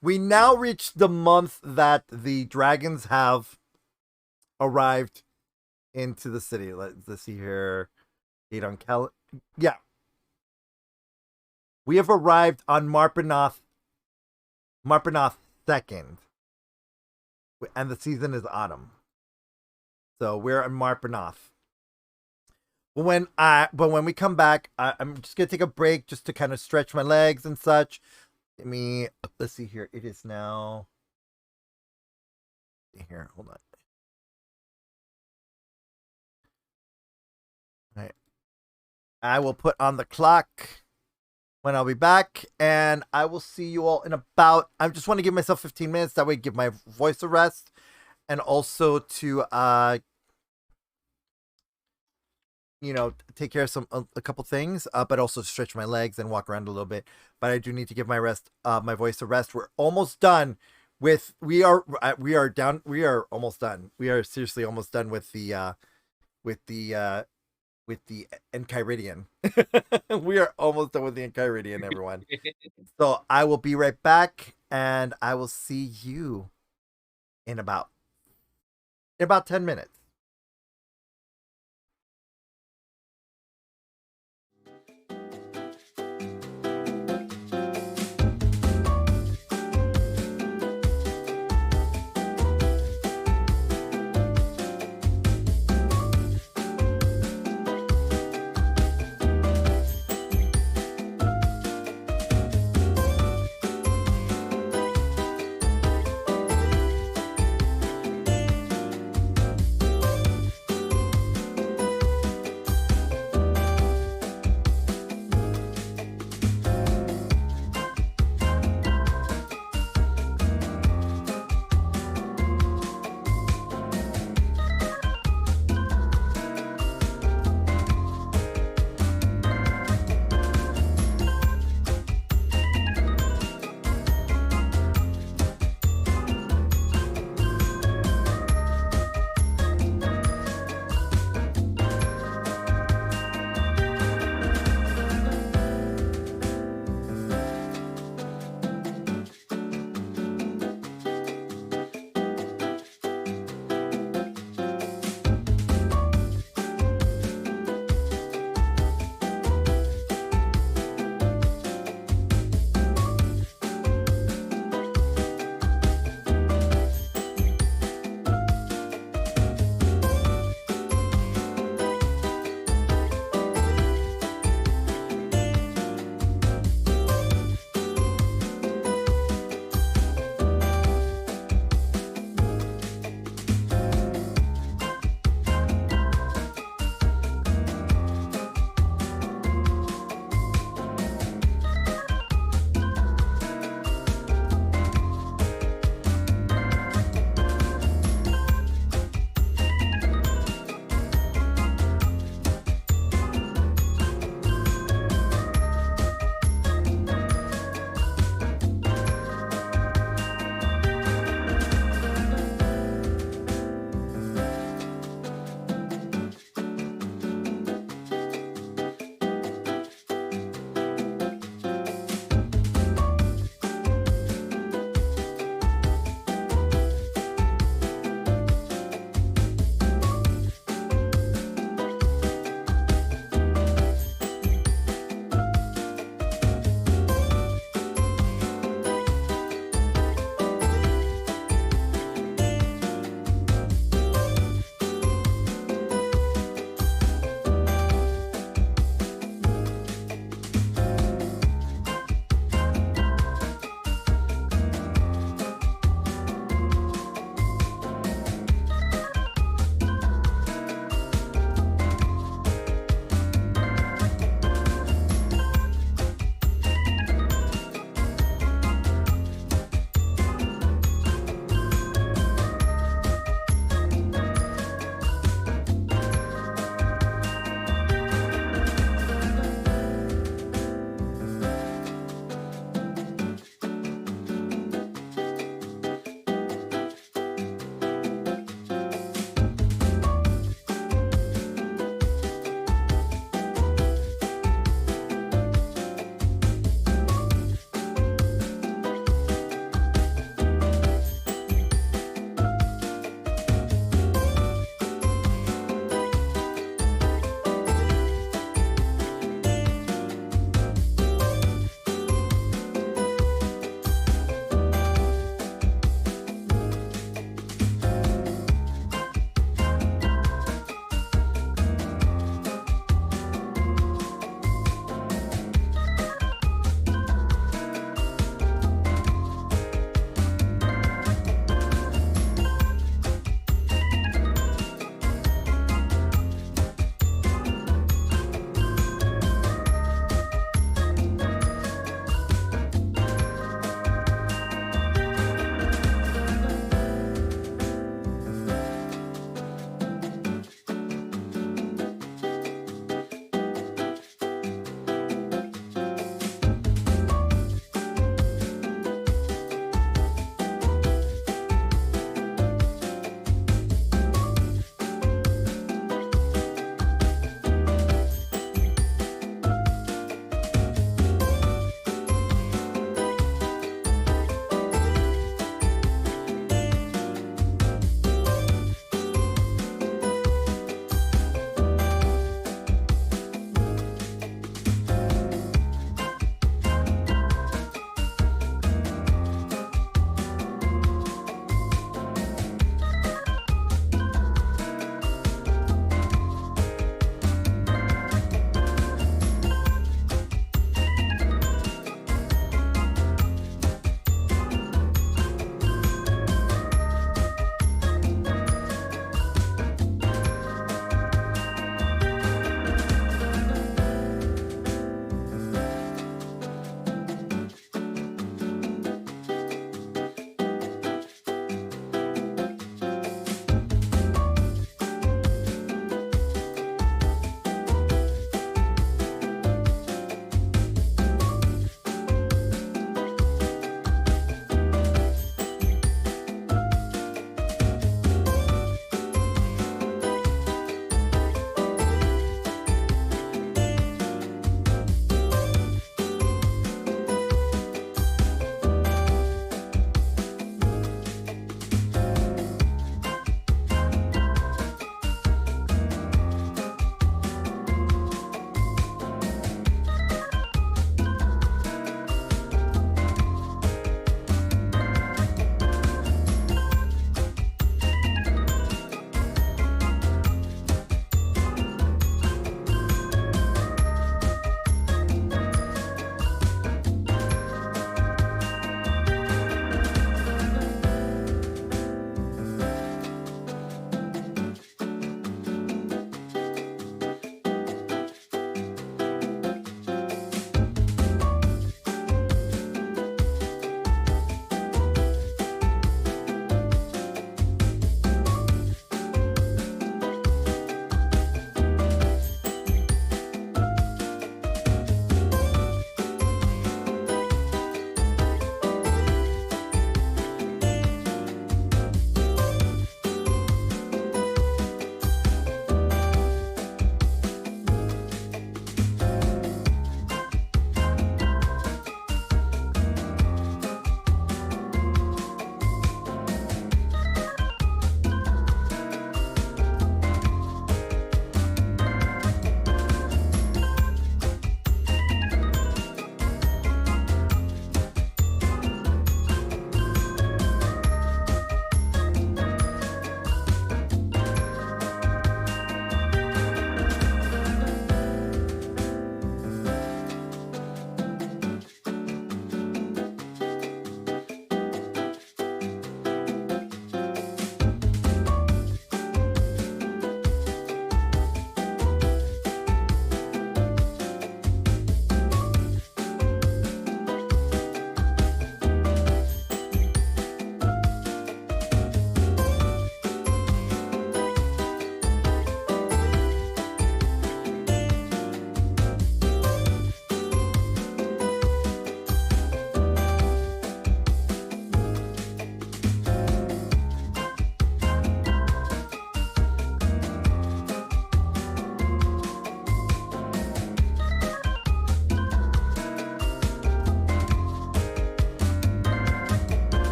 We now reach the month that the dragons have arrived into the city. Let's see here. Yeah. We have arrived on Marpenoth 2nd. And the season is autumn. So we're on Marpenoth. But when we come back, I'm just gonna take a break just to kind of stretch my legs and such. Let's see here. It is now here. Hold on. All right. I will put on the clock when I'll be back, and I will see you all in about. I just want to give myself 15 minutes. That way, give my voice a rest, and also to take care of a couple things, but also stretch my legs and walk around a little bit. But I do need to give my voice a rest. We're almost done with. We are almost done. We are seriously almost done with the Enchiridion. We are almost done with the Enchiridion, everyone. So I will be right back, and I will see you in about 10 minutes.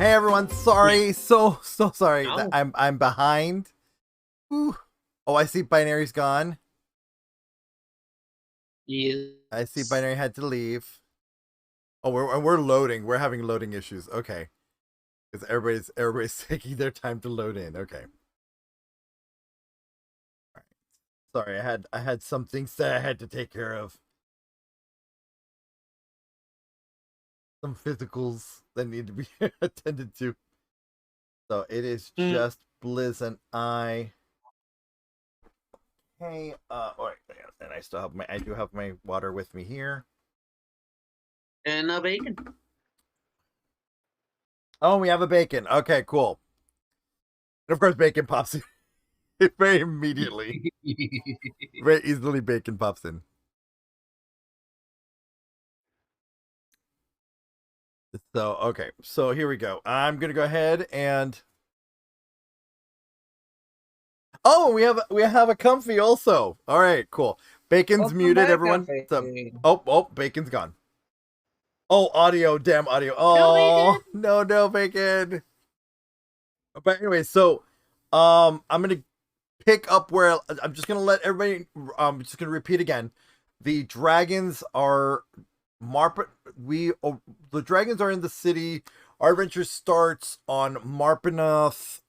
Hey everyone, sorry, so sorry. No. I'm behind. Ooh. Oh, I see Binary's gone. Yes. I see Binary had to leave. Oh, we're loading. We're having loading issues. Okay, because everybody's taking their time to load in. Okay. All right. Sorry, I had some things that I had to take care of. Some physicals that need to be attended to. So it is just Blizz and I. Hey, all right, and I do have my water with me here. And bacon. Oh, we have a bacon. Okay, cool. And of course, bacon pops in very immediately. Very easily, bacon pops in. So, okay. So here we go. I'm going to go ahead and... Oh, we have a comfy also. All right, cool. Bacon's Welcome muted, back, everyone. Comfy. So, oh, bacon's gone. Oh, audio, damn audio. Oh, no, bacon. But anyway, so I'm gonna pick up where I'm just gonna let everybody. I'm just gonna repeat again. The dragons are the dragons are in the city. Our adventure starts on Marpenoth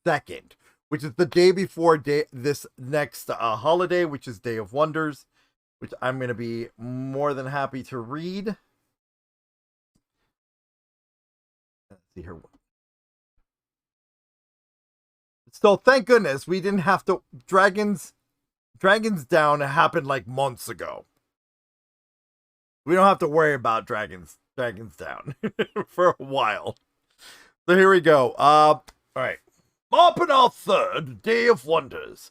2nd, which is the day before this next holiday, which is Day of Wonders, which I'm going to be more than happy to read. Let's see here. So thank goodness we didn't have to. Dragons Down happened like months ago. We don't have to worry about Dragons Down for a while. So here we go. All right. Marpenoth 3rd, Day of Wonders.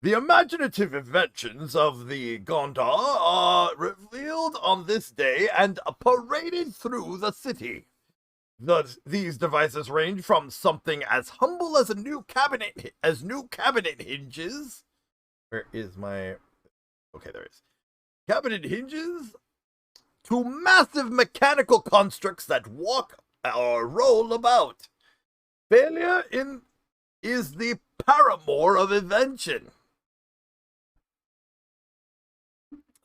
The imaginative inventions of the Gondar are revealed on this day and paraded through the city. These devices range from something as humble as new cabinet hinges. Where is my... Okay, there it is. Cabinet hinges to massive mechanical constructs that walk or roll about. Failure is the paramour of invention.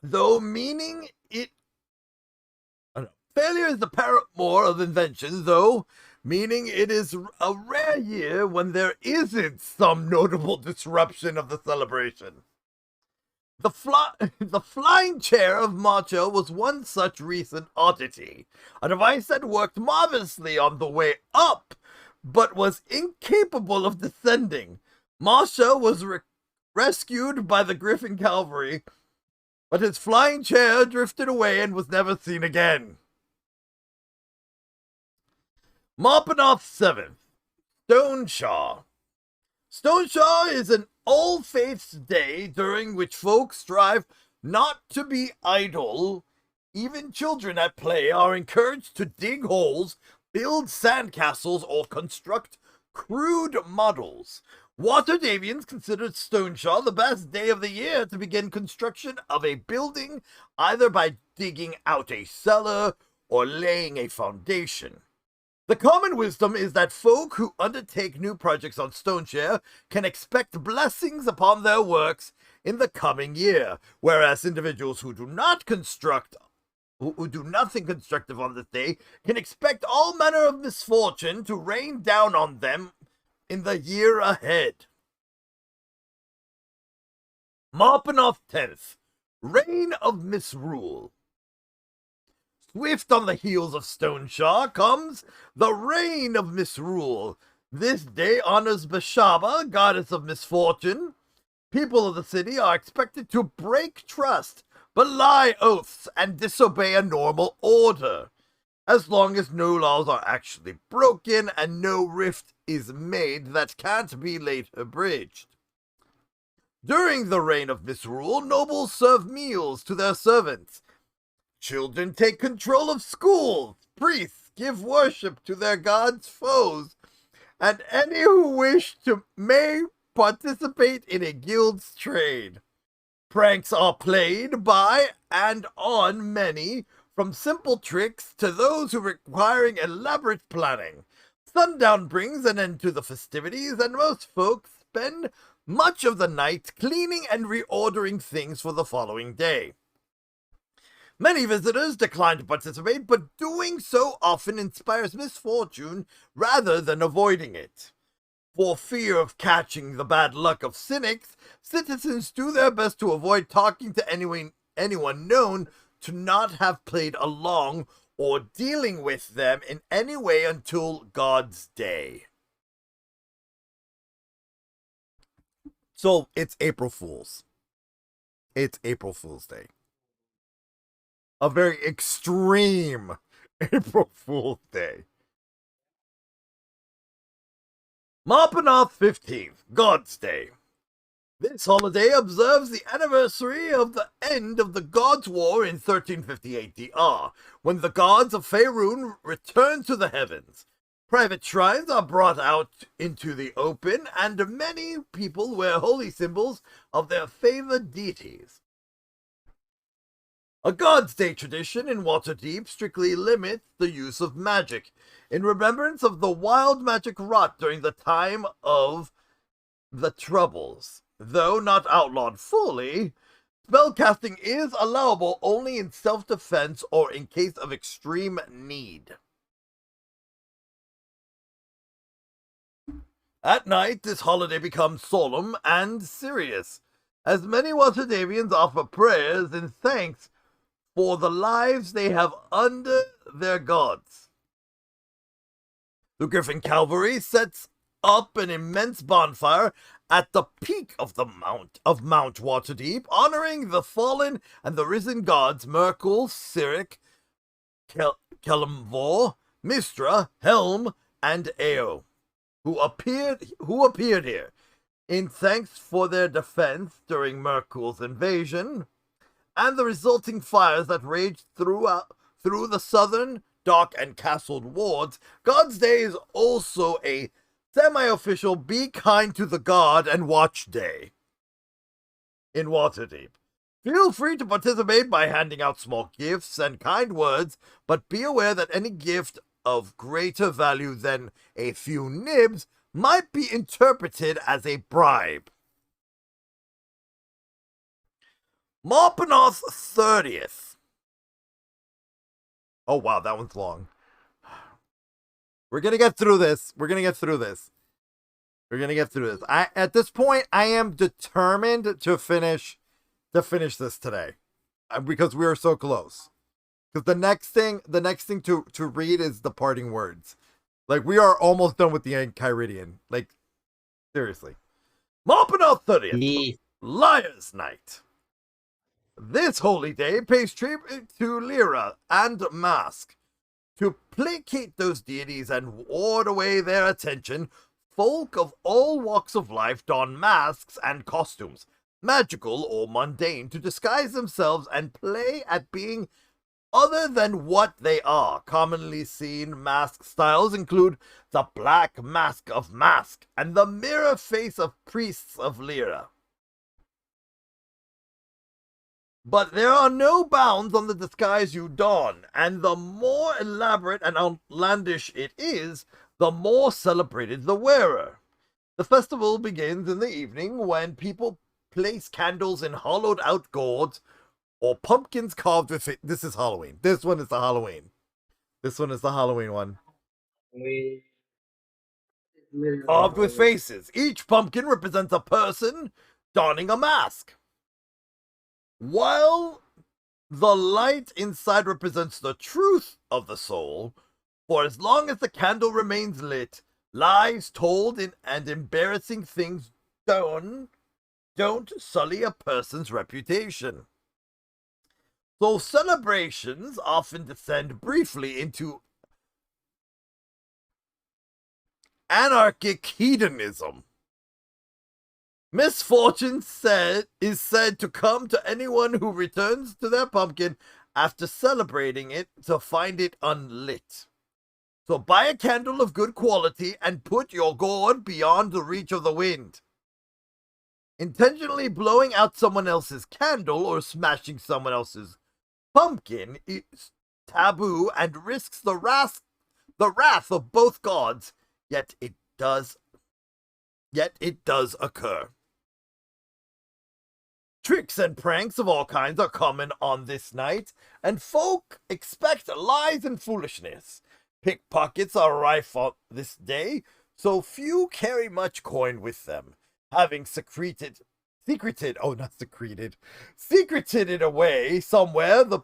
Failure is the paramour of invention, though, meaning it is a rare year when there isn't some notable disruption of the celebration. The flying chair of Macho was one such recent oddity, a device that worked marvelously on the way up, but was incapable of descending. Macho was rescued by the Griffin Calvary, but his flying chair drifted away and was never seen again. Marpenoth 7th, Stoneshaw. Stoneshaw is an All Faiths Day during which folks strive not to be idle. Even children at play are encouraged to dig holes, build sandcastles, or construct crude models. Waterdevians considered Stoneshaw the best day of the year to begin construction of a building, either by digging out a cellar or laying a foundation. The common wisdom is that folk who undertake new projects on Stoneshare can expect blessings upon their works in the coming year, whereas individuals who do nothing constructive on this day can expect all manner of misfortune to rain down on them in the year ahead. Marpenoth 10th, Reign of Misrule. Swift on the heels of Stoneshaw comes the Reign of Misrule. This day honors Beshaba, goddess of misfortune. People of the city are expected to break trust, belie oaths, and disobey a normal order, as long as no laws are actually broken and no rift is made that can't be later bridged. During the Reign of Misrule, nobles serve meals to their servants. Children take control of schools, priests give worship to their gods' foes, and any who wish to may participate in a guild's trade. Pranks are played by and on many, from simple tricks to those who requiring elaborate planning. Sundown brings an end to the festivities, and most folks spend much of the night cleaning and reordering things for the following day. Many visitors decline to participate, but doing so often inspires misfortune rather than avoiding it. For fear of catching the bad luck of cynics, citizens do their best to avoid talking to anyone known to not have played along or dealing with them in any way until God's Day. So it's April Fool's. It's April Fool's Day. A very extreme April Fool's Day. Mopanoth 15th, God's Day. This holiday observes the anniversary of the end of the Gods' War in 1358 DR, when the gods of Faerun returned to the heavens. Private shrines are brought out into the open, and many people wear holy symbols of their favored deities. A God's Day tradition in Waterdeep strictly limits the use of magic, in remembrance of the wild magic wrought during the time of the Troubles. Though not outlawed fully, spellcasting is allowable only in self-defense or in case of extreme need. At night, this holiday becomes solemn and serious, as many Waterdavians offer prayers in thanks for the lives they have under their gods. The Griffin Calvary sets up an immense bonfire at the peak of the Mount Waterdeep, honoring the fallen and the risen gods Merkul, Cyric, Kelemvor, Mistra, Helm, and Eo, who appeared here in thanks for their defense during Merkul's invasion and the resulting fires that raged through the southern, dock, and castled wards. God's Day is also a semi-official Be Kind to the God and Watch Day in Waterdeep. Feel free to participate by handing out small gifts and kind words, but be aware that any gift of greater value than a few nibs might be interpreted as a bribe. Mopanoth 30th. Oh wow, that one's long. We're gonna get through this. At this point, I am determined to finish this today, because we are so close. Because the next thing to read is the parting words. Like, we are almost done with the Enchiridion. Like, seriously. Mopanoth 30th, Liar's Night. This holy day pays tribute to Lyra and Mask. To placate those deities and ward away their attention, folk of all walks of life don masks and costumes, magical or mundane, to disguise themselves and play at being other than what they are. Commonly seen mask styles include the Black Mask of Mask and the Mirror Face of Priests of Lyra. But there are no bounds on the disguise you don, and the more elaborate and outlandish it is, the more celebrated the wearer. The festival begins in the evening when people place candles in hollowed out gourds or pumpkins carved with it. This is Halloween. This one is the Halloween. This one is the Halloween one. Carved with faces. Each pumpkin represents a person donning a mask. While the light inside represents the truth of the soul, for as long as the candle remains lit, lies told and embarrassing things don't sully a person's reputation. So celebrations often descend briefly into anarchic hedonism. Misfortune is said to come to anyone who returns to their pumpkin after celebrating it to find it unlit. So buy a candle of good quality and put your gourd beyond the reach of the wind. Intentionally blowing out someone else's candle or smashing someone else's pumpkin taboo and risks the wrath of both gods, yet it does occur. Tricks and pranks of all kinds are common on this night, and folk expect lies and foolishness. Pickpockets are rife on this day, so few carry much coin with them, having secreted it away somewhere the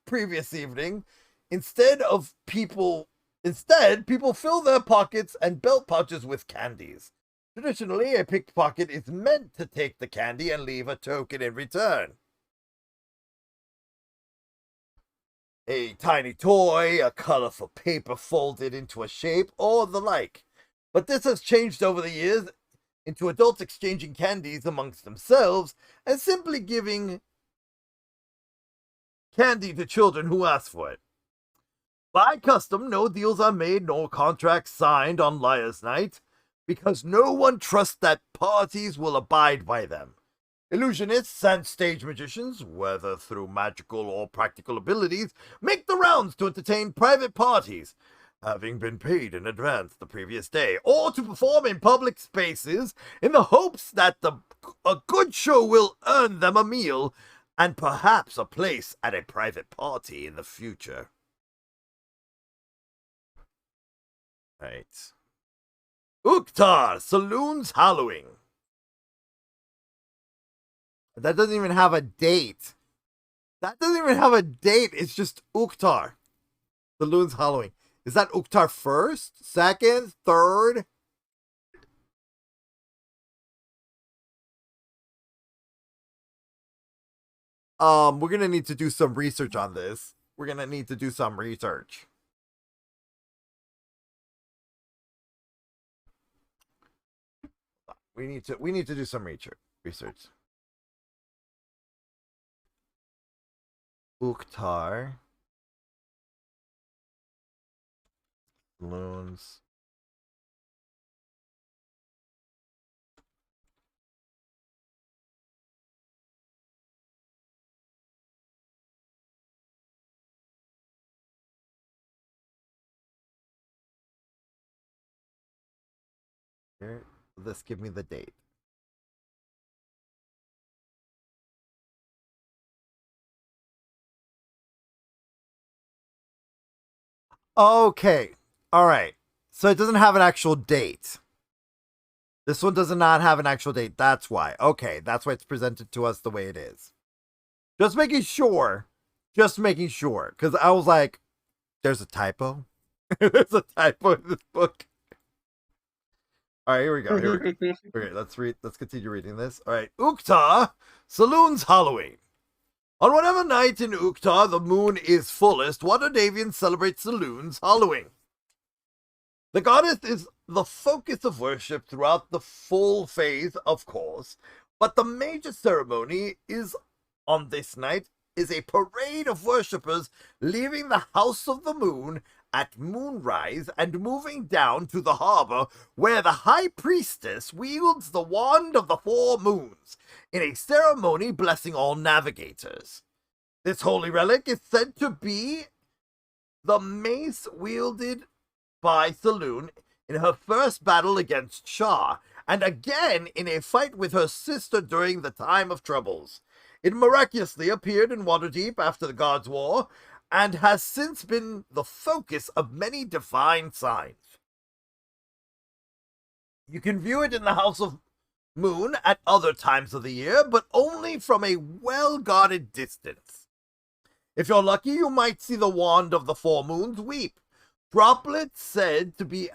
previous evening. Instead, people fill their pockets and belt pouches with candies. Traditionally, a pickpocket is meant to take the candy and leave a token in return. A tiny toy, a colorful paper folded into a shape, or the like. But this has changed over the years into adults exchanging candies amongst themselves and simply giving candy to children who ask for it. By custom, no deals are made nor contracts signed on Liar's Night, because no one trusts that parties will abide by them. Illusionists and stage magicians, whether through magical or practical abilities, make the rounds to entertain private parties, having been paid in advance the previous day, or to perform in public spaces in the hopes that a good show will earn them a meal and perhaps a place at a private party in the future. Right. Uktar, Saloon's Halloween. That doesn't even have a date. It's just Uktar. Saloon's Halloween. Is that Uktar first, second, third? We're gonna need to do some research on this. We need to do some research. Uktar. Loons. Here, let's give me the date. Okay. All right. So it doesn't have an actual date. This one does not have an actual date. That's why. Okay. That's why it's presented to us the way it is. Just making sure. Because I was like, there's a typo. There's a typo in this book. All right, here we go. Okay, let's continue reading this. All right. Uktar, Saloon's Halloween. On whatever night in Uktar the moon is fullest, Waterdevians celebrate Saloon's Halloween. The goddess is the focus of worship throughout the full phase, of course, but the major ceremony on this night is a parade of worshippers leaving the House of the Moon at moonrise and moving down to the harbor where the High Priestess wields the Wand of the Four Moons in a ceremony blessing all navigators. This holy relic is said to be the mace wielded by Saloon in her first battle against Shah, and again in a fight with her sister during the time of troubles. It miraculously appeared in Waterdeep after the Gods' War, and has since been the focus of many divine signs. You can view it in the House of Moon at other times of the year, but only from a well-guarded distance. If you're lucky, you might see the Wand of the Four Moons weep. Droplets said to be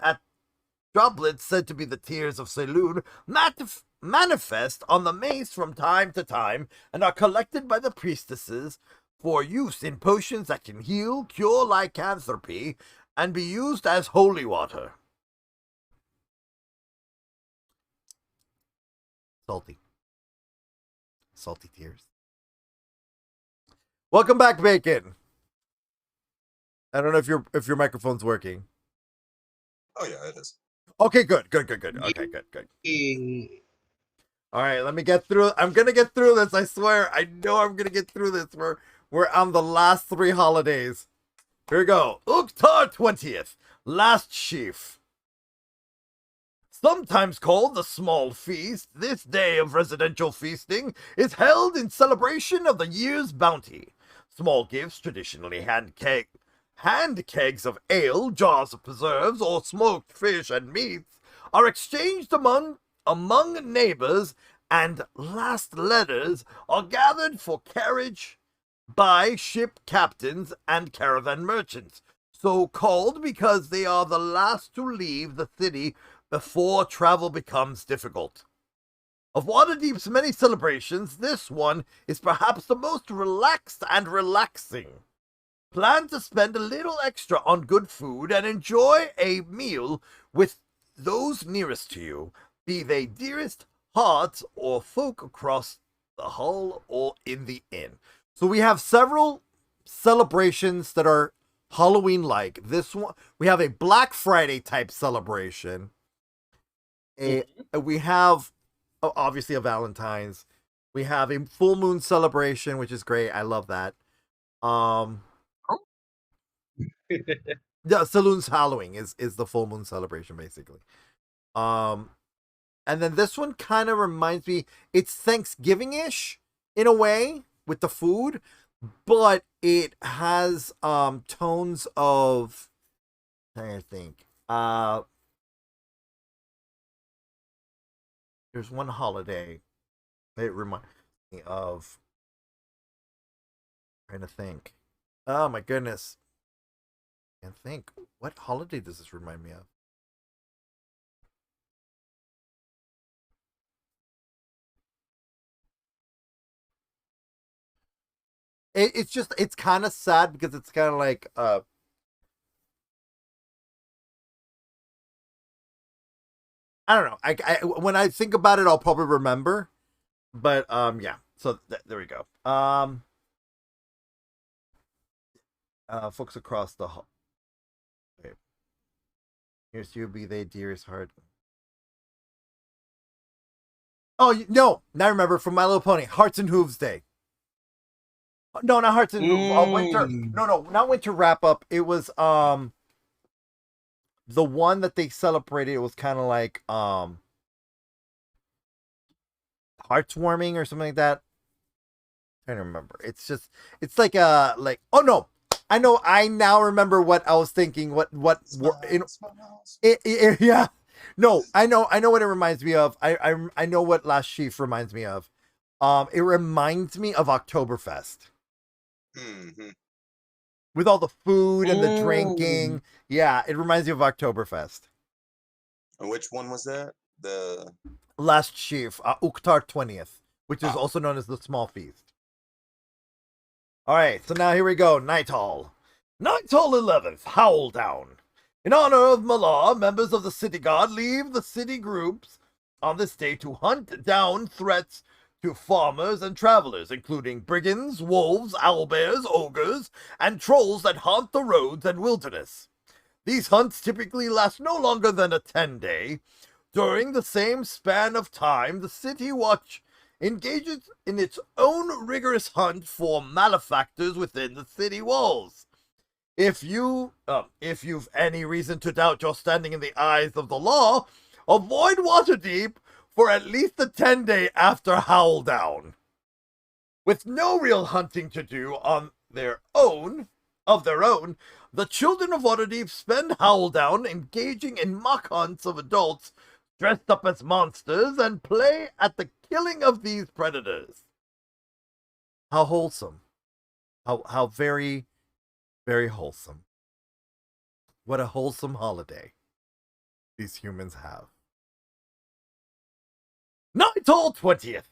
the tears of Saloon manifest on the mace from time to time and are collected by the priestesses for use in potions that can heal, cure lycanthropy, and be used as holy water. Salty tears. Welcome back, Bacon. I don't know if your microphone's working. Oh yeah, it is. Okay, good. Okay, good. All right, let me get through. I'm gonna get through this. I swear. I know I'm gonna get through this. We're on the last 3 holidays. Here we go. Uktar 20th, last sheaf. Sometimes called the Small Feast, this day of residential feasting is held in celebration of the year's bounty. Small gifts, traditionally hand kegs of ale, jars of preserves, or smoked fish and meats, are exchanged among neighbors, and last letters are gathered for carriage by ship captains and caravan merchants, so called because they are the last to leave the city before travel becomes difficult. Of Waterdeep's many celebrations, this one is perhaps the most relaxed and relaxing. Plan to spend a little extra on good food and enjoy a meal with those nearest to you, be they dearest hearts or folk across the hull or in the inn. So we have several celebrations that are Halloween-like. This one, we have a Black Friday type celebration. We have obviously a Valentine's. We have a full moon celebration, which is great. I love that. Yeah, Saloon's Halloween is the full moon celebration, basically. And then this one kind of reminds me, it's Thanksgiving-ish in a way with the food, but it has tones of, I'm trying to think. There's one holiday it reminds me of. I'm trying to think. Oh my goodness. I can't think. What holiday does this remind me of? It's kind of sad because it's kind of like I don't know. I when I think about it, I'll probably remember. But yeah. So there we go. Folks across the hall. Okay. Here's you, be they dearest heart. Oh no! Now I remember from My Little Pony, Hearts and Hooves Day. No, not Hearts and Hooves. Winter. No, not Winter Wrap Up. It was the one that they celebrated. It was kind of like Heartswarming or something like that. I don't remember. It's like oh no, I know. I now remember what I was thinking. Yeah. No, I know what it reminds me of. I know what Last Sheaf reminds me of. It reminds me of Oktoberfest. Mm-hmm. With all the food and the drinking. Yeah, it reminds me of Oktoberfest. And which one was that? The Last Sheaf, Uktar 20th, which is also known as the Small Feast. All right, so now here we go. Night Hall 11th, Howl Down. In honor of Malah, members of the City Guard leave the city groups on this day to hunt down threats to farmers and travelers, including brigands, wolves, owlbears, ogres, and trolls that haunt the roads and wilderness. These hunts typically last no longer than a 10-day. During the same span of time, the City Watch engages in its own rigorous hunt for malefactors within the city walls. If you've any reason to doubt your standing in the eyes of the law, avoid Waterdeep for at least the 10-day after Howl Down. With no real hunting to do of their own, the children of Waterdeep spend Howl Down engaging in mock hunts of adults dressed up as monsters and play at the killing of these predators. How wholesome. How very, very wholesome. What a wholesome holiday these humans have. Night Hall 20th,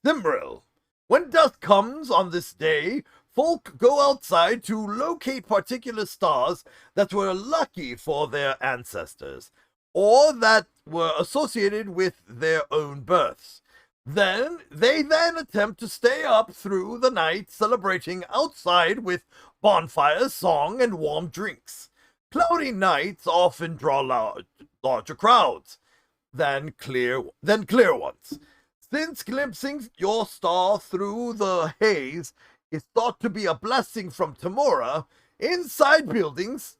Simril. When dusk comes on this day, folk go outside to locate particular stars that were lucky for their ancestors, or that were associated with their own births. They attempt to stay up through the night celebrating outside with bonfires, song, and warm drinks. Cloudy nights often draw larger crowds than clear ones. Since glimpsing your star through the haze is thought to be a blessing from Tamora, Inside buildings,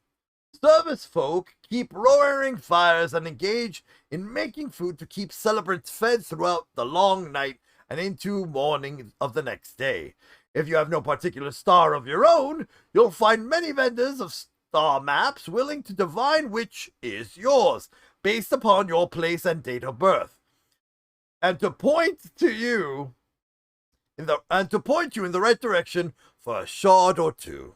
service folk keep roaring fires and engage in making food to keep celebrants fed throughout the long night and into morning of the next day. If you have no particular star of your own, you'll find many vendors of star maps willing to divine which is yours, based upon your place and date of birth, and to point you in the right direction for a shard or two.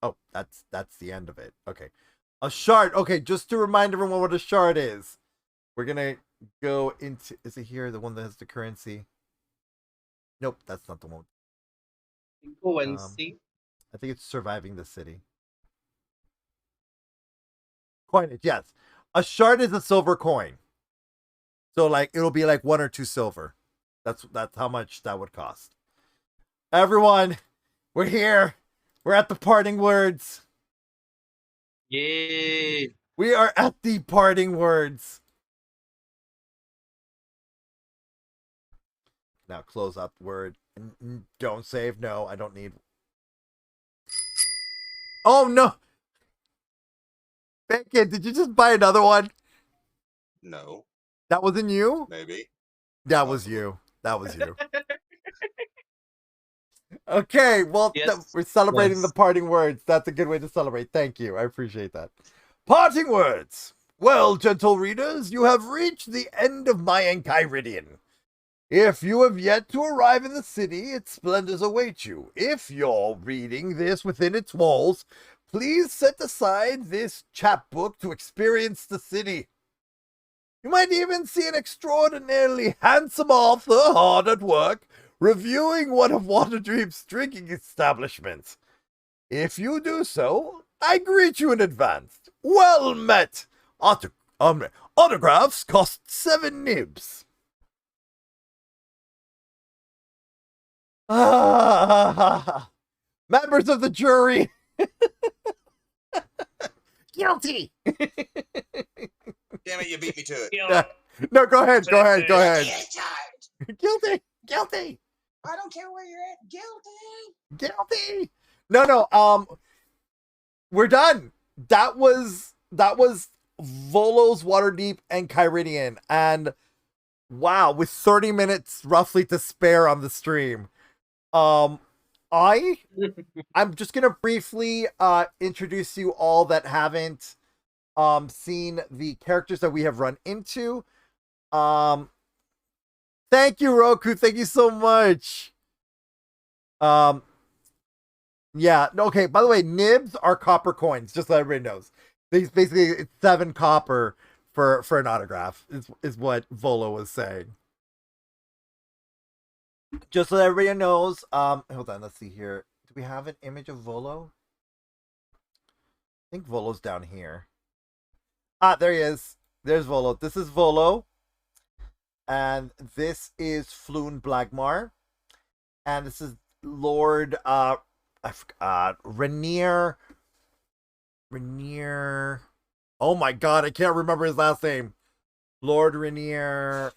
Oh, that's the end of it. Okay. A shard. Okay, just to remind everyone what a shard is. We're gonna go into, is it here, the one that has the currency? Nope, that's not the one. Go and see. I think it's surviving the city. Coinage, yes. A shard is a silver coin. So like it'll be like 1 or 2 silver. That's how much that would cost. Everyone, we're here. We're at the parting words. Yay! We are at the parting words. Now close out the word. Don't save. No, I don't need. Oh no! Bacon, did you just buy another one? No, That wasn't you? maybe. That was you. That was you. Okay, well, Yes, we're celebrating was. the parting words. That's a good way to celebrate. Thank you. I appreciate that. Parting words. Well, gentle readers, you have reached the end of my Enchiridion. If you have yet to arrive in the city, its splendors await you. If you're reading this within its walls, please set aside this chapbook to experience the city. You might even see an extraordinarily handsome author hard at work, reviewing one of Waterdeep's drinking establishments. If you do so, I greet you in advance. Well met! Autographs cost 7 nibs. Members of the jury. Guilty. Damn it, you beat me to it. No, go ahead. Guilty. I don't care where you're at. Guilty. No. We're done. That was Volo's Waterdeep Enchiridion, and wow, with 30 minutes roughly to spare on the stream. I'm just gonna briefly introduce you all that haven't seen the characters that we have run into. Thank you, Roku. Thank you so much. Yeah, okay, by the way, nibs are copper coins, just so everybody knows. These basically, it's 7 copper for an autograph, is what Volo was saying. Just so everybody knows, hold on, let's see here. Do we have an image of Volo? I think Volo's down here. Ah, there he is. There's Volo. This is Volo. And this is Floon Blagmar. And this is Lord Rainier. Oh my god, I can't remember his last name. Lord Rainier.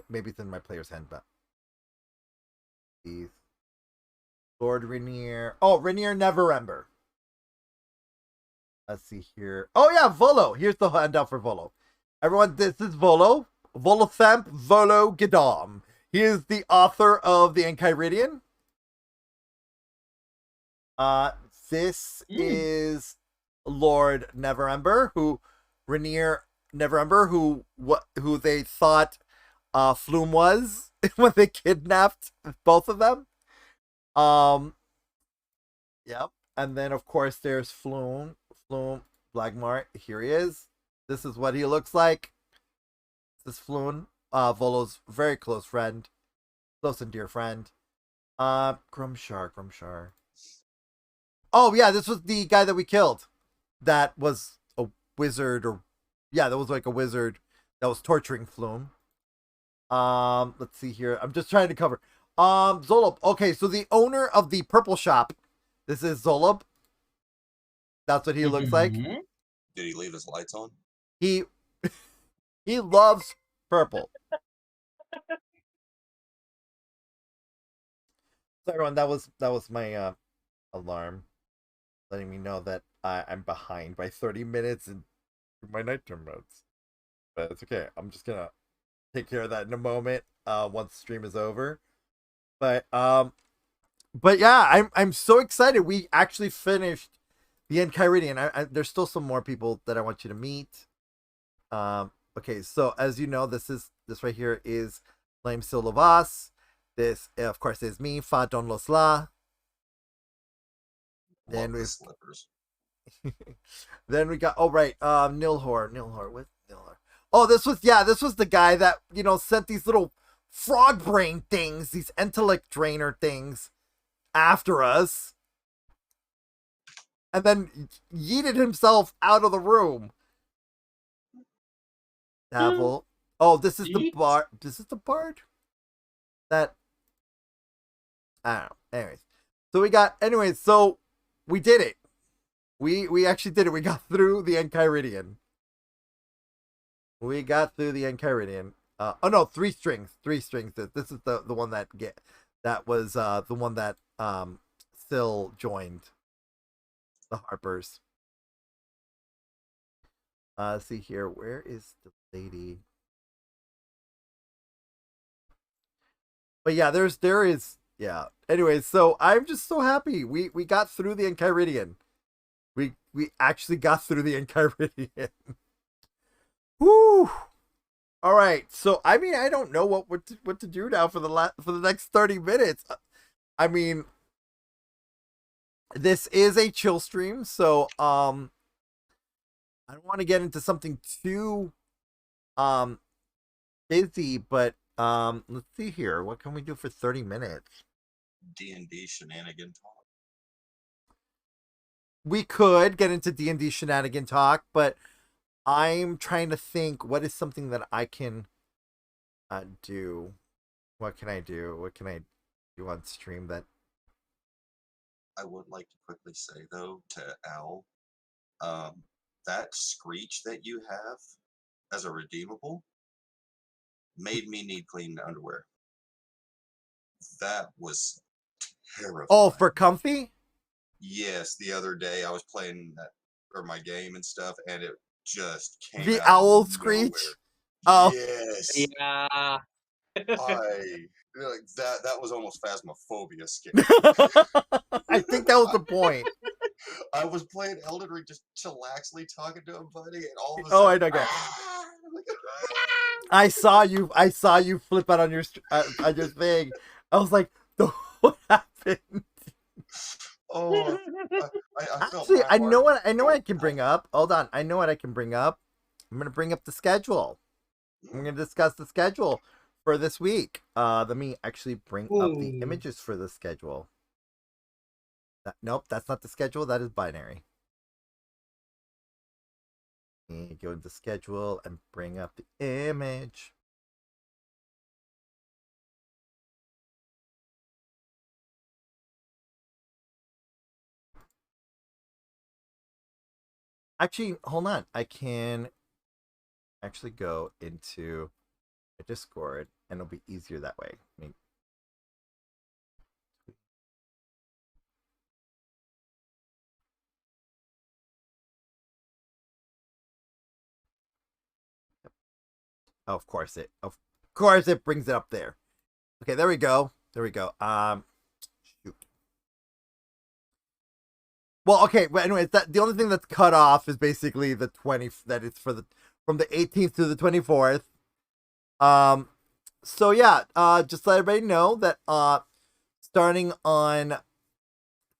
Maybe it's in my player's handbook. Lord Rainier. Oh, Rainier Neverember. Let's see here. Oh yeah, Volo. Here's the handout for Volo. Everyone, this is Volo. Volothamp Volo Gedam. He is the author of the Enchiridion. This is Lord Neverember, Rainier Neverember, who they thought Flume was when they kidnapped both of them. Yep. And then of course there's Flume Blagmar. Here he is. This is what he looks like. This is Flume, Volo's very close friend, close and dear friend. Grumshar. Oh yeah, this was the guy that we killed. That was a wizard, that was like a wizard that was torturing Flume. Let's see here. I'm just trying to cover. Zolob. Okay, so the owner of the purple shop. This is Zolob. That's what he looks like. Did he leave his lights on? He loves purple. So everyone, that was my alarm, letting me know that I'm behind by 30 minutes in my nighttime modes. But it's okay. I'm just gonna take care of that in a moment. Once the stream is over. But yeah, I'm so excited. We actually finished the Enchiridion. There's still some more people that I want you to meet. Okay, so as you know, this right here is LeinSiLovaas. This, of course, is me, FahdonLosLah. Then Love the we've slippers. then we got Nilhor. With Nilhor. Oh, this was the guy that, sent these little frog brain things, these intellect drainer things after us. And then yeeted himself out of the room. Davil. Oh, this is the Yeet. bard. This is the bard? That I don't know. So we did it. We actually did it. We got through the Enchiridion. Oh no, 3 strings. 3 strings. This is the one that was the one that Sil joined. The Harpers. Let's see here. Where is the lady? But yeah, there is. Anyways, so I'm just so happy. We got through the Enchiridion. We actually got through the Enchiridion. Woo! All right. So I mean, I don't know what to do now for the next 30 minutes. I mean, this is a chill stream, so I don't want to get into something too busy, but let's see here. What can we do for 30 minutes? D&D shenanigan talk. We could get into D&D shenanigan talk, but I'm trying to think what is something that I can do. What can I do? What can I do on stream that I would like to quickly say though to Al, that screech that you have as a redeemable made me need clean underwear. That was terrifying. Oh, for comfy? Yes, the other day I was playing my game and stuff, and it just came The out owl of screech? nowhere. Oh. Yes. Yeah. That was almost phasmophobia scare. I think that was the point. I was playing Elden Ring, just chillaxly talking to a buddy, and all of a Oh, sudden, I know. I saw you flip out on your thing. I was like, what happened? Oh, I felt Actually, my I know heart what I can bring up. Hold on, I know what I can bring up. I'm gonna bring up the schedule. I'm gonna discuss the schedule for this week. Let me actually bring up the images for the schedule. Nope, that's not the schedule. That is binary. And go to the schedule and bring up the image. Actually, hold on. I can actually go into a Discord and it'll be easier that way. Oh, of course it brings it up there. Okay, there we go. Shoot. Well, okay, but anyways, the only thing that's cut off is basically the 20 that it's from the 18th to the 24th. So yeah, just let everybody know that starting on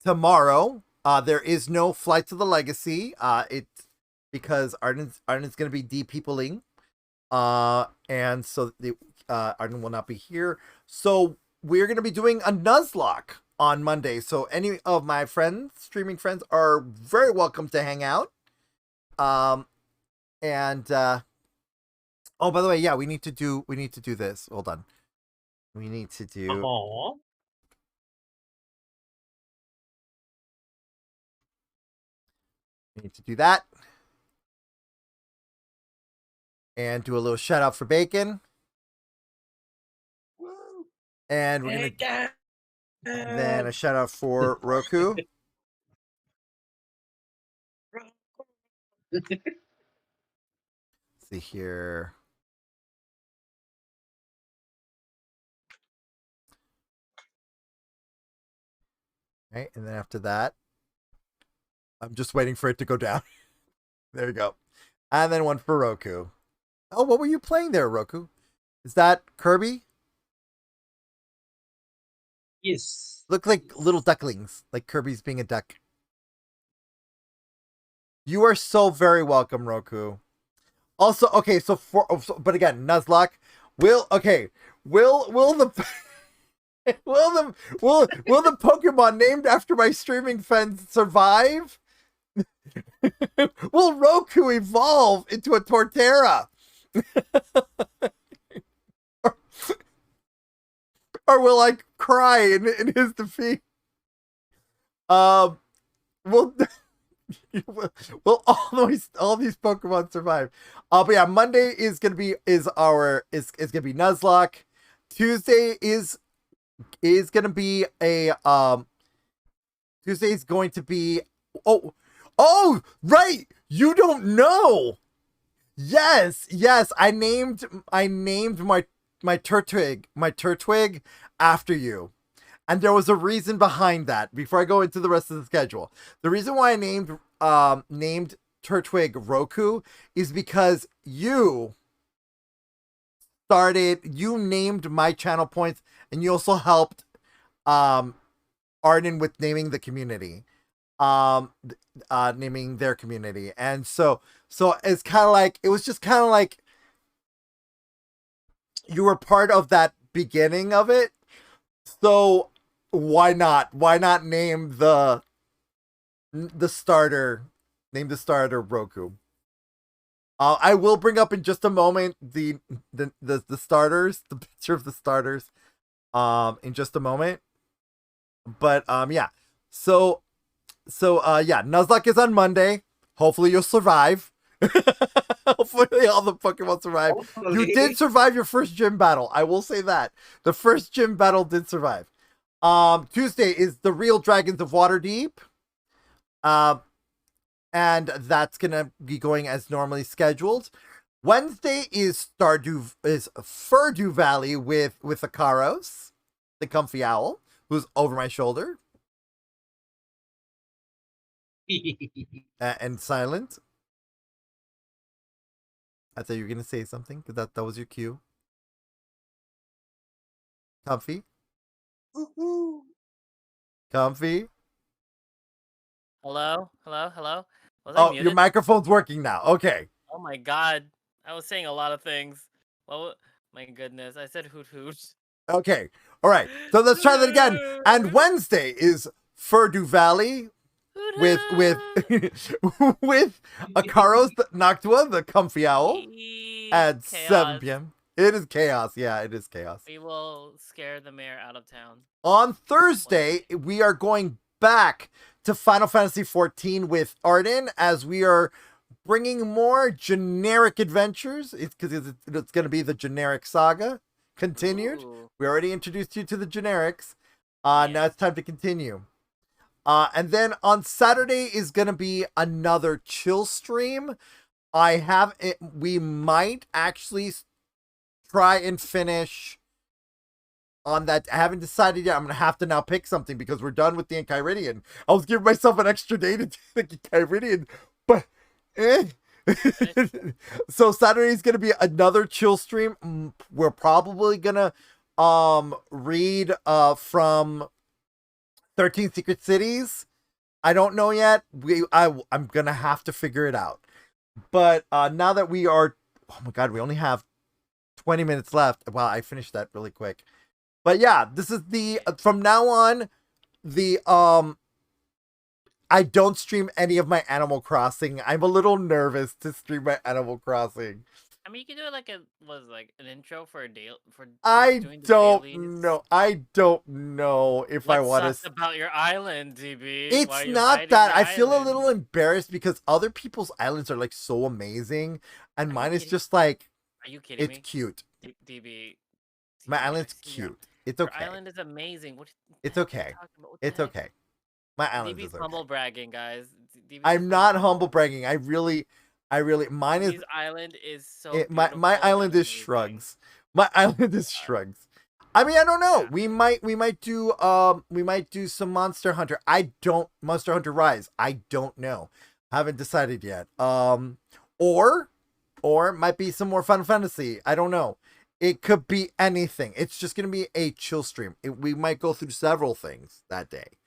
tomorrow, there is no Flight to the Legacy. It's because Arden's gonna be de-peopling. And so Arden will not be here. So we're gonna be doing a Nuzlocke on Monday. So any of my streaming friends, are very welcome to hang out. Oh, by the way, yeah, we need to do this. Hold on. We need to do. Aww. We need to do that. And do a little shout out for Bacon. Woo. And we're gonna And then a shout out for Roku. See here. Okay, and then after that, I'm just waiting for it to go down. There you go. And then one for Roku. Oh, what were you playing there, Roku? Is that Kirby? Yes. Look like little ducklings, like Kirby's being a duck. You are so very welcome, Roku. Also, okay, but again, Nuzlocke, will the will the Pokemon named after my streaming friends survive? Will Roku evolve into a Torterra? Or will I cry in his defeat? Will will all these Pokemon survive? But yeah, Monday is gonna be Nuzlocke. Tuesday is gonna be Tuesday's going to be oh right, you don't know. Yes, I named my Turtwig after you. And there was a reason behind that before I go into the rest of the schedule. The reason why I named Turtwig Roku is because you named my channel points, and you also helped Arden with naming the community. Naming their community. And so it's kind of like, it was just kind of like you were part of that beginning of it. So why not name the starter Roku? I will bring up in just a moment the starters, the picture of the starters in just a moment. But yeah. So yeah, Nuzlocke is on Monday. Hopefully you'll survive. Hopefully all the Pokemon survive. Hopefully. You did survive your first gym battle. I will say that. The first gym battle did survive. Tuesday is the Real Dragons of Waterdeep. And that's gonna be going as normally scheduled. Wednesday is Furdew Valley with Akaros, the comfy owl, who's over my shoulder. And silent. I thought you were gonna say something because that was your cue. Comfy. Comfy. Hello? Was I Oh, muted? your microphone's working now. Okay. Oh my god. I was saying a lot of things. My goodness. I said hoot hoot. Okay. All right. So let's try that again. And Wednesday is Furdew Valley Hoot with hoot. with Akaros Noctua, the comfy owl, at Chaos. 7 p.m. It is chaos. Yeah, it is chaos. We will scare the mayor out of town. On Thursday, we are going back to Final Fantasy XIV with Arden, as we are bringing more generic adventures. It's because it's going to be the generic saga continued. Ooh. We already introduced you to the generics. Now it's time to continue. And then on Saturday is going to be another chill stream. We might actually try and finish on that. I haven't decided yet. I'm going to have to now pick something because we're done with the Enchiridion. I was giving myself an extra day to do the Enchiridion, but So Saturday is going to be another chill stream. We're probably going to read from 13 Secret Cities. I don't know yet. I'm going to have to figure it out. But now that we are, oh my god, we only have 20 minutes left. Wow, I finished that really quick. But yeah, this is from now on, I don't stream any of my Animal Crossing. I'm a little nervous to stream my Animal Crossing. I mean, you can do like an intro for a day for. I doing the don't dailies. know. I don't know if I want What's to. about your island, DB? Why It's are you not hiding that. your I feel a island? little embarrassed because other people's islands are like so amazing, and Are you mine is kidding? just like Are you kidding it's me? cute. DB. My DB, island's I've seen your- cute. It's Your okay. island is amazing. What It's the heck are you okay. talking about? What the It's heck? okay. My island DB's is okay. humble bragging, guys. DB's I'm just not being humble bragging. I really mine is DB's island is so my beautiful island and is amazing. shrugs. My island is shrugs. I mean, I don't know. We might do some Monster Hunter. Monster Hunter Rise. I don't know. Haven't decided yet. Or it might be some more Final Fantasy. I don't know. It could be anything. It's just gonna be a chill stream. We might go through several things that day.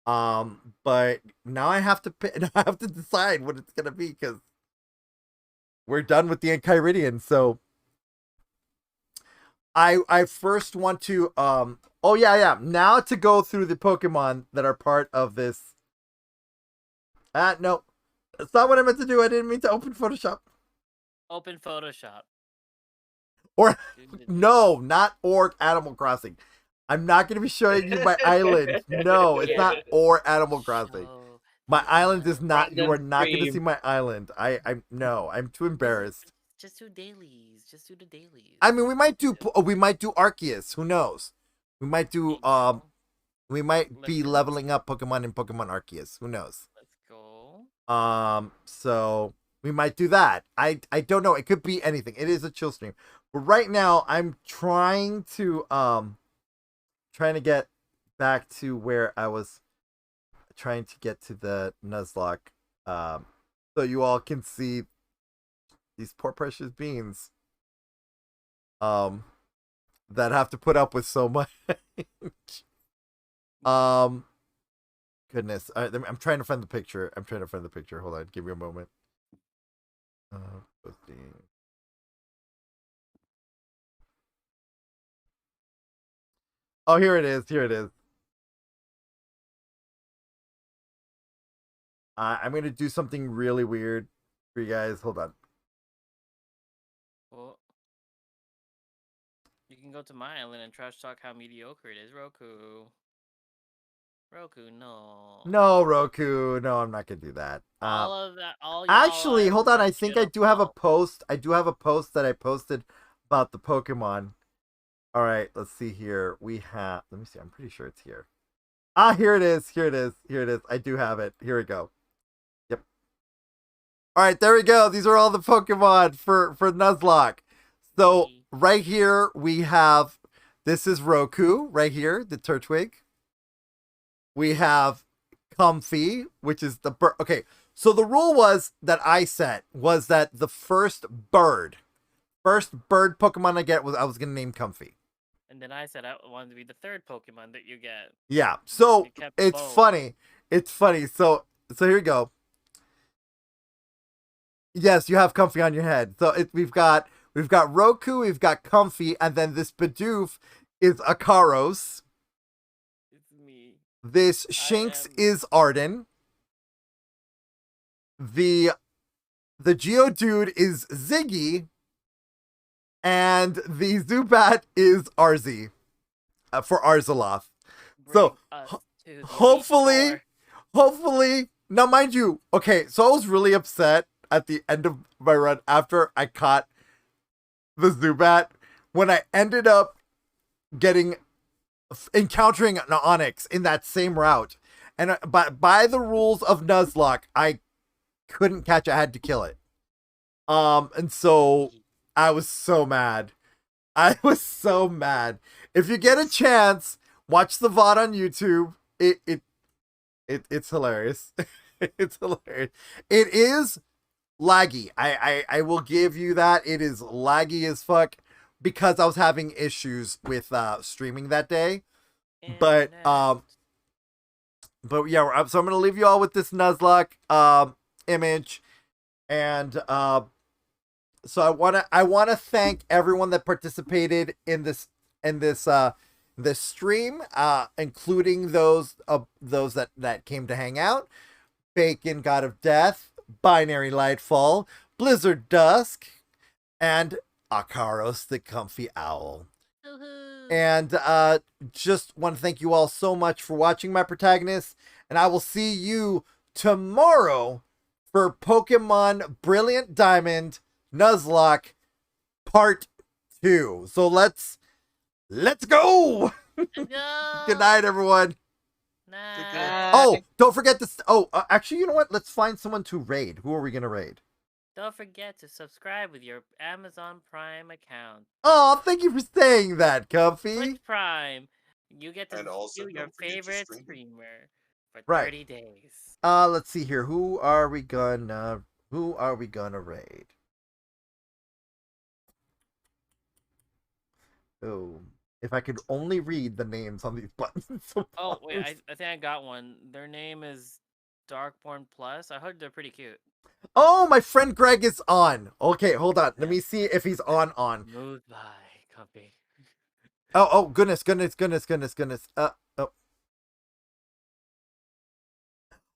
But now I have to I have to decide what it's gonna be because we're done with the Enchiridion. So I first want to oh yeah. Now to go through the Pokemon that are part of this. No. That's not what I meant to do. I didn't mean to open Photoshop. Open Photoshop. Or no, not or Animal Crossing. I'm not going to be showing you my island. No, it's not or Animal Crossing. My island is not. You are not going to see my island. I'm too embarrassed. Just do dailies. Just do the dailies. I mean, we might do Arceus. Who knows? We might do we might be leveling up Pokemon in Pokemon Arceus. Who knows? Let's go. So we might do that. I don't know. It could be anything. It is a chill stream. But right now I'm trying to get back to where I was trying to get to the Nuzlocke. So you all can see these poor precious beings that have to put up with so much. Goodness. I'm trying to find the picture. Hold on, give me a moment. Oh, here it is. I'm gonna do something really weird for you guys. Hold on. Well, you can go to my island and trash talk how mediocre it is, Roku. No. No, Roku. No, I'm not gonna do that. All of that. All actually, hold on. I think I do have a beautiful. post. I do have a post that I posted about the Pokemon. All right, let's see here. We have. Let me see. I'm pretty sure it's here. Here it is. I do have it. Here we go. Yep. All right, there we go. These are all the Pokemon for Nuzlocke. So right here we have. This is Roku right here, the Turtwig. We have Comfy, which is the bird. Okay, so the rule was that I set was that the first bird Pokemon I get I was gonna name Comfy. And then I said I wanted to be the third Pokemon that you get. Yeah, so it's both. funny. So here we go. Yes, you have Comfy on your head. So we've got Roku, we've got Comfy, and then this Bidoof is Akaros. It's me. This Shinx is Arden. The Geodude is Ziggy. And the Zubat is Arzi. For Arzaloth. So hopefully, now mind you, okay, so I was really upset at the end of my run after I caught the Zubat when I ended up encountering an Onyx in that same route. And by the rules of Nuzlocke, I couldn't catch it. I had to kill it. And so I was so mad. If you get a chance, watch the VOD on YouTube. It's hilarious. It's hilarious. It is laggy. I will give you that. It is laggy as fuck because I was having issues with streaming that day. But yeah, so I'm gonna leave you all with this Nuzlocke image, and so I wanna thank everyone that participated in this stream, including those that came to hang out. Bacon, God of Death, Binary Lightfall, Blizzard Dusk, and Akaros the Comfy Owl. And just want to thank you all so much for watching my protagonists, and I will see you tomorrow for Pokemon Brilliant Diamond Nuzlocke Part 2. So let's Let's go. No. Good night, everyone. Nah. Oh, don't forget to. Actually, you know what? Let's find someone to raid. Who are we gonna raid? Don't forget to subscribe with your Amazon Prime account. Oh, thank you for saying that, Comfy. Twitch Prime. You get to And also, view your don't forget to favorite stream. streamer for Right. 30 days. Let's see here. Who are we gonna raid? Oh, if I could only read the names on these buttons. Oh, wait, I think I got one. Their name is Darkborne Plus. I heard they're pretty cute. Oh, my friend Greg is on. Okay, hold on. Let me see if he's on. Move by, Comfy. Oh, goodness.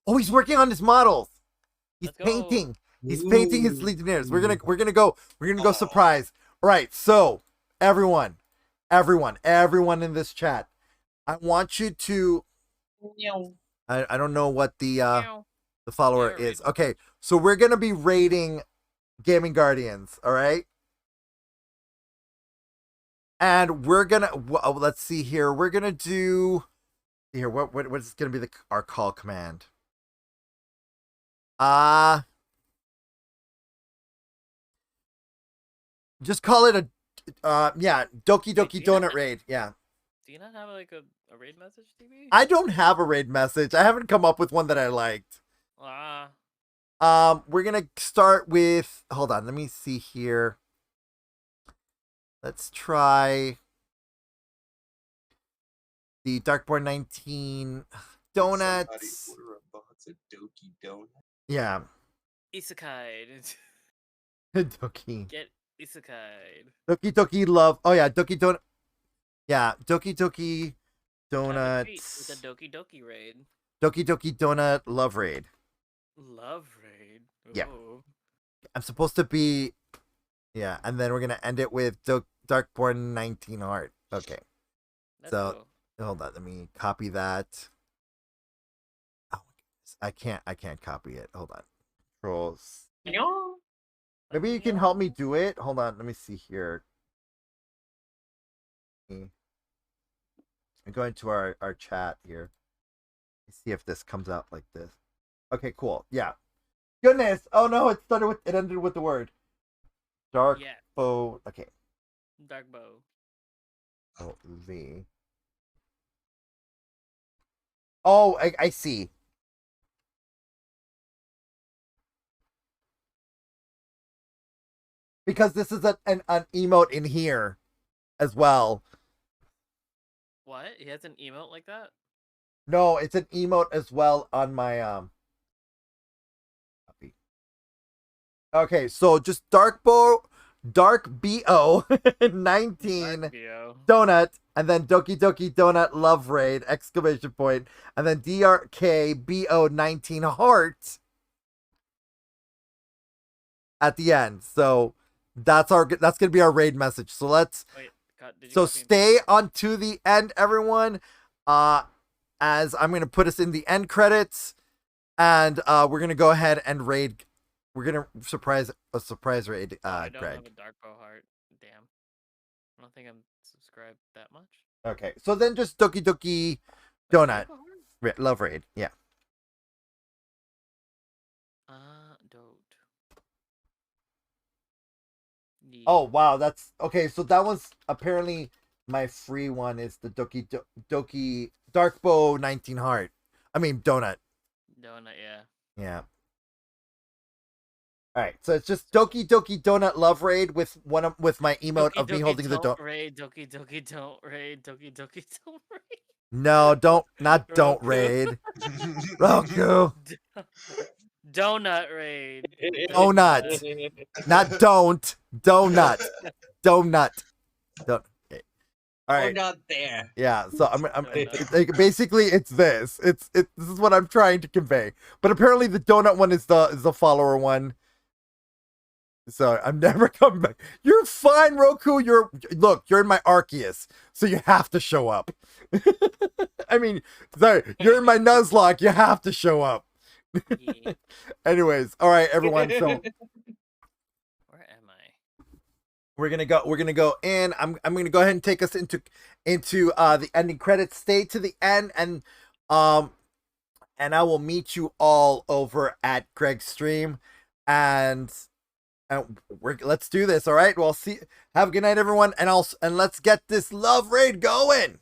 Oh, he's working on his models. He's Let's go. painting. He's painting his Ooh. Legionnaires. We're gonna go surprise. All right, so everyone in this chat, I want you to. I don't know what the Meow. follower Yeah, is. Okay, so we're gonna be raiding Gaming Guardians. All right. And we're gonna let's see here. We're gonna do here. What is gonna be our call command? Just call it a Doki Doki Donut raid. Yeah. Do you not have like a raid message, TV? I don't have a raid message. I haven't come up with one that I liked. We're gonna start with. Hold on. Let me see here. Let's try the Darkborne 19 donuts. Somebody order a box of Doki Donut. Yeah. Isekai. Doki. Get Isekai. Doki Doki love. Oh yeah, Doki Donut. Yeah, Doki Doki With donuts. a Doki Doki raid. Doki Doki donut love raid. Love raid. Yeah. Ooh. I'm supposed to be. Yeah, and then we're gonna end it with Darkborne 19 heart. Okay. Let's So- go. Hold on, let me copy that. Oh my goodness. I can't copy it. Hold on. Controls. Maybe you can help me do it. Hold on, let me see here. I'm going to our chat here. Let's see if this comes out like this. Okay, cool. Yeah. Goodness. Oh no, it ended with the word. Dark Yeah. bow. Okay. Dark bow. Oh, V. Oh, I see. Because this is an emote in here as well. What? He has an emote like that? No, it's an emote as well on my copy. Okay, so just Dark BO 19 Dark BO. donut, and then Doki Doki Donut Love Raid exclamation point, and then DRK BO 19 heart at the end. So that's gonna be our raid message. So let's Wait, did you so copy and stay on to the end, everyone. As I'm gonna put us in the end credits, and we're gonna go ahead and raid. We're gonna surprise raid I don't Greg. have a dark bow heart. Damn. I don't think I'm subscribed that much. Okay, so then just Doki Doki Donut Dark bow heart? Love Raid. Yeah. Don't. Oh wow, that's okay. So that was apparently my free one. Is the Doki Dark Bow 19 heart. I mean donut. Donut, yeah. Yeah. All right, so it's just Doki Doki Donut Love Raid with my emote of me holding the donut. Raid, Doki Doki don't raid, Doki Doki don't raid. No, don't Roku. raid. Roku. Donut raid. Donut. Not don't. Donut. Donut. Okay. All We're right. not there. Yeah. So I'm like, basically it's this. This is what I'm trying to convey. But apparently the donut one is the follower one. So I'm never coming back. You're fine, Roku. You're in my Arceus, so you have to show up. I mean, sorry, you're in my Nuzlocke. You have to show up. Yeah. Anyways, all right, everyone. So we're gonna go in. I'm gonna go ahead and take us into the ending credits. Stay to the end, and I will meet you all over at Greg's stream, and let's do this. All right. Well, have a good night, everyone, and let's get this love raid going.